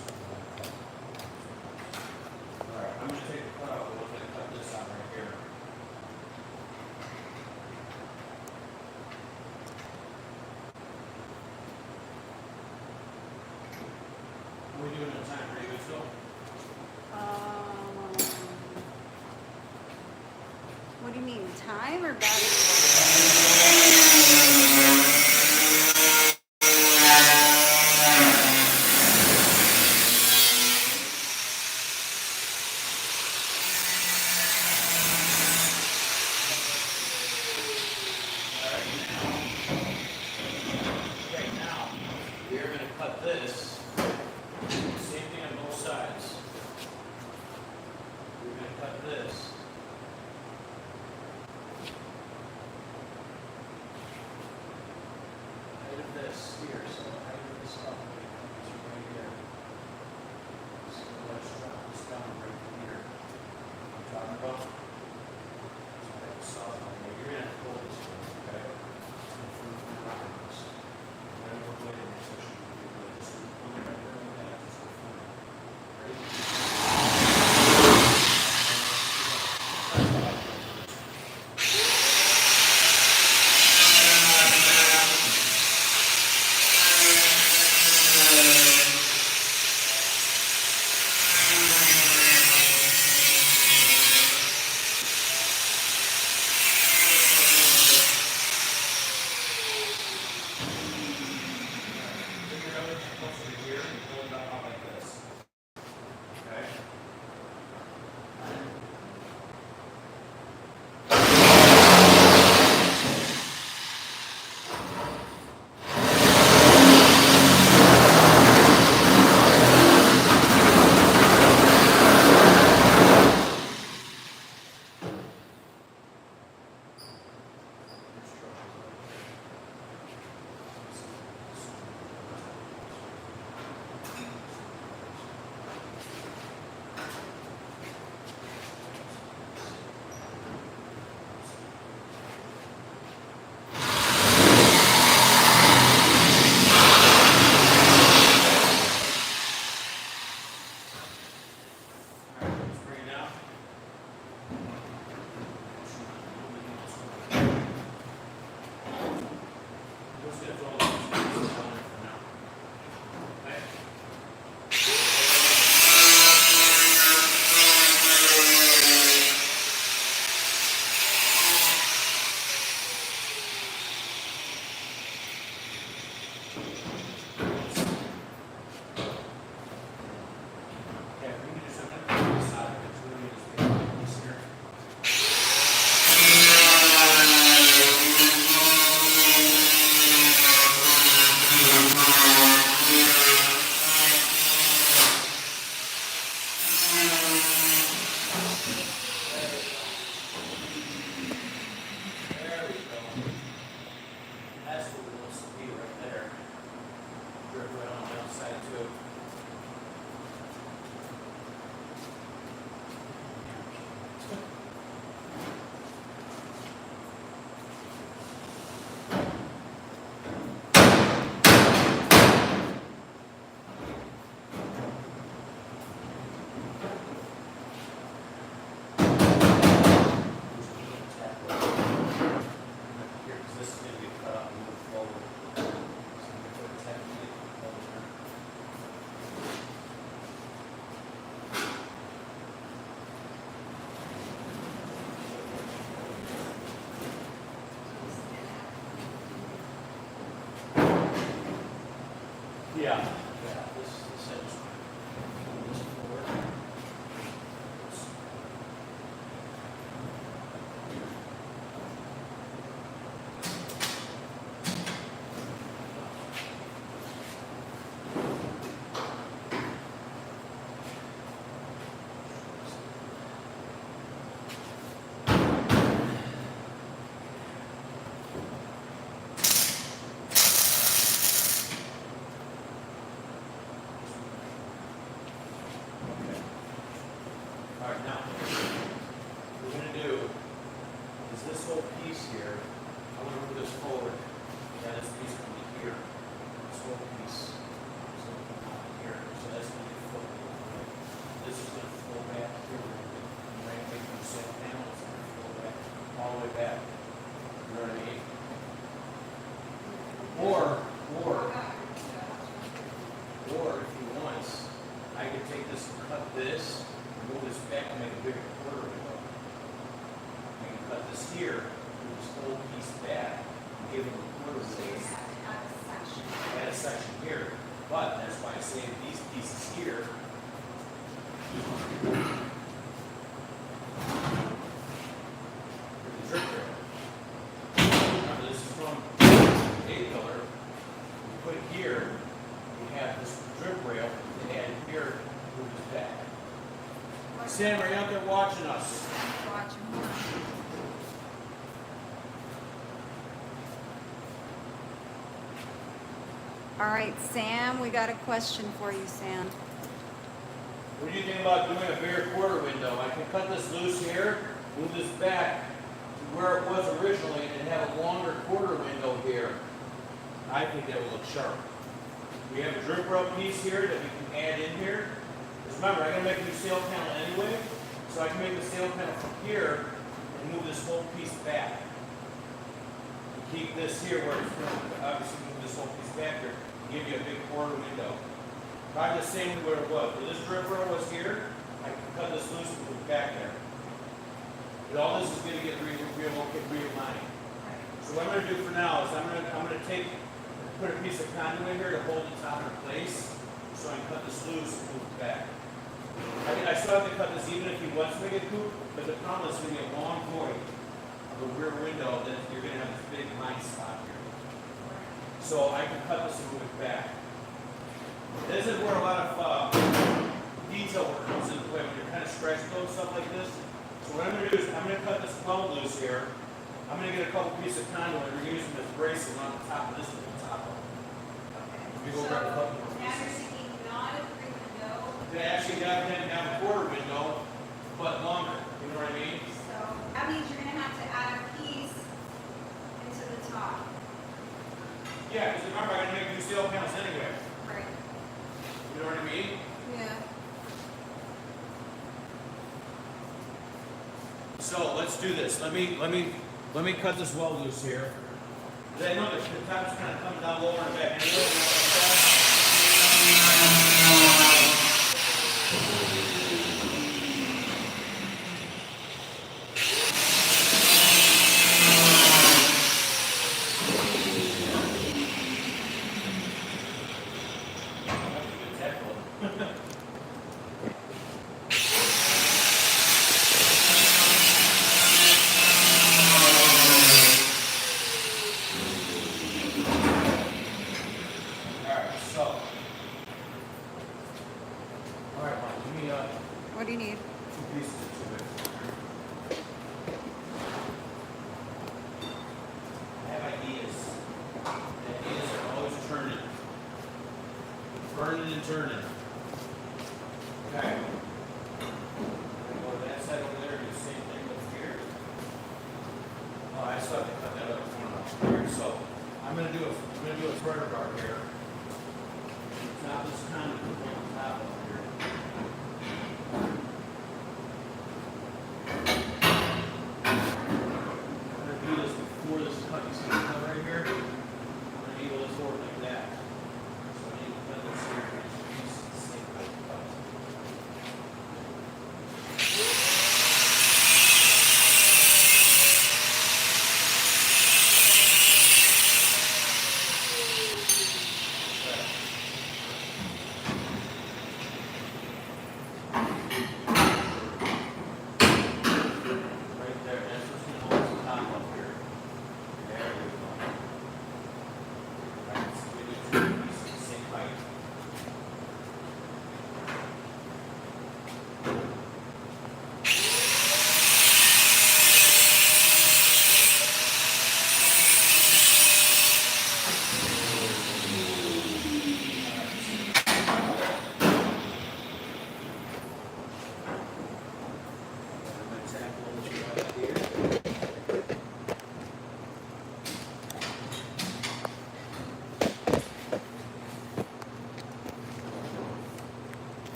Speaker 1: Alright, I'm going to take the cut out. We're going to cut this out right here. What are we doing in time? Are you good still?
Speaker 2: What do you mean, time or battery?
Speaker 1: Okay, now we are going to cut this. Same thing on both sides. We're going to cut this. Yeah. Yeah. This ends this forward. All right, now, what we're going to do is this whole piece here, I want to move this forward. Yeah, this piece will be here. This whole piece is going to come out here. So that's going to be flow. This is going to flow back here. Right, take the same panel, it's going to flow back all the way back. You know what I mean? Or if you want, I could take this and cut this, move this back and make a bigger quarter window. I can cut this here, move this whole piece back, and give them a quarter window. Add a section here. But that's why I say these pieces here. The drip rail. Remember, this is from A-pillar. We put it here, we have this drip rail, and add it here, move this back. Sam, are you out there watching us?
Speaker 2: All right, Sam, we got a question for you, Sam.
Speaker 1: What do you think about doing a bigger quarter window? I can cut this loose here, move this back to where it was originally, and have a longer quarter window here. I think that will look sharp. We have a drip rail piece here that we can add in here. Just remember, I'm going to make a new sail panel anyway, so I can make the sail panel from here and move this whole piece back. Keep this here where it's going to obviously move this whole piece back here and give you a big quarter window. Probably the same where it was. Where this drip rail was here, I can cut this loose and move it back there. But all this is going to get realigned. So what I'm going to do for now is I'm going to put a piece of conduit here to hold the top in place, so I can cut this loose and move it back. I still have to cut this even if you want to make it coupe, but the problem is going to be a long void of the rear window that you're going to have this big line spot here. So I can cut this and move it back. This is where a lot of detail work comes into play when you're kind of stretched those stuff like this. So what I'm going to do is I'm going to cut this weld loose here. I'm going to get a couple pieces of conduit. We're using this bracelet on the top of this at the top of it. We go grab a couple more pieces. They actually have a quarter window, but longer. You know what I mean?
Speaker 2: So that means you're going to have to add a piece into the top.
Speaker 1: Yeah, because remember, I'm going to make new sail panels anyway.
Speaker 2: Right.
Speaker 1: You know what I mean?
Speaker 2: Yeah.
Speaker 1: So let's do this. Let me cut this weld loose here. I know the top's kind of coming down lower and back anyway.
Speaker 2: What do you need?
Speaker 1: 2 pieces of it. I have ideas. The ideas are always turning. Burning and turning. Okay. Go to that side over there and do the same thing over here. Oh, I still have to cut that other corner off here. So I'm gonna do a spreader bar here. Top this kind of on top over here.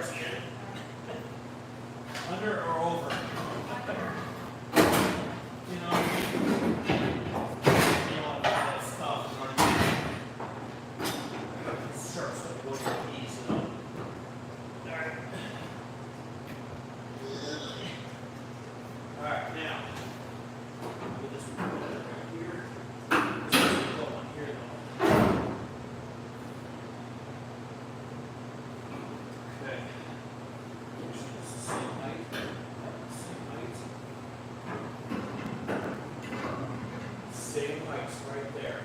Speaker 1: parts again. Under or over? You know that stuff, you know what I mean? Sharp stuff goes with ease, you know. Alright. Alright, now. Put this one right here. This one's gonna go on here though. Okay. Make sure it's the same height. Same heights right there.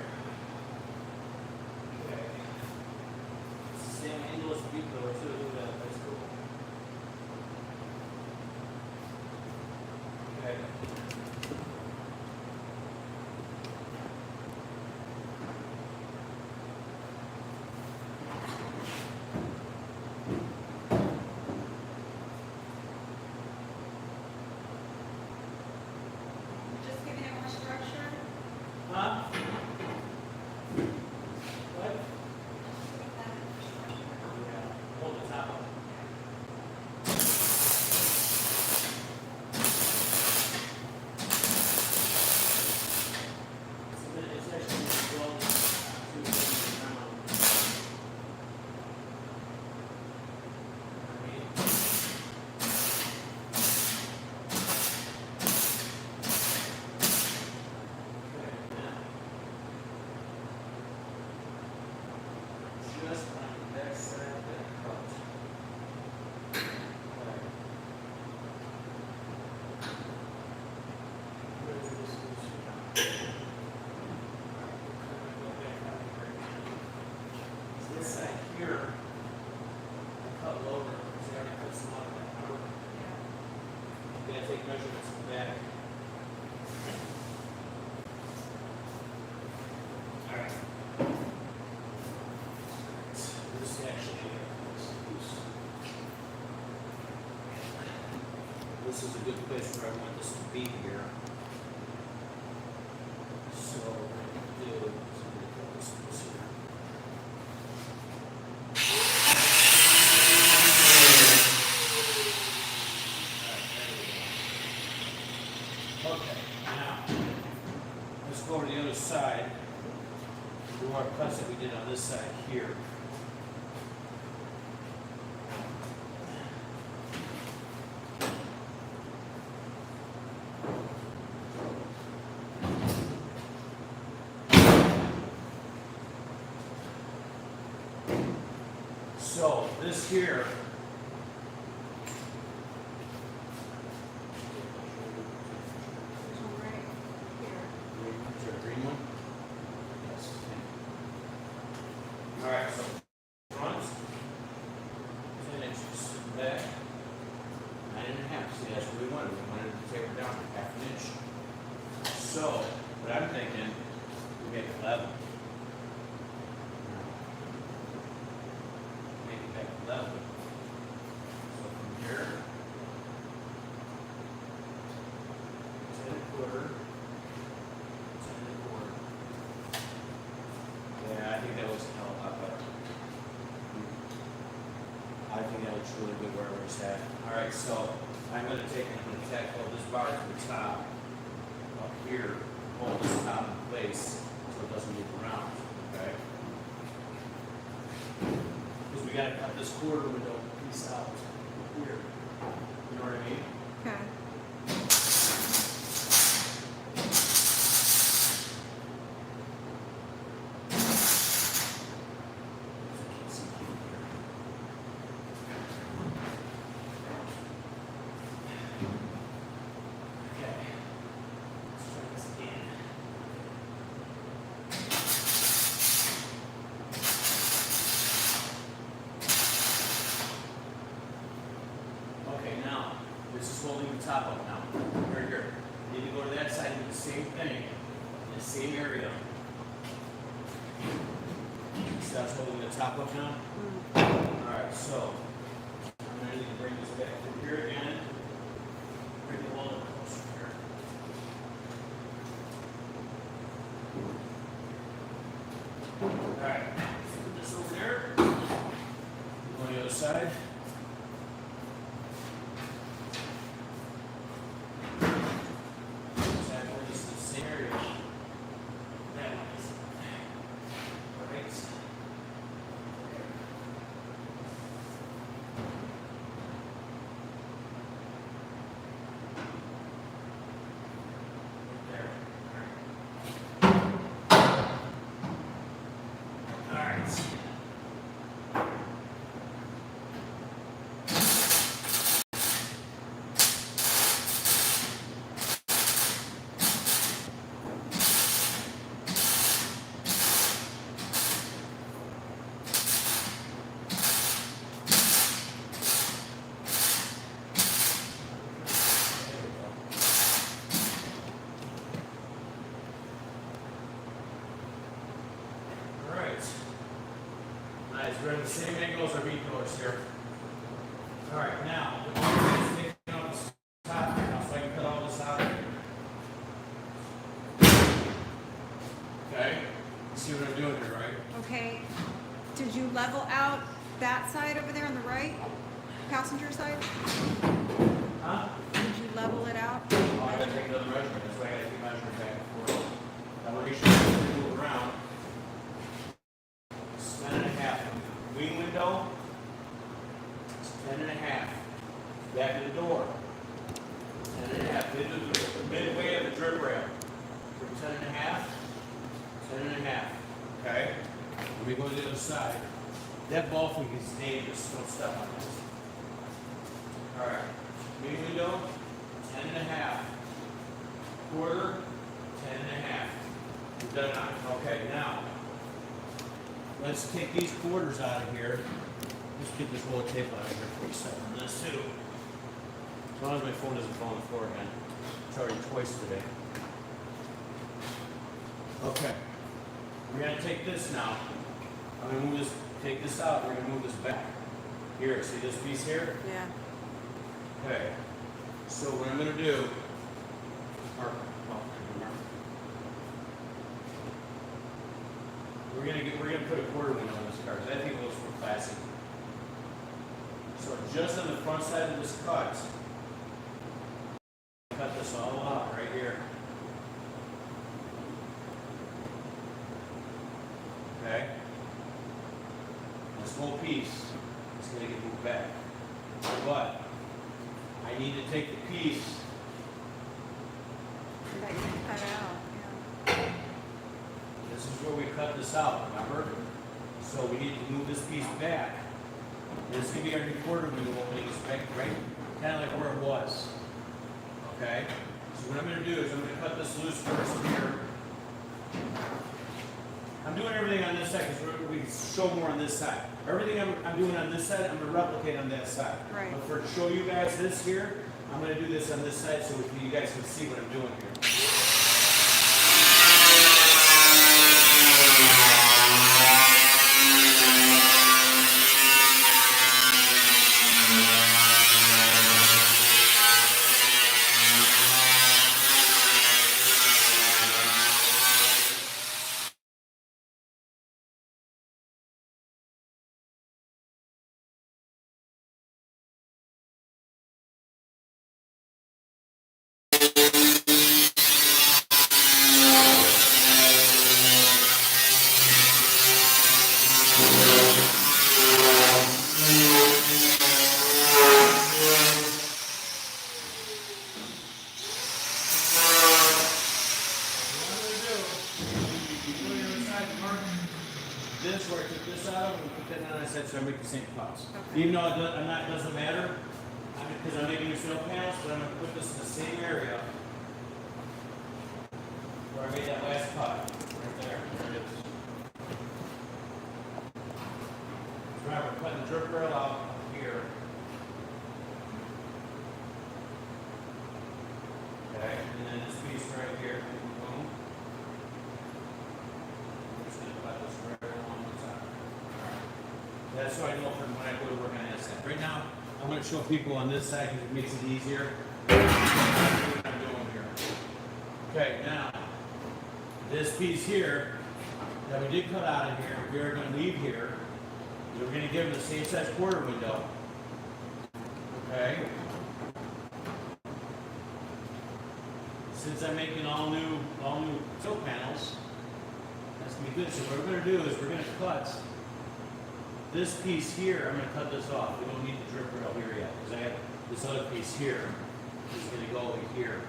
Speaker 1: Okay. It's the same angle as the beat lower too. Look at that. That's cool. Okay.
Speaker 2: Just giving it more structure.
Speaker 1: Huh? What? Yeah. Hold the top up. It's actually well to the ground. Just on the back side of that cut. This side here, I cut lower, because I already cut some out of that cover. I'm gonna take measurements from the back. Alright. This actually, this is a good place where I want this to be here. So what I'm going to do is I'm going to cut this piece here. Alright, there we go. Okay, now let's go over to the other side. Do our cuts that we did on this side here. So this here. Is there a green one? Yes. All right, so front, 10 inches, back, 9.5. See, that's what we wanted. We wanted to taper down to 1/2 inch. So, what I'm thinking, we make it level. Make it back level. So from here, 10 1/4. Yeah, I think that looks a hell of a lot better. I think that looks really good wherever it's at. All right, so I'm going to take and I'm going to tackle this bar to the top up here, hold this top in place so it doesn't move around. Okay? Because we got to cut this quarter window piece out here. You know what I mean?
Speaker 2: Okay.
Speaker 1: Okay. Let's try this again. Okay, now, this is holding the top up now. Right here. You need to go to that side and do the same thing in the same area. So that's holding the top up now. Alright, so I'm going to need to bring this back from here again. Bring the welder closer here. Alright, let's put this over there. Go on the other side. we're in the same angle as our B pillars here. All right, now, the point is taking off this top here now, so I can cut all this out of here. Okay? See what I'm doing here, right?
Speaker 2: Okay. Did you level out that side over there on the right? Passenger side?
Speaker 1: Huh?
Speaker 2: Did you level it out?
Speaker 1: Oh, I gotta take another measurement. That's why I gotta keep measuring back and forth. Now we're gonna move around. It's 10.5. Wing window. It's 10.5. Back of the door. 10.5. Midway of the drip rail. From 10.5. 10.5. Okay? Let me go to the other side. That ball fleek is dangerous. Don't step on this. Alright. Wing window, 10.5. Quarter, 10.5. We're done on. Okay, now let's take these quarters out of here. Let's get this roll of tape out of here before we step on this too. As long as my phone doesn't fall on the floor again. It's already twice today. Okay. We're gonna take this now. I'm gonna move this, take this out, we're gonna move this back. Here, see this piece here?
Speaker 2: Yeah.
Speaker 1: Okay, so what I'm gonna do, we're gonna put a quarter window on this car, because I think it looks more classy. So just on the front side of this cut this all out right here. Okay? This whole piece is gonna get moved back. But I need to take the piece.
Speaker 2: That you cut out. Yeah.
Speaker 1: This is where we cut this out, remember? So we need to move this piece back. This is going to be our new quarter window opening. It's back right, kind of like where it was. Okay? So what I'm going to do is I'm going to cut this loose first here. I'm doing everything on this side because we can show more on this side. Everything I'm doing on this side, I'm going to replicate on that side.
Speaker 2: Right.
Speaker 1: But for show you guys this here, I'm going to do this on this side so you guys can see what I'm doing here. This where I took this out and put that on, I said, so I make the same cuts.
Speaker 2: Okay.
Speaker 1: Even though it doesn't matter, because I'm making new cell panels, but I'm going to put this in the same area where I made that last cut. Right there. There it is. Remember, we're putting the drip rail out here. Okay, and then this piece right here. Boom. That's so I know from when I go to work on that side. Right now, I'm going to show people on this side because it makes it easier. What I'm doing here. Okay, now, this piece here that we did cut out of here, we are going to leave here. We're going to give them the same size quarter window. Okay. Since I'm making all new tilt panels, that's going to be good. So what we're going to do is we're going to cut this piece here. I'm going to cut this off. We don't need the drip rail here yet because I have this other piece here is going to go over here.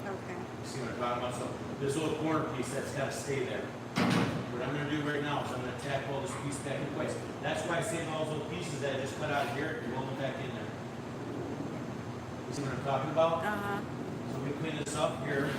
Speaker 2: Okay.
Speaker 1: You see what I'm talking about? So this little corner piece, that's got to stay there. What I'm going to do right now is I'm going to tack all this piece back in place. That's why I saved all those little pieces that I just cut out of here and roll them back in there. You see what I'm talking about?
Speaker 2: Uh-huh.
Speaker 1: So we clean this up here.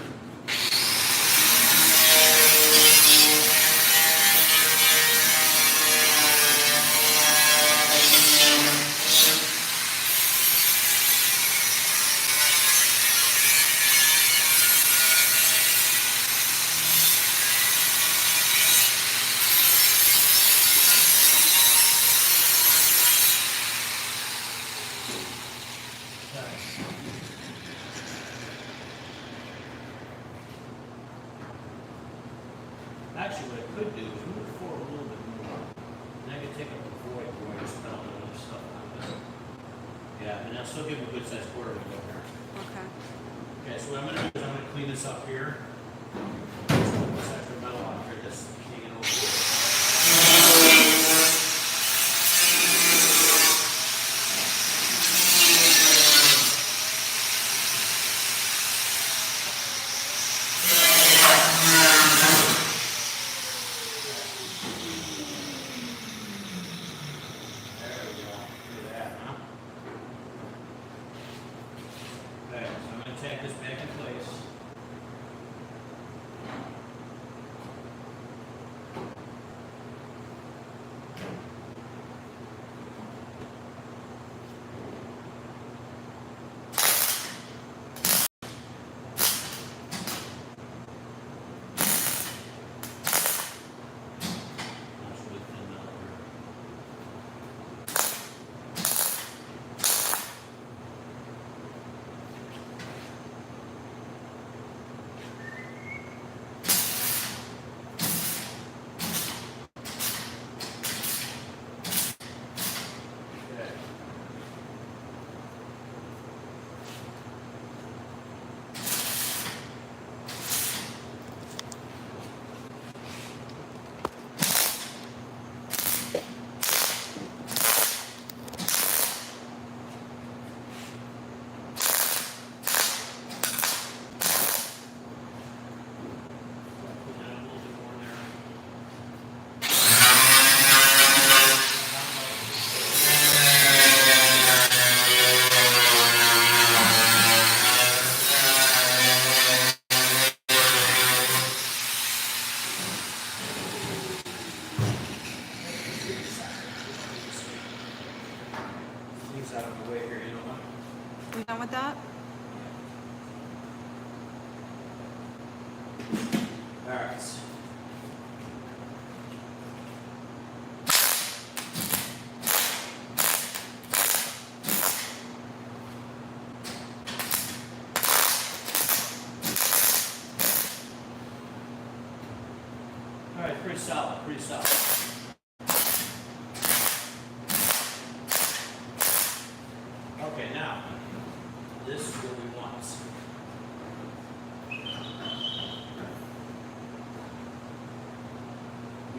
Speaker 1: actually, what I could do is move it forward a little bit more. And I could take up the void where I just put all the other stuff on there. Yeah, and I'll still give him a good sized quarter window here.
Speaker 2: Okay.
Speaker 1: Okay, so what I'm gonna do is I'm gonna clean this up here. This extra metal off here, just hanging over here. There we go. Look at that, huh? Okay, so I'm gonna tack this back in place. That's really thin metal here. Okay. Put that a little bit more there. Things out of the way here, you know what?
Speaker 2: We done with that?
Speaker 1: All right. All right, pretty solid, pretty solid. Okay, now, this is what we want.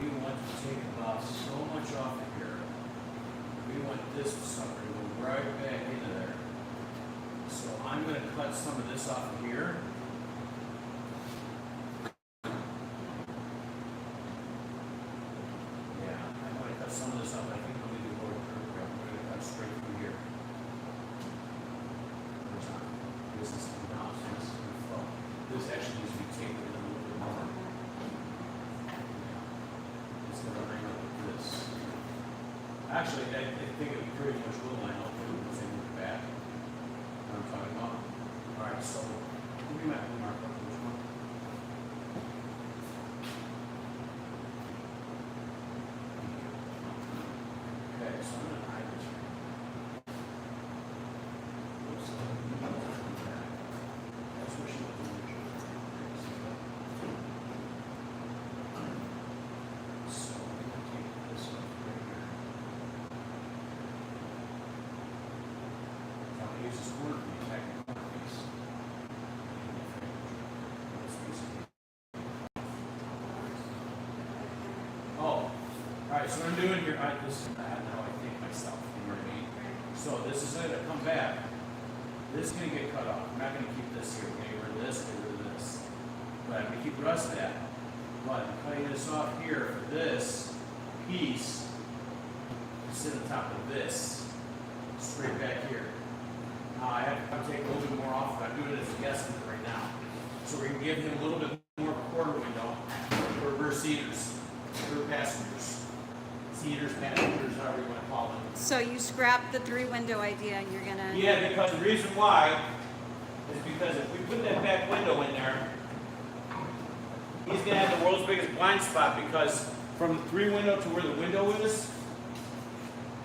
Speaker 1: We want to take about so much off of here. We want this sucker to go right back into there. So I'm going to cut some of this off of here. Yeah, I'm going to cut some of this off. I think I'm going to do more curve. I'm going to cut straight through here. This is now, so this is going to flow. This actually needs to be tapered a little bit more. It's going to line up with this. Actually, I think it pretty much will line up with the same with the back. What I'm talking about. All right, so give me my mark up. Which one? Okay, so I'm going to hide this. Oops. That's what she was doing. So I'm going to take this off right here. I'm going to use this corner to be attacking the corner piece. This piece here. Oh, all right. So what I'm doing here, this is how I think myself. You know what I mean? So this is going to come back. This is going to get cut off. I'm not going to keep this here. We're going to get rid of this, get rid of this. But I'm going to keep the rest of that. But I'm cutting this off here for this piece to sit on top of this, straight back here. Now I have to take a little bit more off. I'm doing it as a guesstimate right now. So we're going to give him a little bit more quarter window for reverse seaters, for passengers. Seaters, passengers, however you want to call them.
Speaker 2: So you scrapped the 3-window idea and you're gonna.
Speaker 1: Yeah, because the reason why is because if we put that back window in there, he's going to have the world's biggest blind spot because from the 3-window to where the window is,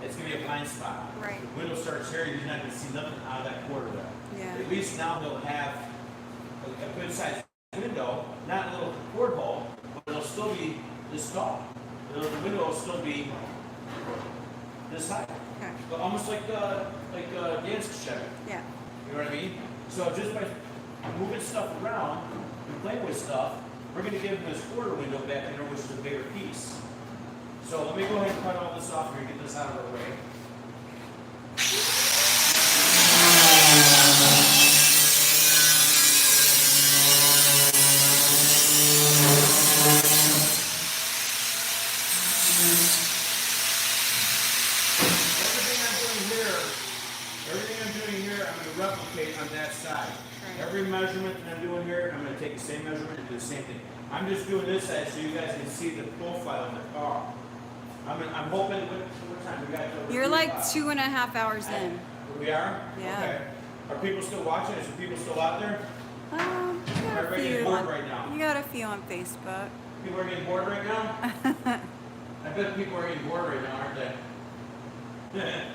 Speaker 1: it's going to be a blind spot.
Speaker 2: Right.
Speaker 1: The window starts here, you're not going to see nothing out of that quarter there.
Speaker 2: Yeah.
Speaker 1: At least now they'll have a good sized window, not a little porthole, but it'll still be this tall. The window will still be this high.
Speaker 2: Okay.
Speaker 1: But almost like Dan's shed.
Speaker 2: Yeah.
Speaker 1: You know what I mean? So just by moving stuff around and playing with stuff, we're going to give him this quarter window back in there, which is a bigger piece. So let me go ahead and cut all this off here and get this out of the way. Everything I'm doing here, I'm going to replicate on that side.
Speaker 2: Right.
Speaker 1: Every measurement that I'm doing here, I'm going to take the same measurement and do the same thing. I'm just doing this side so you guys can see the profile of the car. I'm hoping, what time? We got till
Speaker 2: You're like
Speaker 1: 3 o'clock.
Speaker 2: 2.5 hours in.
Speaker 1: We are?
Speaker 2: Yeah.
Speaker 1: Okay. Are people still watching? Is there people still out there?
Speaker 2: You got a
Speaker 1: Everybody
Speaker 2: few
Speaker 1: getting bored
Speaker 2: on,
Speaker 1: right now.
Speaker 2: you got a few on Facebook.
Speaker 1: People are getting bored right now? I bet people are getting bored right now, aren't they?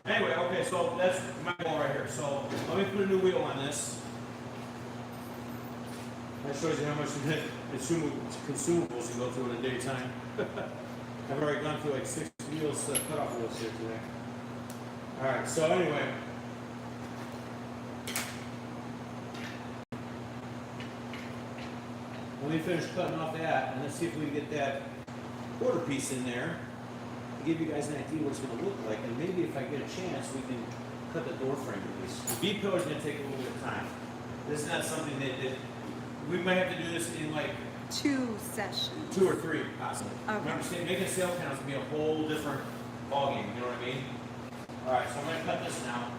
Speaker 1: Anyway, okay, so that's my goal right here. So let me put a new wheel on this. That shows you how much consumables you go through in a daytime. I've already gone through like 6 wheels, cut off wheels here today. Alright, so anyway. Let me finish cutting off that, and let's see if we can get that quarter piece in there to give you guys an idea what it's going to look like. And maybe if I get a chance, we can cut the door frame at least. The B-pillar is going to take a little bit of time. This is not something that we might have to do this in like
Speaker 2: 2 sessions.
Speaker 1: 2 or 3, possibly.
Speaker 2: Okay.
Speaker 1: Remember, making sail panels can be a whole different ballgame, you know what I mean? Alright, so I'm going to cut this now.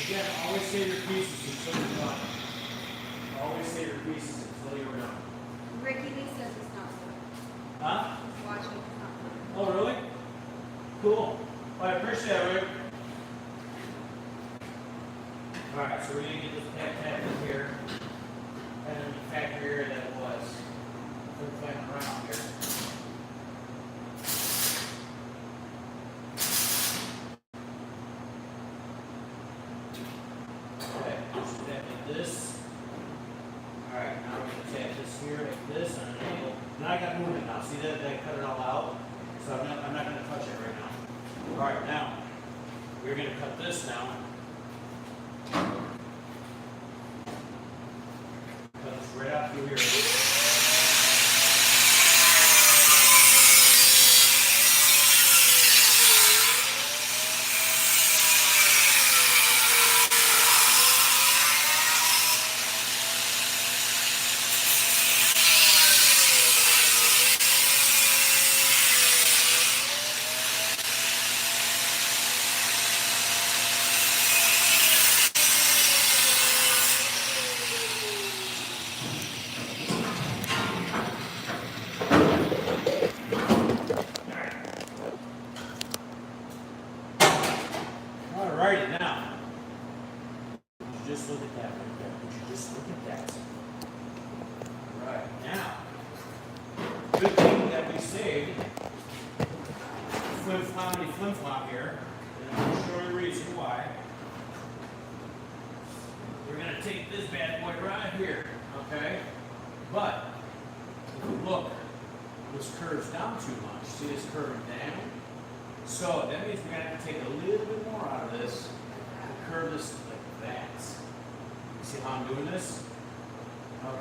Speaker 1: Again, always save your pieces until you're done. Always save your pieces until you're done.
Speaker 2: Ricky Lee says it's not good.
Speaker 1: Huh?
Speaker 2: He's watching, it's not good.
Speaker 1: Oh, really? Cool. Well, I appreciate it, Rick. Alright, so we're going to get this tack in here. And then the factory area that it was. We're playing around here. Okay, so that like this. Alright, now we're going to tack this here like this on an angle. Now I got movement now. See that? I cut it all out. So I'm not going to touch it right now. Alright, now we're going to cut this now. Cut this right out through here. Alrighty, now, would you just look at that right there? Would you just look at that? Right, now, good thing that we saved flim-flop here, and I'm going to show you a reason why. We're going to take this bad boy right here, okay? But, if you look, this curves down too much. See this curving down? So that means we're going to have to take a little bit more out of this and curve this like that. You see how I'm doing this?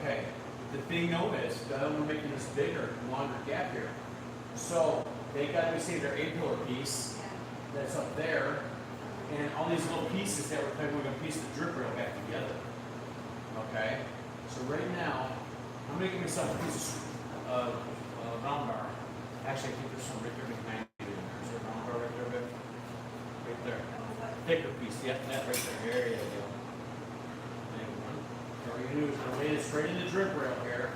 Speaker 1: Okay. The thing though is, we're making this bigger, longer gap here. So they got to see their A-pillar piece that's up there, and all these little pieces that we're going to piece the drip rail back together. Okay. So right now, I'm going to give myself a piece of round bar. Actually, I think there's some right there behind. Right there. Thicker piece. Yeah, that right there. There you go. What we're going to do is we're going to lay it straight in the drip rail here.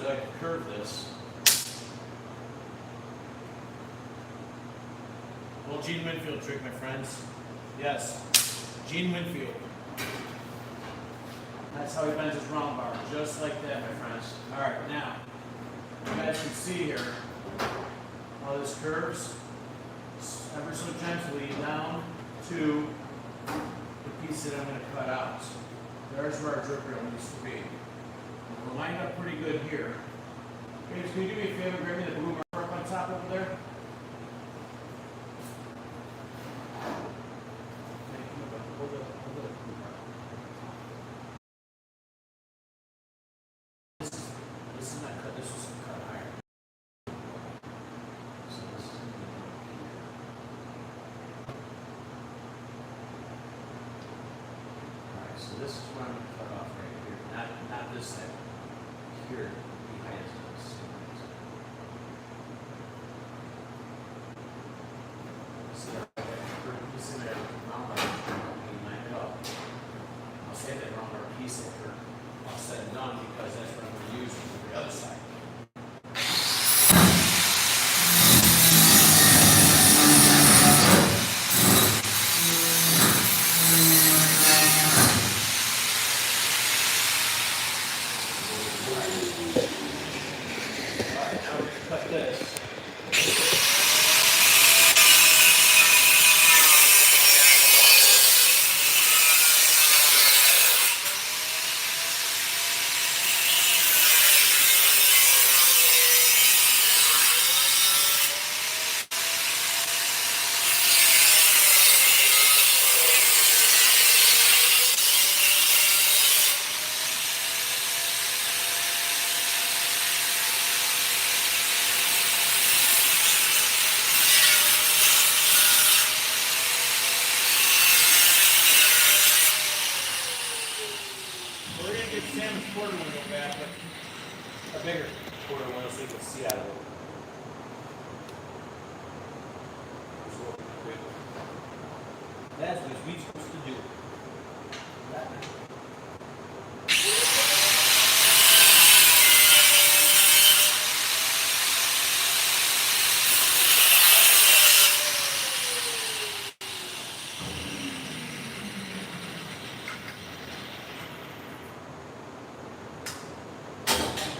Speaker 1: I can curve this. Little Gene Winfield trick, my friends. Yes, Gene Winfield. That's how he bends his round bar, just like that, my friends. All right, now, you guys can see here how this curves ever so gently down to the piece that I'm going to cut out. There's where our drip reel needs to be. We're lined up pretty good here. James, can you do me a favor, grab me the blue marker up on top over there? Hold the blue marker. This is not cut, this was cut higher. So this is alright, so this is where I'm going to cut off right here. Not this side. Here behind this. See that piece in there, round bar, line it up. I'll say that round bar piece after all said and done because that's what I'm going to use for the other side. Alright, now we're going to cut this. We're going to get Sam's quarter window back, but a bigger quarter window so you can see out of it. That's what we're supposed to do.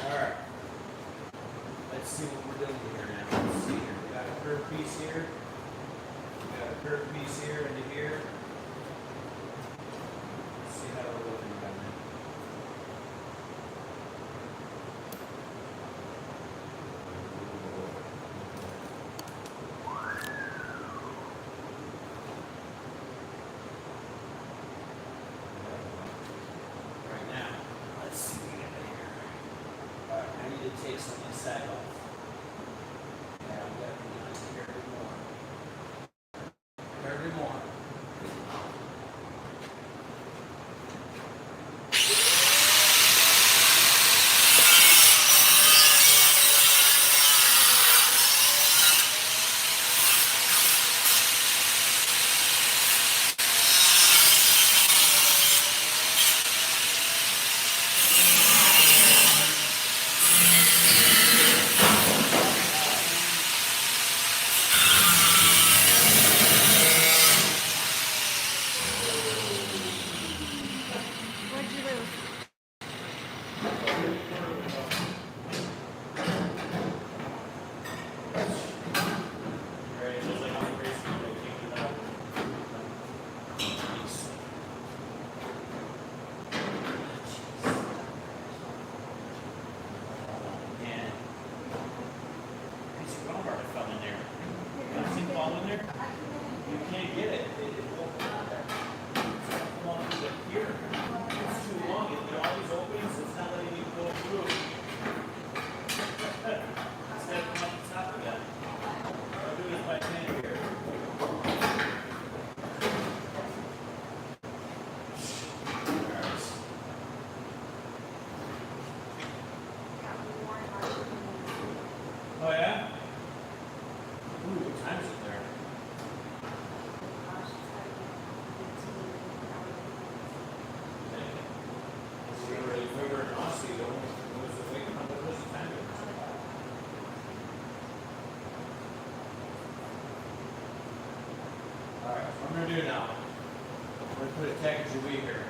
Speaker 1: Alright. Let's see what we're doing here now. Let's see here. We got a curved piece here. We got a curved piece here into here. Let's see how we're looking down there. Right now, let's see what we got here. Alright, I need to take some inside off. Yeah, I'm going to be nice to carry more. Carry more. do now. I'm going to put a tag of wheat here.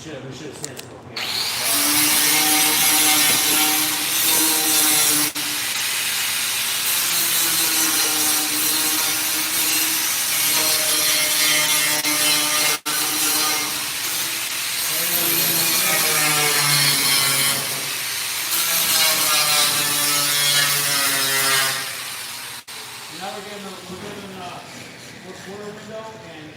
Speaker 1: We should have sent it okay. Now we're getting a quarter window and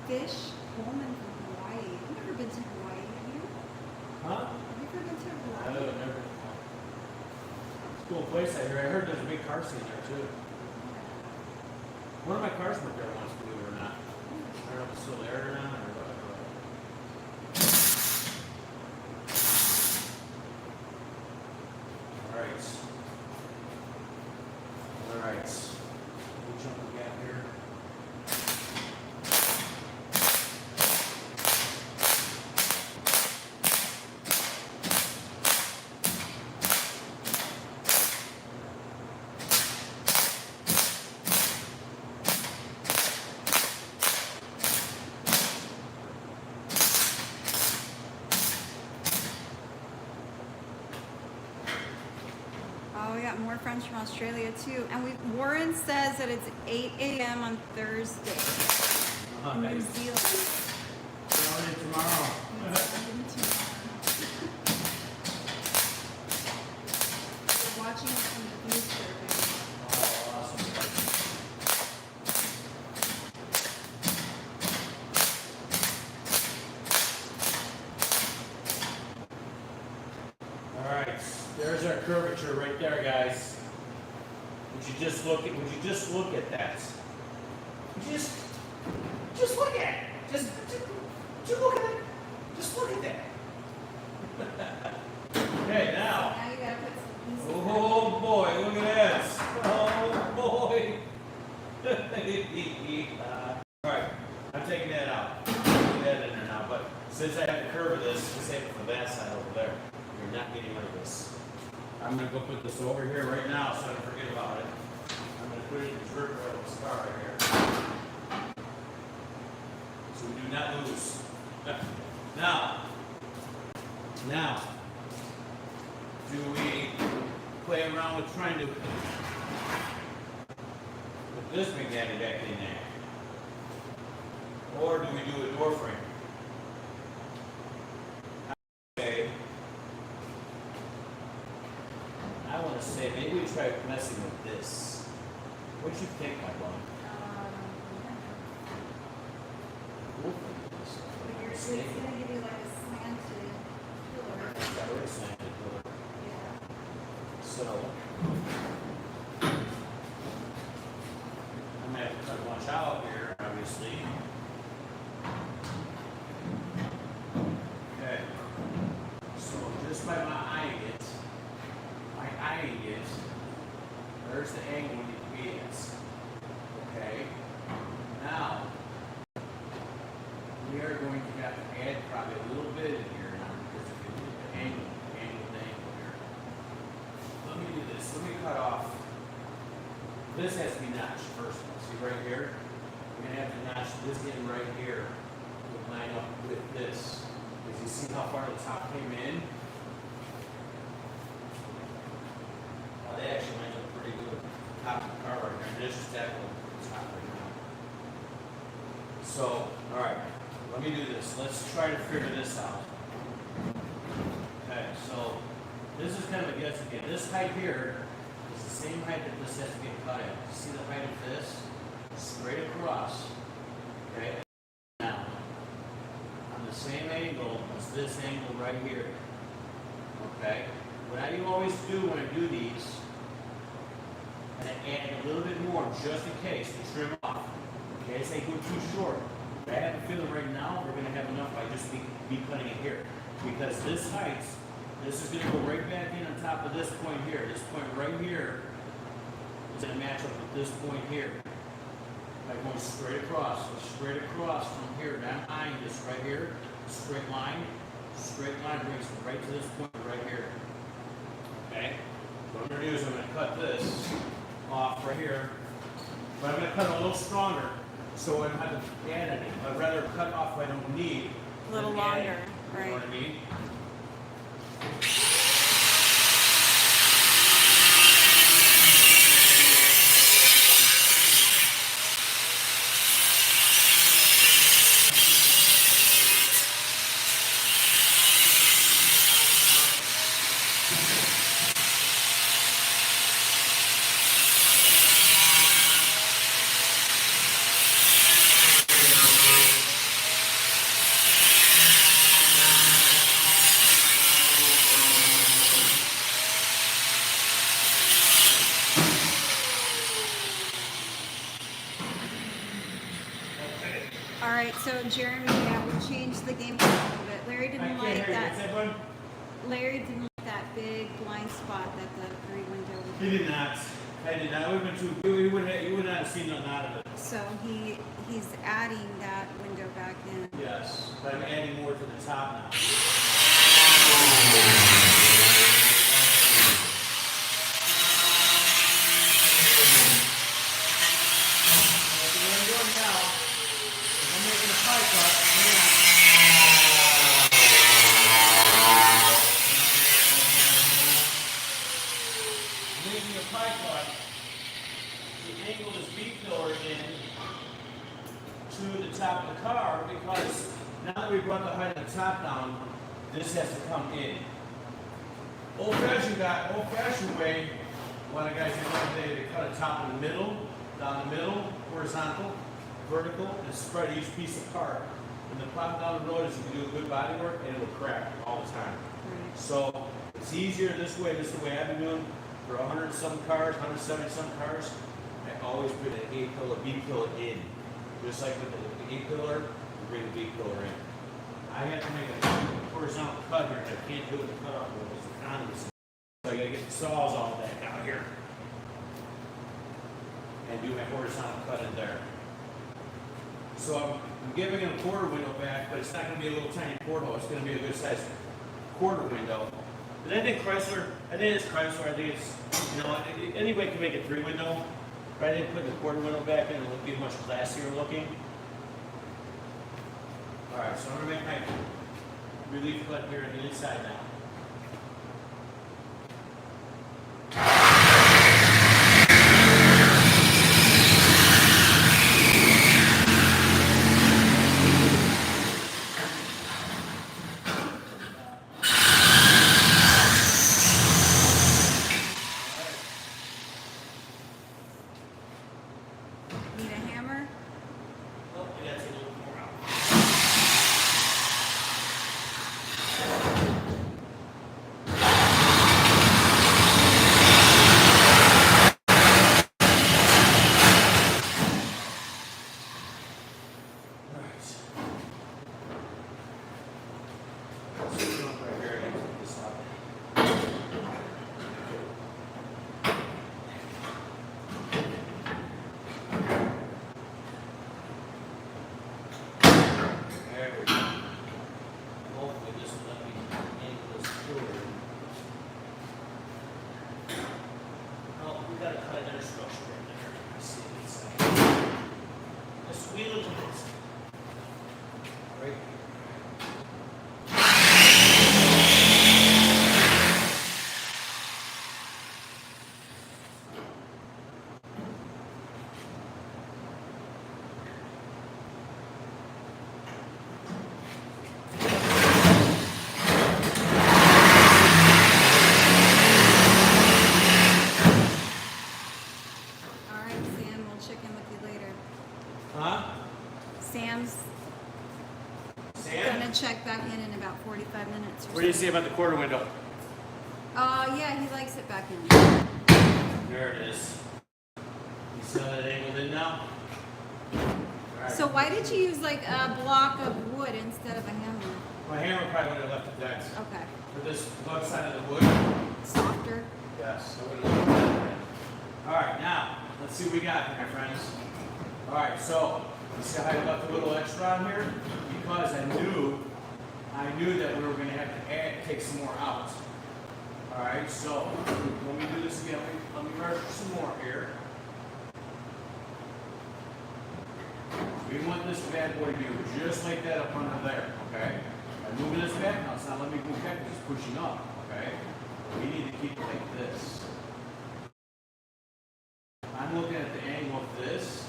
Speaker 2: Fish Pullman from Hawaii. I've never been to Hawaii. Have you?
Speaker 1: huh?
Speaker 2: Have you ever been to Hawaii?
Speaker 1: No, never. It's a cool place out here. I heard there's a big car scene there too. One of my cars went there once, believe it or not. I don't know if it's still there or not or what. Alright. Alright. We'll jump the gap here.
Speaker 2: Oh, we got more friends from Australia too. And Warren says that it's 8 a.m. on Thursday in New Zealand.
Speaker 1: Tomorrow.
Speaker 2: We're watching it from the view survey.
Speaker 1: Oh, awesome. All right, there's our curvature right there, guys. Would you just look at? Would you just look at that? Would you just look at it. Just look at it. Just look at that. Okay, now.
Speaker 2: Now you gotta put some pieces.
Speaker 1: Oh boy, look at this. Oh boy. Alright, I'm taking that out. Put that in there now, but since I have the curve of this, save it for that side over there. You're not getting rid of this. I'm gonna go put this over here right now so I don't forget about it. I'm gonna put it in the drip rail of this car right here. So we do not lose. Now, do we play around with trying to put this magnetic back in there? Or do we do a door frame? Okay. I want to say maybe we try messing with this. What do you think, my bum?
Speaker 2: It's gonna give you like a slanted pillar.
Speaker 1: That would slanted pillar.
Speaker 2: Yeah.
Speaker 1: So I'm gonna have to watch out here, obviously. Okay. So just by my eyeing it, there's the angle we need to be at. Okay. Now we are going to have to add probably a little bit in here now because if you look at the angle here. Let me do this. Let me cut off. This has to be notched first. See right here? We're going to have to notch this in right here to line up with this. Because you see how far the top came in? Well, they actually lined up pretty good. Top of the car right here. And this is definitely the top right now. So, alright. let me do this. Let's try to figure this out. Okay, so this is kind of a guess again. This height here is the same height that this has to get cut at. See the height of this? Straight across. Okay? Now, on the same angle as this angle right here. Okay? What I always do when I do these, and I add a little bit more just in case to trim off. Okay, say go too short. But I have a feeling right now we're going to have enough by just be cutting it here. Because this height, this is going to go right back in on top of this point here. This point right here is going to match up with this point here. By going straight across. So straight across from here. Now I'm eyeing this right here. Straight line. Straight line brings it right to this point right here. Okay? What I'm going to do is I'm going to cut this off right here. But I'm going to cut it a little stronger so I don't have to add any. I'd rather cut off what I don't need.
Speaker 2: A little
Speaker 1: than add
Speaker 2: longer,
Speaker 1: it.
Speaker 2: right.
Speaker 1: You know what I mean?
Speaker 2: All right, so Jeremy, we changed the game plan a little bit. Larry
Speaker 1: I
Speaker 2: didn't
Speaker 1: can't
Speaker 2: like
Speaker 1: hear you.
Speaker 2: that.
Speaker 1: What's that one?
Speaker 2: Larry didn't like that big blind spot that the three window.
Speaker 1: He did not. I did not. It would have been too. You would not have seen nothing out of it.
Speaker 2: So he's adding that window back in.
Speaker 1: Yes, but I'm adding more to the top now. So what I'm doing now is I'm making a pie cut. I'm making a pie cut to angle this B-pillar in to the top of the car because now that we brought the height of the top down, this has to come in. Old-fashioned way, a lot of guys do they cut a top in the middle, down the middle, horizontal, vertical, and spread each piece apart. And the problem down the road is you can do a good body work and it'll crack all the time.
Speaker 2: Right.
Speaker 1: So it's easier this way. This is the way I've been doing for 100 some cars, 170 some cars. I always put an A-pillar, B-pillar in. Just like with the A-pillar, you bring the B-pillar in. I have to make a horizontal cut here, and I can't do it with the cutoff wheel. It's economy. So I gotta get the saws all back out here. And do my horizontal cut in there. So I'm giving it a quarter window back, but it's not gonna be a little tiny porthole. It's gonna be a good sized quarter window. But I think it's Chrysler, I think it's, you know, anybody can make a 3 window. But I didn't put the quarter window back in, it would be much classier looking. Alright, so I'm going to make my relief cut here on the inside now.
Speaker 2: Need a hammer?
Speaker 1: Oh, I gotta take a little more out. say about the quarter window?
Speaker 2: Yeah, he likes it back in.
Speaker 1: There it is. You see how that angled in now? Alright.
Speaker 2: So why did you use like a block of wood instead of a hammer?
Speaker 1: My hammer probably would have left it dense.
Speaker 2: Okay.
Speaker 1: For this left side of the wood.
Speaker 2: Softer.
Speaker 1: Yes, I would have left it. Alright, now, let's see what we got here, my friends. Alright, so, you see how I left a little extra on here? Because I knew that we were going to have to take some more out. Alright, so, let me do this again. Let me measure some more here. We want this bad boy to be just like that up under there, okay? I'm moving this back now. It's not letting me move back, it's pushing up, okay? We need to keep it like this. I'm looking at the angle of this,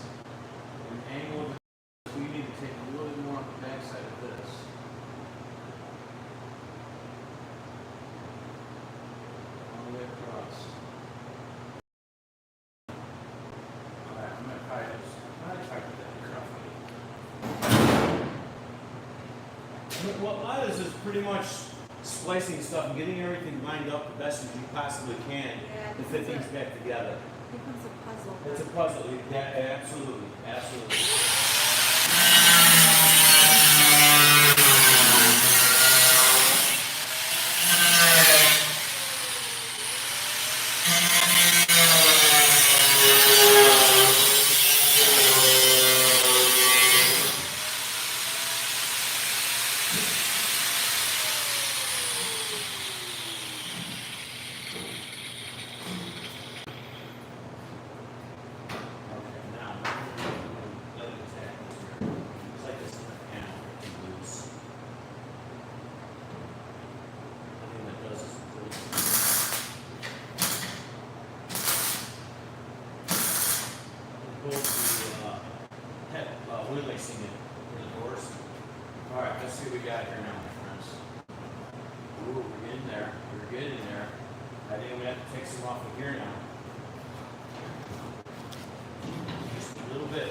Speaker 1: and the angle of this. We need to take a little bit more on the back side of this. All the way across. Alright, I'm going to try this. I'm going to try to do that roughly. What mine is pretty much splicing stuff and getting everything lined up the best as you possibly can to fit things back together.
Speaker 2: It becomes a puzzle.
Speaker 1: It's a puzzle. Yeah, absolutely. Absolutely. Releasing it for the doors. All right, let's see what we got here now, my friends. Ooh, we're getting there. We're getting there. I think we have to take some off of here now. Just a little bit.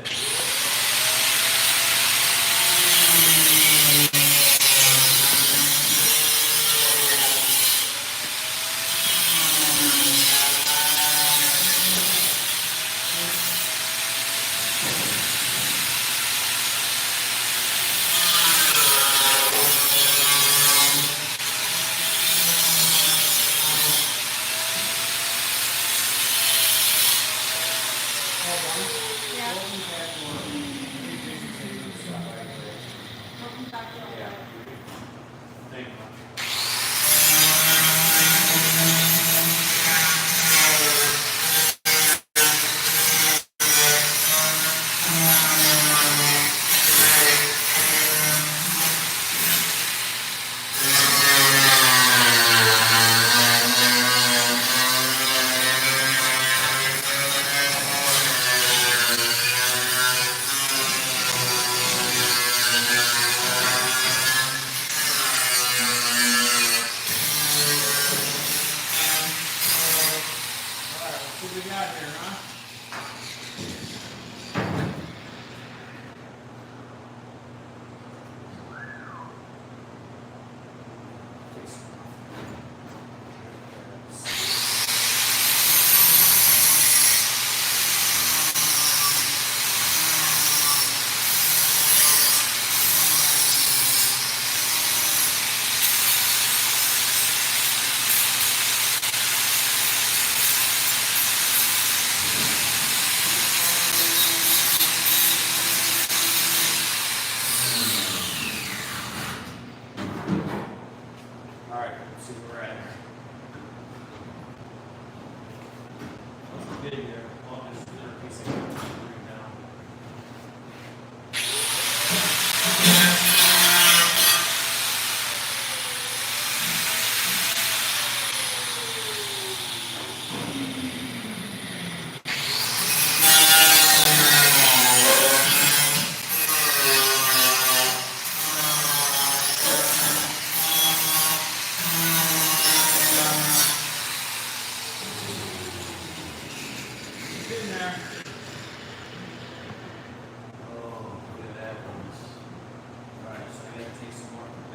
Speaker 1: What we got here, huh?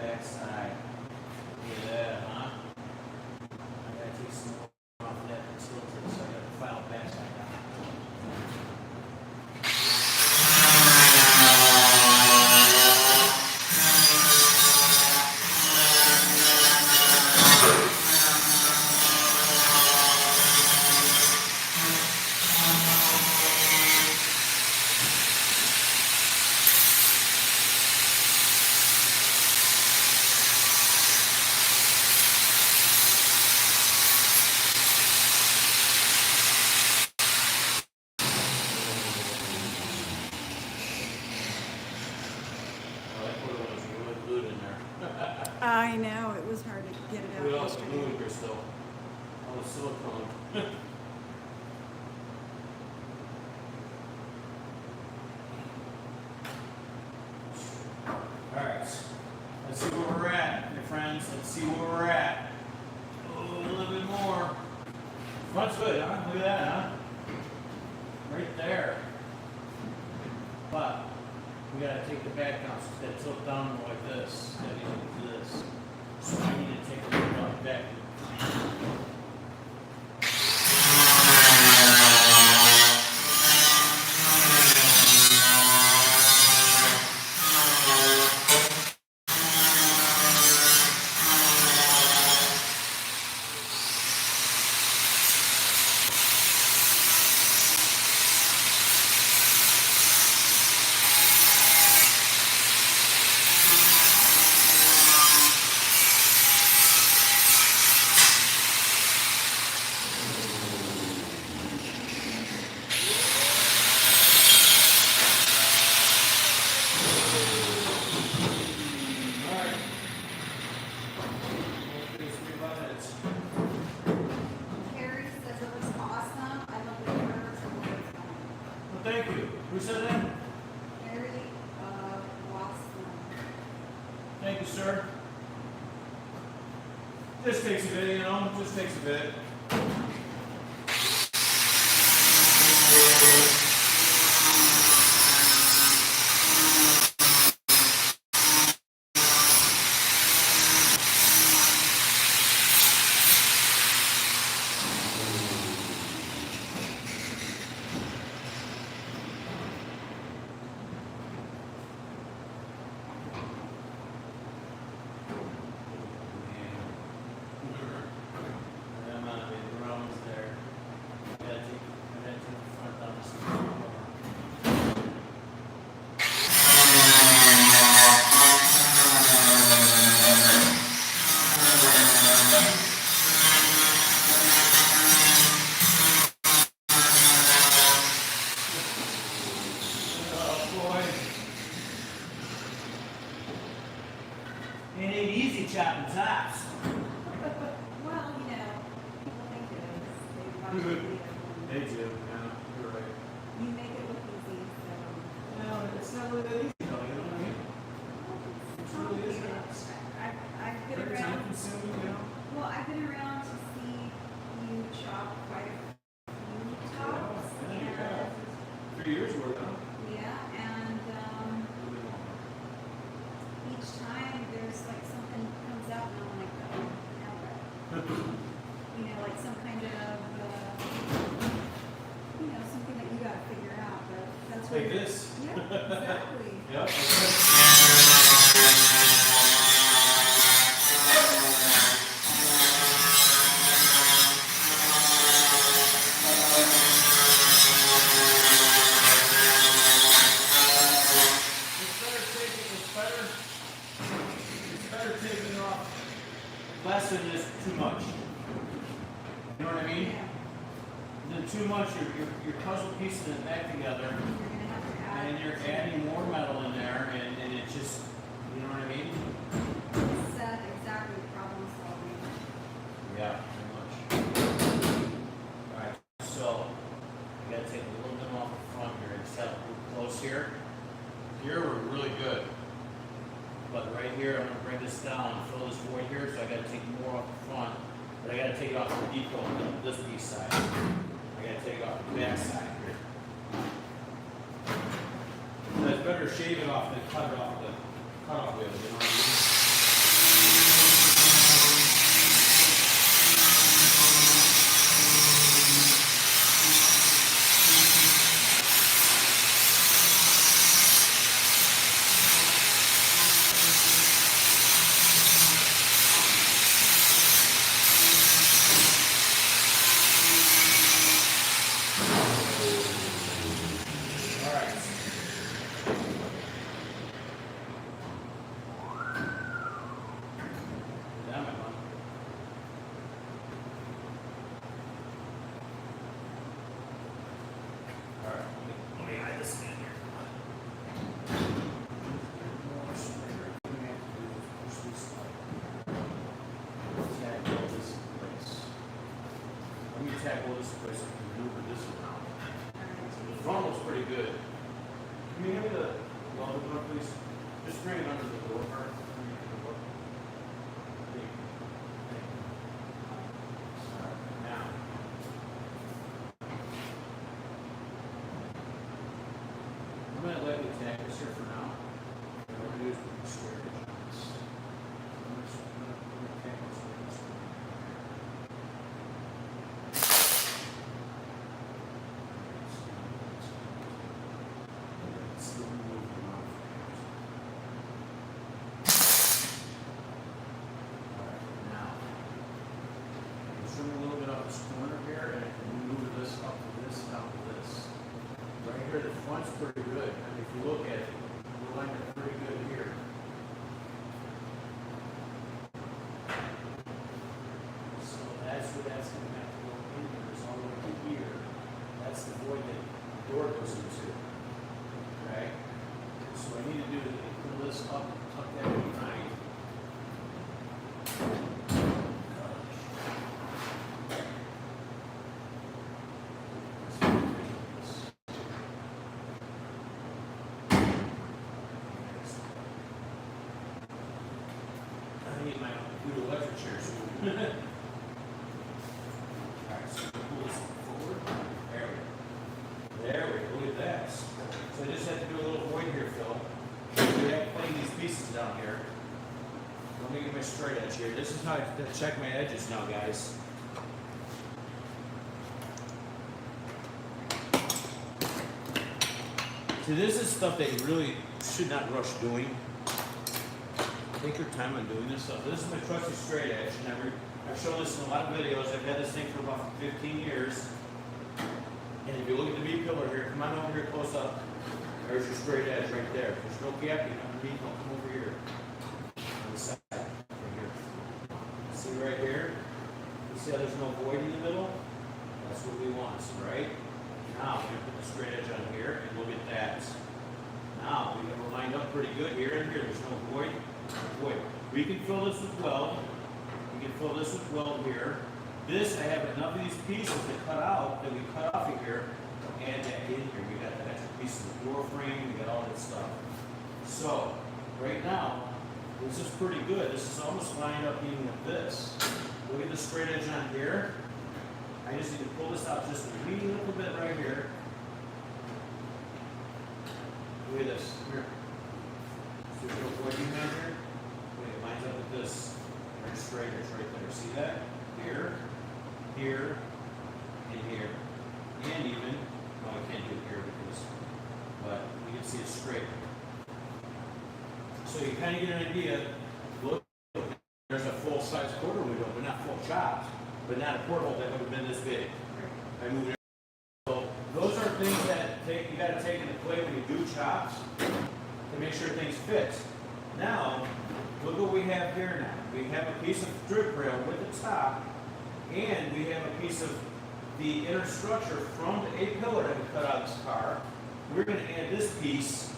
Speaker 1: Backside. Look at that.
Speaker 2: I know, it was hard to get it out
Speaker 1: Look at all the
Speaker 2: yesterday.
Speaker 1: glue here still. All the silicone. Alright. Let's see where we're at, my friends. Let's see where we're at. Oh, a little bit more. Front's good, huh? Look at that, huh? Right there. But we gotta take the back down. So it's gotta tilt down like this. Gotta be like this. So I need to take a look on the back.
Speaker 2: Carrie says it looks awesome. I love the colors and the words on it.
Speaker 1: Well, thank you. Who said that?
Speaker 2: Carrie, Watson.
Speaker 1: Thank you, sir. Just takes a bit, you know, just takes a bit. It ain't easy chopping tops.
Speaker 2: Well, you know, people think it is. They probably
Speaker 1: They do, yeah, you're right.
Speaker 2: You make it look easy, so.
Speaker 1: No, it's not really that easy though, you know what I mean? It really is not.
Speaker 2: I've been
Speaker 1: Very time
Speaker 2: around,
Speaker 1: consuming, you know?
Speaker 2: well, I've been around to see you chop quite a few tops.
Speaker 1: Yeah, you
Speaker 2: And,
Speaker 1: have. 3 years worth, huh?
Speaker 2: yeah, and, each time there's like something comes out and I'm like, oh, now what? You know, like some kind of, you know, something that you gotta figure out, but that's what.
Speaker 1: Like this?
Speaker 2: Yeah, exactly.
Speaker 1: Yep. It's better taking off less than this too much. You know what I mean?
Speaker 2: Yeah.
Speaker 1: Then too much, you're puzzle piecing it back together,
Speaker 2: You're gonna have to add.
Speaker 1: and you're adding more metal in there, and it just, you know what I mean?
Speaker 2: Said exactly problem solving.
Speaker 1: Yeah, pretty much. Alright, so, I gotta take a little bit off the front here, and set up close here. Here we're really good. But right here, I'm gonna bring this down, fill this void here, so I gotta take more off the front. But I gotta take it off the depot on this piece side. I gotta take it off the back side here. So it's better to shave it off than cut it off the cutoff wheel, you know what I mean? Alright. Let me tackle this place and maneuver this around. The front looks pretty good. Can you hand me the welding door, please? Just bring it under the door part. Now. I'm going to let you tack this here for now. What we're going to do is put the square edge on this. I'm going to tack this with this one. Still moving around. Alright, now. I'm zooming a little bit up this corner here, and I can maneuver this up to this, down to this. Right here, the front's pretty good. I mean, if you look at it, we're lining up pretty good here. So that's where that's going to have to go in here. It's all the way to here. That's the void that the door goes into. Okay? So what I need to do is pull this up and tuck that behind. I need my VooDoo Larry chair soon. Alright, so pull this forward. There we go. There we go. Look at that. So I just have to do a little void here, Phil. We have to clean these pieces down here. Let me get my straight edge here. This is how I check my edges now, guys. See, this is stuff that you really should not rush doing. Take your time on doing this stuff. This is my trusty straight edge, and I've shown this in a lot of videos. I've had this thing for about 15 years. And if you look at the B-pillar here, come on over here close up. There's your straight edge right there. There's no gapping underneath. Don't come over here. On the side, right here. See right here? You see how there's no void in the middle? That's what we want, right? Now, we're going to put the straight edge on here, and look at that. Now, we're lined up pretty good here and here. There's no void. We can fill this with weld. We can fill this with weld here. This, I have enough of these pieces to cut out, that we cut off of here, to add that in here. We got the extra pieces of door frame, we got all that stuff. So, right now, this is pretty good. This is almost lined up even with this. Look at the straight edge on here. I just need to pull this out just a wee little bit right here. Look at this. Here. See the little void behind here? It lines up with this. Very straight, it's right there. See that? Here, here, and here. And even, no, I can't do it here because, but you can see it's straight. So you kind of get an idea. Look, there's a full-size quarter window, but not full chops, but not a porthole that would have been this big. I moved it. So those are things that you got to take into play when you do chops to make sure things fit. Now, look what we have here now. We have a piece of drip rail with the top, and we have a piece of the inner structure from the A-pillar that we cut out of this car. We're going to add this piece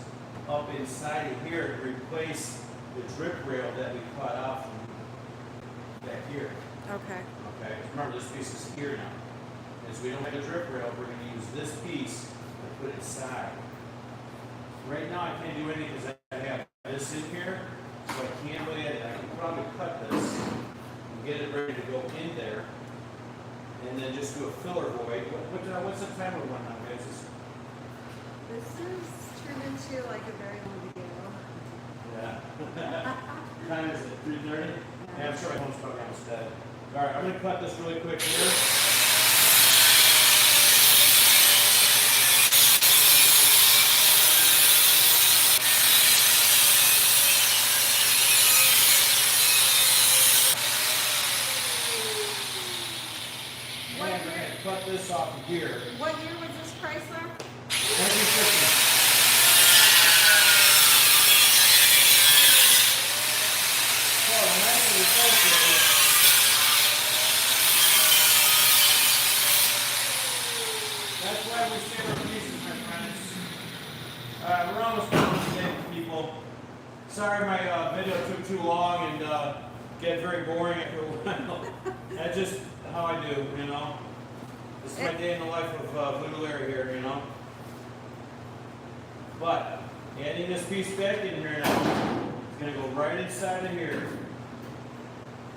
Speaker 1: up inside of here to replace the drip rail that we cut out from back here.
Speaker 2: Okay.
Speaker 1: Okay, remember this piece is here now. As we don't have a drip rail, we're going to use this piece to put inside. Right now I can't do anything because I have this in here, so I can't really add it. I can probably cut this and get it ready to go in there, and then just do a filler void. What's the timer one now, guys?
Speaker 2: This is turned into like a very long video.
Speaker 1: Yeah. Time is it 3:30? Yeah, I'm sure my phone's probably almost dead. All right, I'm going to cut this really quick here. Cut this off of here.
Speaker 2: What year was this Chrysler?
Speaker 1: 1950. So, the nice thing with this is, that's why we save our pieces, my friends. We're almost done today, people. Sorry my video took too long and get very boring after a while. That's just how I do, you know. This is my day in the life of VooDoo Larry here, you know. But adding this piece back in here now, it's gonna go right inside of here.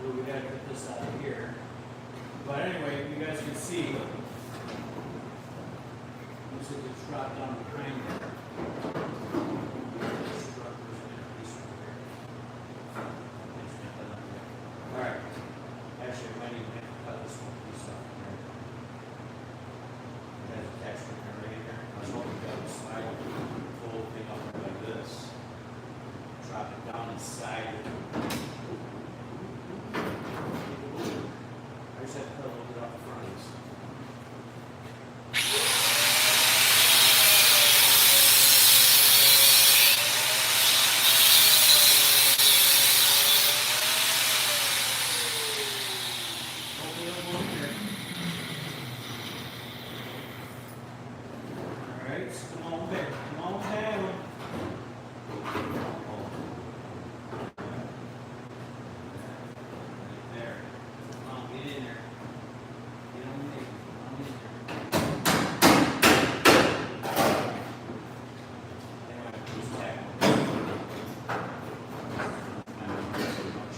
Speaker 1: Ooh, we gotta cut this out of here. But anyway, you guys can see. Looks like it's dropped down behind there. Alright. Actually, I might even have to cut this one piece off here. It has a texture right in there. I was hoping that would slide the whole thing up like this. Drop it down inside. I just have to cut a little bit off the front of this. Alright, come on back, come on down. There. Come on, get in there. Get on there. Come on in there. Anyway, just tag on. Not very much.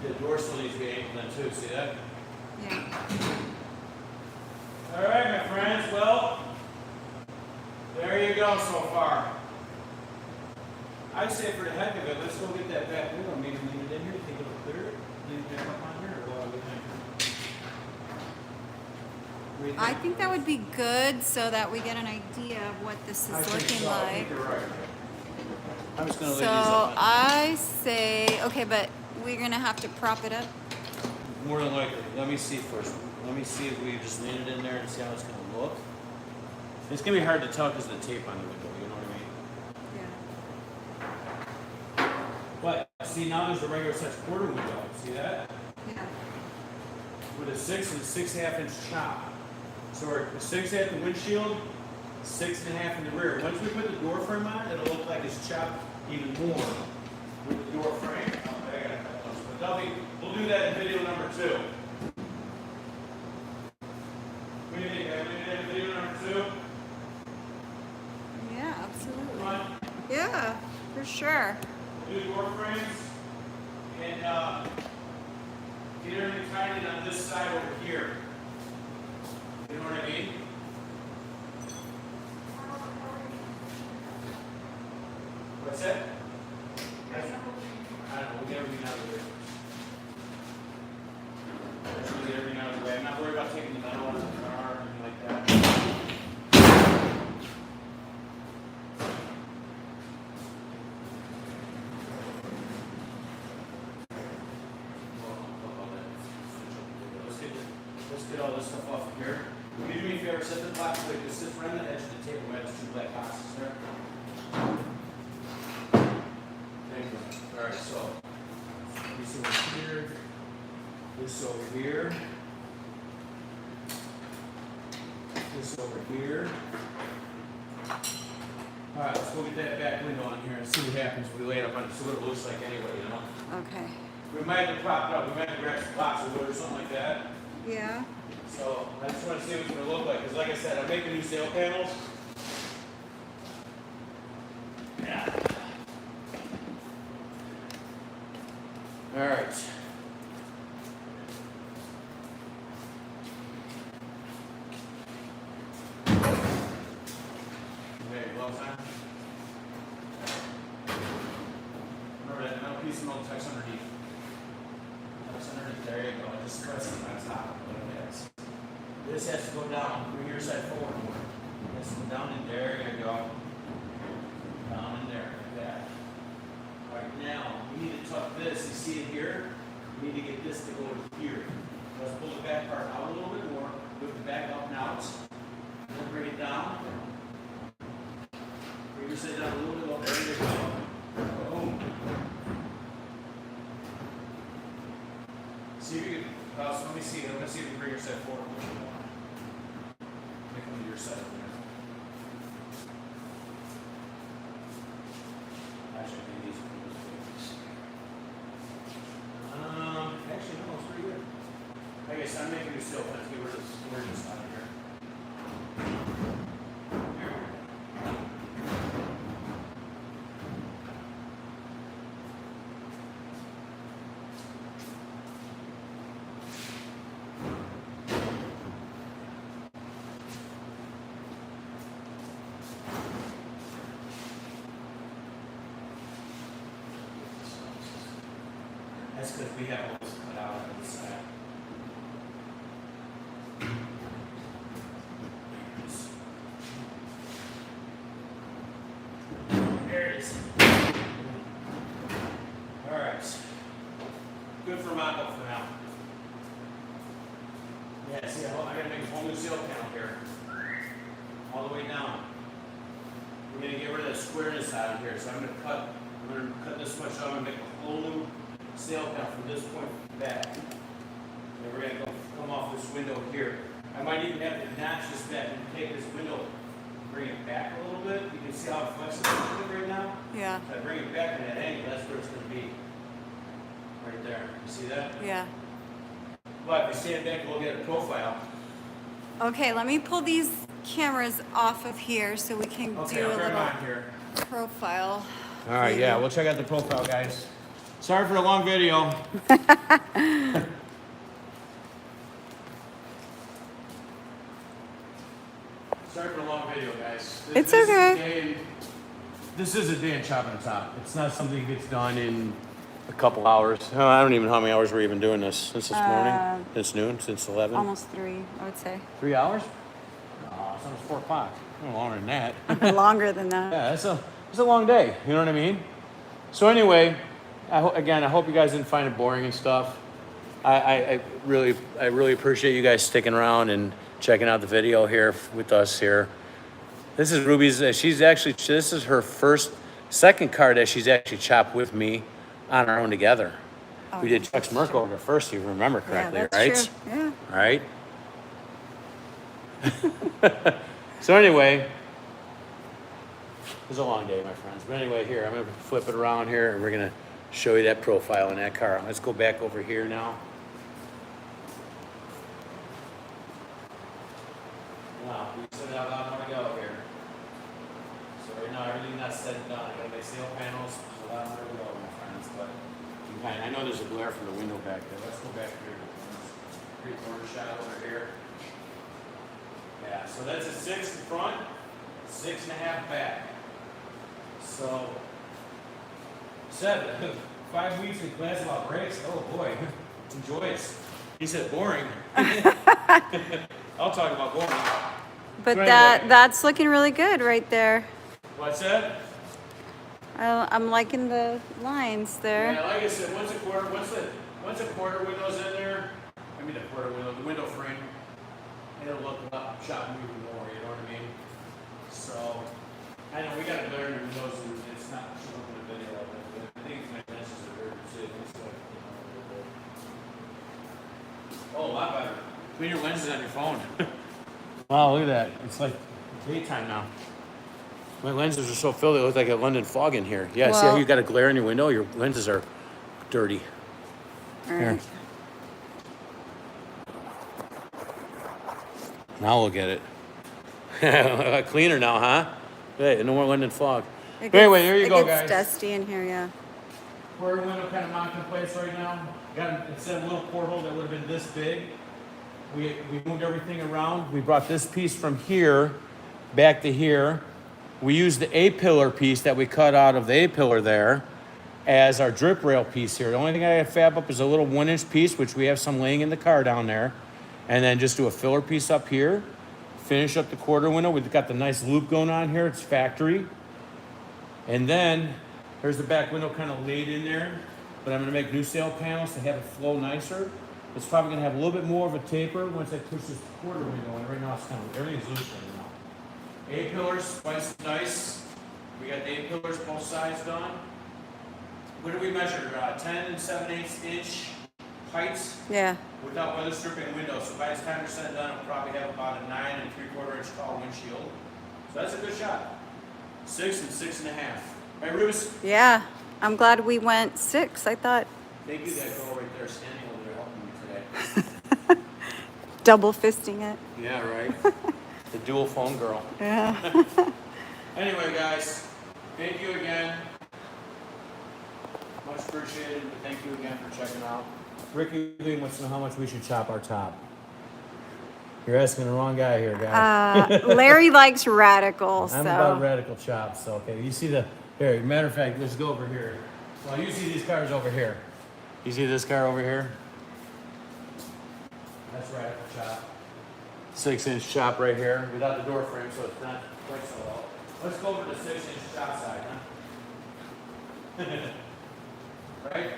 Speaker 1: The door still needs to be angled in too, see that?
Speaker 2: Yeah.
Speaker 1: All right, my friends, well, there you go so far. I'd say for the heck of it, let's go get that back window, maybe leave it in here, think it'll clear it, leave it back up on here, or what do we think?
Speaker 2: I think that would be good so that we get an idea of what this is looking
Speaker 1: I
Speaker 2: like.
Speaker 1: think you're right. I'm just gonna leave
Speaker 2: So
Speaker 1: these up.
Speaker 2: I say, okay, but we're gonna have to prop it up.
Speaker 1: More than likely. Let me see first. Let me see if we just lean it in there and see how it's gonna look. It's gonna be hard to tell because of the tape on the window, you know what I mean?
Speaker 2: Yeah.
Speaker 1: But see, now there's a regular size quarter window. See that?
Speaker 2: Yeah.
Speaker 1: With a 6 and 6.5 inch chop. So we're 6 at the windshield, 6.5 in the rear. Once we put the door frame on, it'll look like it's chopped even more with the door frame. Okay, I gotta cut those. But we'll do that in video number 2. What do you think? Can we do that in video number 2?
Speaker 2: Yeah, absolutely.
Speaker 1: Come on.
Speaker 2: Yeah, for sure.
Speaker 1: We'll do door frames and get everything tied in on this side over here. You know what I mean? What's that? I don't know. We'll get everything out of the way. Let's get everything out of the way. I'm not worried about taking the metal out of the car or anything like that. Let's get all this stuff off of here. Can you do me a favor, set the black plate, just sit right on the edge of the table where there's 2 black boxes there. Thank you. Alright, so this over here, this over here, this over here. Alright, let's go get that back window on here and see what happens when we lay it up on it, see what it looks like anyway, you know?
Speaker 2: Okay.
Speaker 1: We might have to prop it up, we might have to grab some blocks of wood or something like that.
Speaker 2: Yeah.
Speaker 1: So I just want to see what it's going to look like, because like I said, I'm making new sail panels. Yeah. All right. Okay, gloves on. Remember that metal piece of metal text underneath. Text underneath. There you go. Just press it on top. This has to go down. Bring your side forward more. It has to go down in there. There you go. Down in there, like that. All right, now we need to tuck this. You see it here? We need to get this to go here. Let's pull the back part out a little bit more. Lift the back up and out. And then bring it down. Bring your side down a little bit. There you go. Boom. See if you can. So let me see. Let me see if you can bring your side forward a little bit more. Make them to your side over there. Actually, I think these are those things. Actually, no, it's pretty good. I guess I'm making new silk. Let's get rid of this gorgeous out of here. There we go. That's because we have holes cut out on the side. There it is. All right. Good for mock up for now. Yeah, see, I gotta make a whole new sail panel here. All the way down. We're gonna get rid of the squareness out of here. So I'm gonna cut this much off and make a whole new sail panel from this point back. And we're going to come off this window here. I might even have to notch this back and take this window, bring it back a little bit. You can see how flexible it is right now?
Speaker 2: Yeah.
Speaker 1: If I bring it back at that angle, that's where it's going to be. Right there. You see that?
Speaker 2: Yeah.
Speaker 1: But if I stand back and look at a profile.
Speaker 2: Okay, let me pull these cameras off of here so we can
Speaker 1: Okay,
Speaker 2: do a
Speaker 1: I'll grab
Speaker 2: little
Speaker 1: mine here.
Speaker 2: profile.
Speaker 1: All right, yeah, we'll check out the profile, guys. Sorry for the long video. Sorry for the long video, guys.
Speaker 2: It's
Speaker 1: This
Speaker 2: okay.
Speaker 1: Is a day in, this is a day in chopping the top. It's not something that gets done in a couple hours. Oh, I don't even know how many hours we're even doing this. Since this morning? Since noon? Since 11?
Speaker 2: Almost 3, I would say.
Speaker 1: 3 hours? No, it's almost 4 o'clock. No longer than that.
Speaker 2: Longer than that.
Speaker 1: Yeah, it's a long day. You know what I mean? So anyway, again, I hope you guys didn't find it boring and stuff. I really appreciate you guys sticking around and checking out the video here with us here. This is Ruby's. This is her second car that she's actually chopped with me on our own together.
Speaker 2: Oh,
Speaker 1: We did Chuck's Merc over first, if you remember correctly,
Speaker 2: yeah,
Speaker 1: right?
Speaker 2: that's true. Yeah.
Speaker 1: Right? So anyway, it was a long day, my friends. But anyway, here, I'm gonna flip it around here and we're gonna show you that profile in that car. Let's go back over here now. Now, we still have a lot more to go here. So right now, everything that's said and done, I gotta make sail panels, there's a lot more to go, my friends, but I know there's a glare from the window back there. Let's go back here. Great corner shot over here. Yeah, so that's a 6 in front, 6.5 back. So, 7, 5 weeks in class about brakes. Oh boy, enjoy it. He said boring. I'll talk about boring.
Speaker 2: But
Speaker 1: So anyway.
Speaker 2: that's looking really good right there.
Speaker 1: What's that?
Speaker 2: I'm liking the lines there.
Speaker 1: Yeah, like I said, once a quarter window's in there, the window frame, it'll look a lot shot moving more, you know what I mean? So, I know we got a glare in the windows and it's not showing in the video, but I think my lenses are very precision. Oh, a lot better. Clean your lenses on your phone. Wow, look at that. It's like daytime now. My lenses are so filled, they look like a London fog in here. Yeah, see how
Speaker 2: Well-
Speaker 1: you got a glare in your window? Your lenses are dirty.
Speaker 2: All
Speaker 1: Here.
Speaker 2: right.
Speaker 1: Now look at it. Cleaner now, huh? Hey, no more London fog.
Speaker 2: It
Speaker 1: But anyway,
Speaker 2: gets-
Speaker 1: there you go,
Speaker 2: It gets
Speaker 1: guys.
Speaker 2: dusty in here, yeah.
Speaker 1: Quarter window kind of mounted in place right now. Got instead of a little porthole that would have been this big. We moved everything around. We brought this piece from here back to here. We used the A-pillar piece that we cut out of the A-pillar there as our drip rail piece here. The only thing I got to fab up is a little 1-inch piece, which we have some laying in the car down there. And then just do a filler piece up here. Finish up the quarter window. We've got the nice loop going on here. It's factory. And then there's the back window kind of laid in there. But I'm going to make new sail panels to have it flow nicer. It's probably going to have a little bit more of a taper once I push this quarter window in. Right now, it's kind of, everything's loose right now. A-pillars, twice as nice. We got the A-pillars both sides done. What did we measure? 10 and 7/8 inch heights
Speaker 2: Yeah.
Speaker 1: without weather stripping windows. So by the time you're said and done, it'll probably have about a 9 3/4 inch tall windshield. So that's a good shot. 6 and 6.5. Right, Rubus?
Speaker 2: Yeah. I'm glad we went 6. I thought
Speaker 1: Thank you, that girl right there standing over there helping me today.
Speaker 2: double fisting it.
Speaker 1: Yeah, right. The dual phone girl.
Speaker 2: Yeah.
Speaker 1: Anyway, guys, thank you again. Much appreciated, but thank you again for checking out. Ricky wants to know how much we should chop our top. You're asking the wrong guy here, guys.
Speaker 2: Larry likes radical, so.
Speaker 1: I'm about radical chops, so okay. You see here, matter of fact, let's go over here. Well, you see these cars over here. You see this car over here? That's radical chop. 6-inch chop right here, without the door frame, so it's not quite so low. Let's go over to the 6-inch chop side, huh? Right?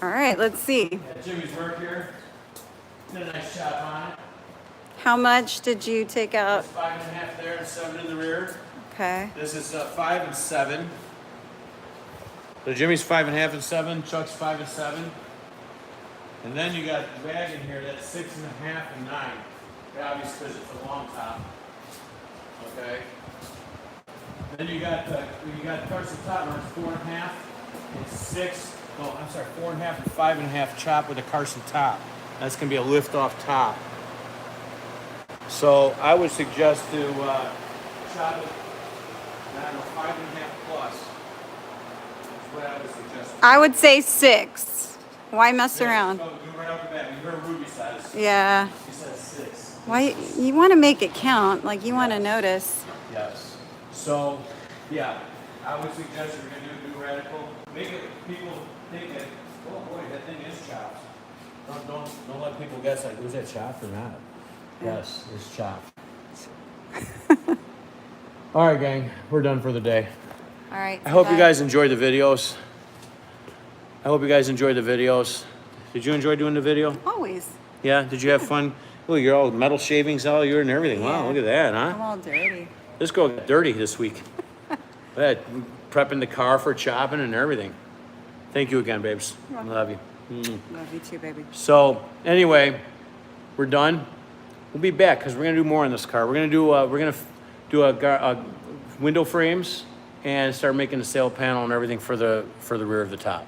Speaker 2: All right, let's see.
Speaker 1: Got Jimmy's work here. Did a nice chop on it.
Speaker 2: How much did you take out?
Speaker 1: It's 5.5 there and 7 in the rear.
Speaker 2: Okay.
Speaker 1: This is 5 and 7. So Jimmy's 5.5 and 7. Chuck's 5 and 7. And then you got the wagon here that's 6.5 and 9. Obviously, because it's a long top. Okay. Then you got Carson top where it's 4.5 and 6. No, I'm sorry, 4.5 and 5.5 chop with a Carson top. That's gonna be a lift off top. So I would suggest to chop it, I don't know, 5.5 plus. what I would suggest.
Speaker 2: I would say 6. Why mess around?
Speaker 1: Go right off the bat. You heard Ruby says.
Speaker 2: Yeah.
Speaker 1: She says 6.
Speaker 2: Why you want to make it count? Like you want to notice.
Speaker 1: Yes. So, yeah, I would suggest if you're gonna do a new radical, make it people think that, oh boy, that thing is chopped. Don't let people guess like, was that chopped or not?
Speaker 2: Yeah.
Speaker 1: Yes, it's chopped. All right, gang, we're done for the day.
Speaker 2: All right.
Speaker 1: I hope you
Speaker 2: bye.
Speaker 1: guys enjoyed the videos. Did you enjoy doing the video?
Speaker 2: Always.
Speaker 1: Yeah. Did you have fun? Oh, you're all metal shavings all you're and everything. Wow,
Speaker 2: Yeah.
Speaker 1: look at that,
Speaker 2: I'm
Speaker 1: huh?
Speaker 2: all dirty.
Speaker 1: This girl got dirty this week. That prepping the car for chopping and everything. Thank you again, babes. I love you.
Speaker 2: Love you too, baby.
Speaker 1: So anyway, we're done. We'll be back because we're gonna do more in this car. We're gonna do a window frames and start making the sail panel and everything for the rear of the top.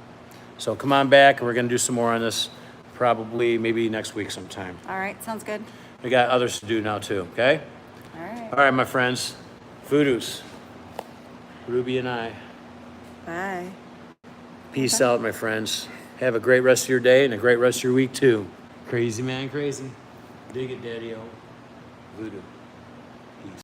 Speaker 1: So come on back and we're gonna do some more on this probably maybe next week sometime.
Speaker 2: All right. Sounds good.
Speaker 1: We got others to do now too, okay?
Speaker 2: All right.
Speaker 1: All right, my friends. Voodoos. Ruby and I.
Speaker 2: Bye.
Speaker 1: Peace out, my friends. Have a great rest of your day and a great rest of your week too. Crazy man, crazy. Dig it, daddy-o. Voodoo.